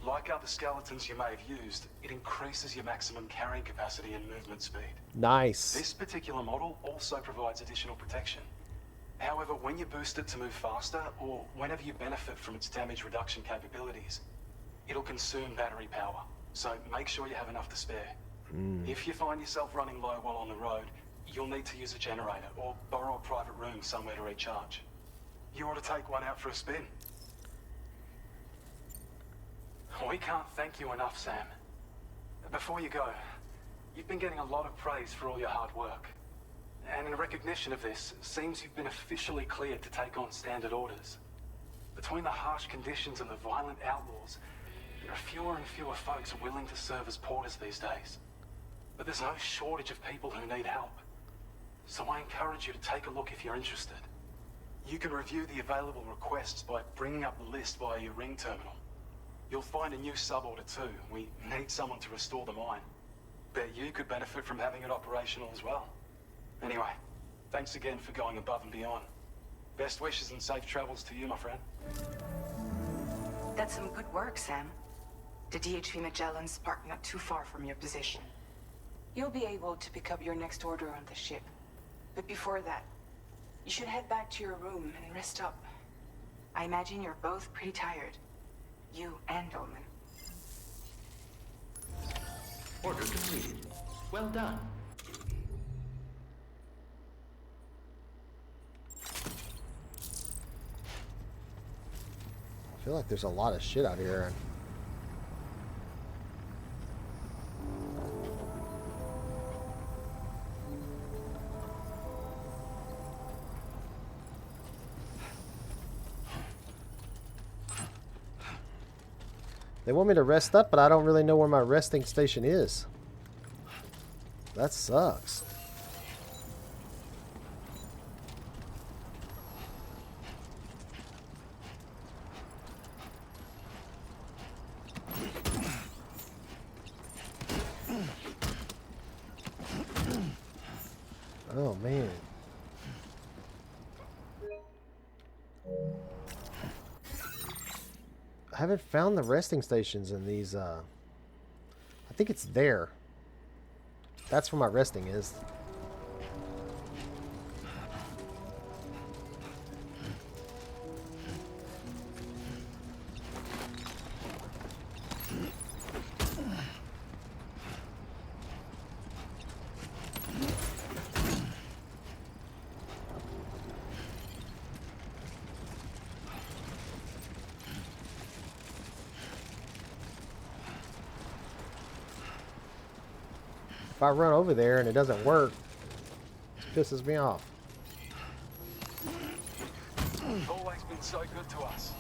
Like other skeletons you may have used, it increases your maximum carrying capacity and movement speed. Nice. This particular model also provides additional protection. However, when you boost it to move faster, or whenever you benefit from its damage reduction capabilities, it'll consume battery power, so make sure you have enough to spare. If you find yourself running low while on the road, you'll need to use a generator or borrow a private room somewhere to recharge. You ought to take one out for a spin. We can't thank you enough, Sam. Before you go, you've been getting a lot of praise for all your hard work. And in recognition of this, it seems you've been officially cleared to take on standard orders. Between the harsh conditions and the violent outlaws, there are fewer and fewer folks willing to serve as porters these days. But there's no shortage of people who need help. So I encourage you to take a look if you're interested. You can review the available requests by bringing up the list via your ring terminal. You'll find a new sub-order too. We need someone to restore the mine. Bet you could benefit from having it operational as well. Anyway, thanks again for going above and beyond. Best wishes and safe travels to you, my friend. That's some good work, Sam. The DHV Magellan's parked not too far from your position. You'll be able to pick up your next order on the ship. But before that, you should head back to your room and rest up. I imagine you're both pretty tired. You and Dolman. Order completed. Well done. I feel like there's a lot of shit out here. They want me to rest up, but I don't really know where my resting station is. That sucks. Oh, man. I haven't found the resting stations in these, I think it's there. That's where my resting is. If I run over there and it doesn't work, it pisses me off. You've always been so good to us.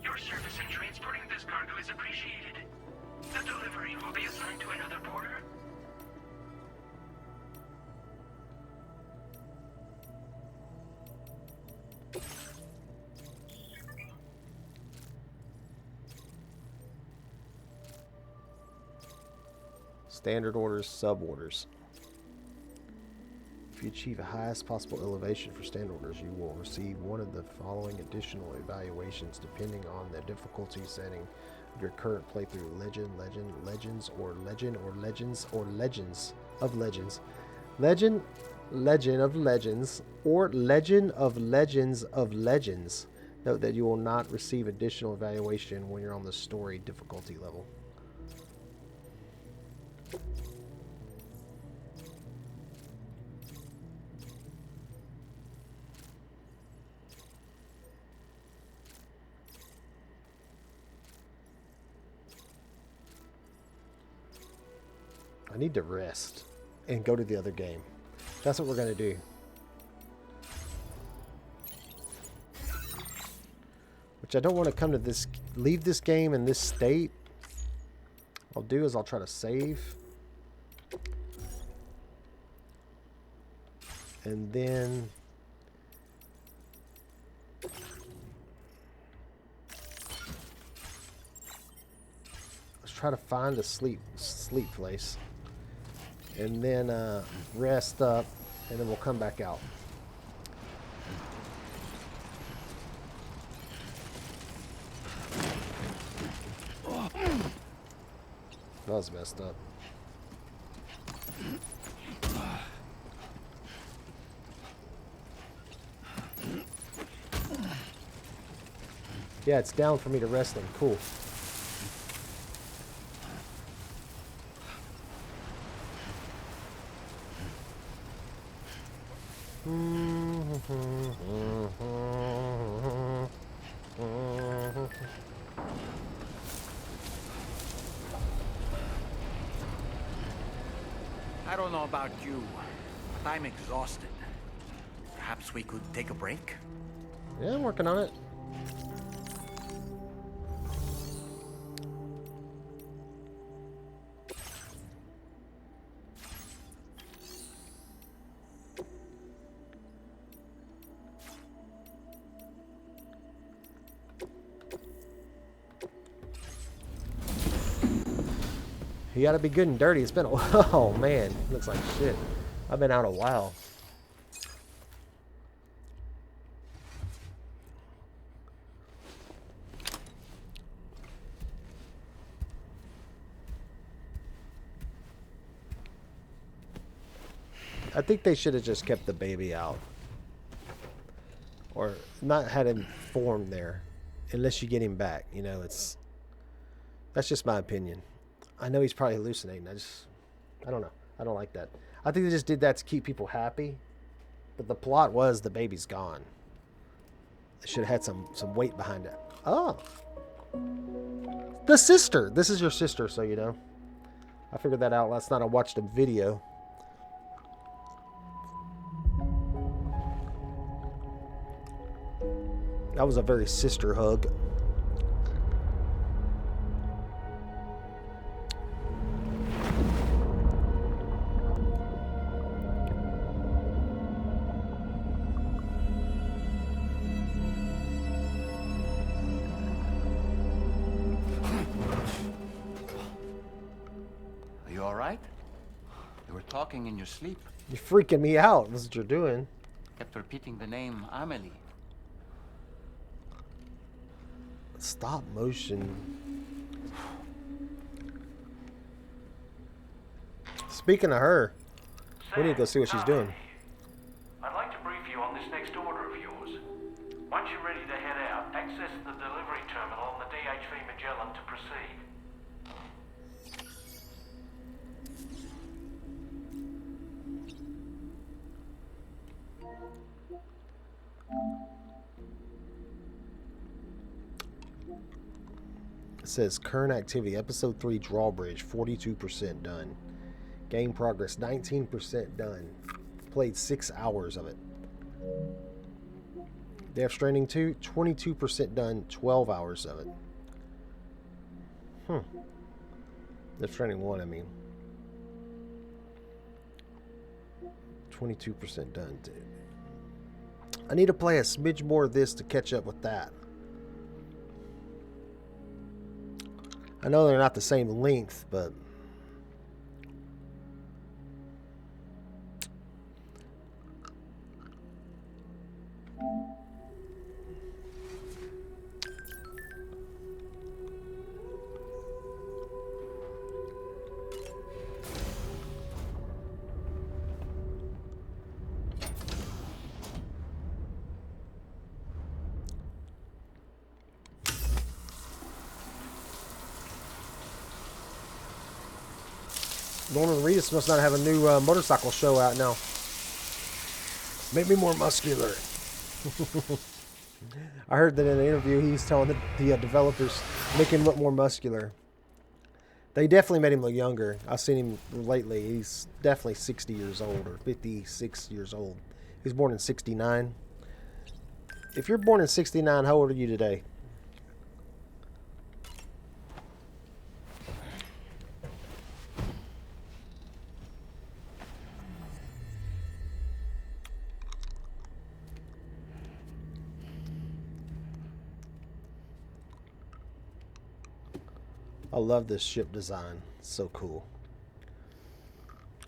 Your service in transporting this cargo is appreciated. The delivery will be assigned to another porter. Standard orders, sub orders. If you achieve the highest possible elevation for standard orders, you will receive one of the following additional evaluations depending on the difficulty setting of your current playthrough. Legend of legends, or legend of legends, of legends. Note that you will not receive additional evaluation when you're on the story difficulty level. I need to rest and go to the other game. That's what we're going to do. Which I don't want to come to this, leave this game in this state. What I'll do is I'll try to save. And then let's try to find a sleep place. And then rest up, and then we'll come back out. That was messed up. Yeah, it's down for me to rest them. Cool. I don't know about you, but I'm exhausted. Perhaps we could take a break? Yeah, I'm working on it. You gotta be good and dirty. It's been a while. Oh man, looks like shit. I've been out a while. I think they should have just kept the baby out. Or not had him form there. Unless you get him back. You know, that's just my opinion. I know he's probably hallucinating. I don't know. I don't like that. I think they just did that to keep people happy. But the plot was the baby's gone. They should have had some weight behind it. Oh. The sister. This is your sister, so you know. I figured that out last night. I watched a video. That was a very sister hug. Are you all right? You were talking in your sleep. You're freaking me out. That's what you're doing. Kept repeating the name Amelie. Stop motion. Speaking of her, we need to go see what she's doing. I'd like to brief you on this next order of yours. Once you're ready to head out, access the delivery terminal on the DHV Magellan to proceed. It says current activity, episode 3 drawbridge, 42% done. Game progress, 19% done. Played 6 hours of it. Death Stranding 2, 22% done, 12 hours of it. Death Stranding 1, I mean. 22% done, dude. I need to play a smidge more of this to catch up with that. I know they're not the same length, but Norman Reedus must not have a new motorcycle show out now. Make me more muscular. I heard that in an interview he's telling the developers, make him look more muscular. They definitely made him look younger. I've seen him lately. He's definitely 60 years old or 56 years old. He was born in 69. If you're born in 69, how old are you today? I love this ship design. It's so cool.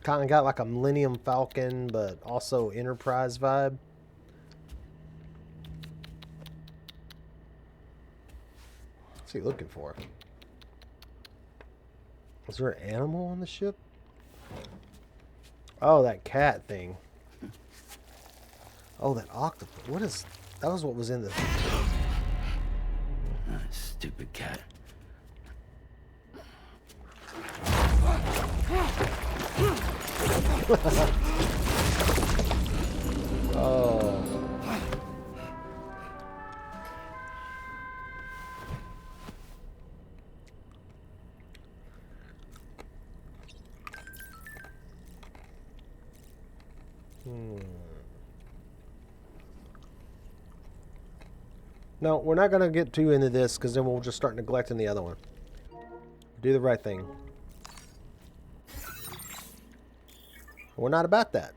Kind of got like a Millennium Falcon, but also Enterprise vibe. What's he looking for? Is there an animal on the ship? Oh, that cat thing. Oh, that octopus. What is... That was what was in the... Stupid cat. Oh. No, we're not going to get too into this because then we'll just start neglecting the other one. Do the right thing. We're not about that.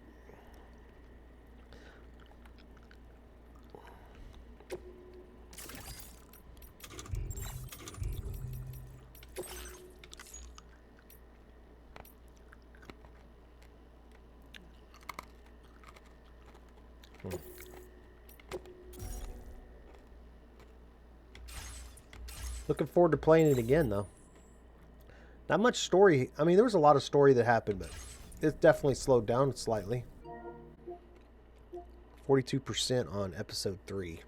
Looking forward to playing it again, though. Not much story. I mean, there was a lot of story that happened, but it's definitely slowed down slightly. 42% on episode 3.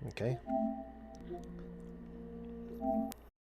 Okay.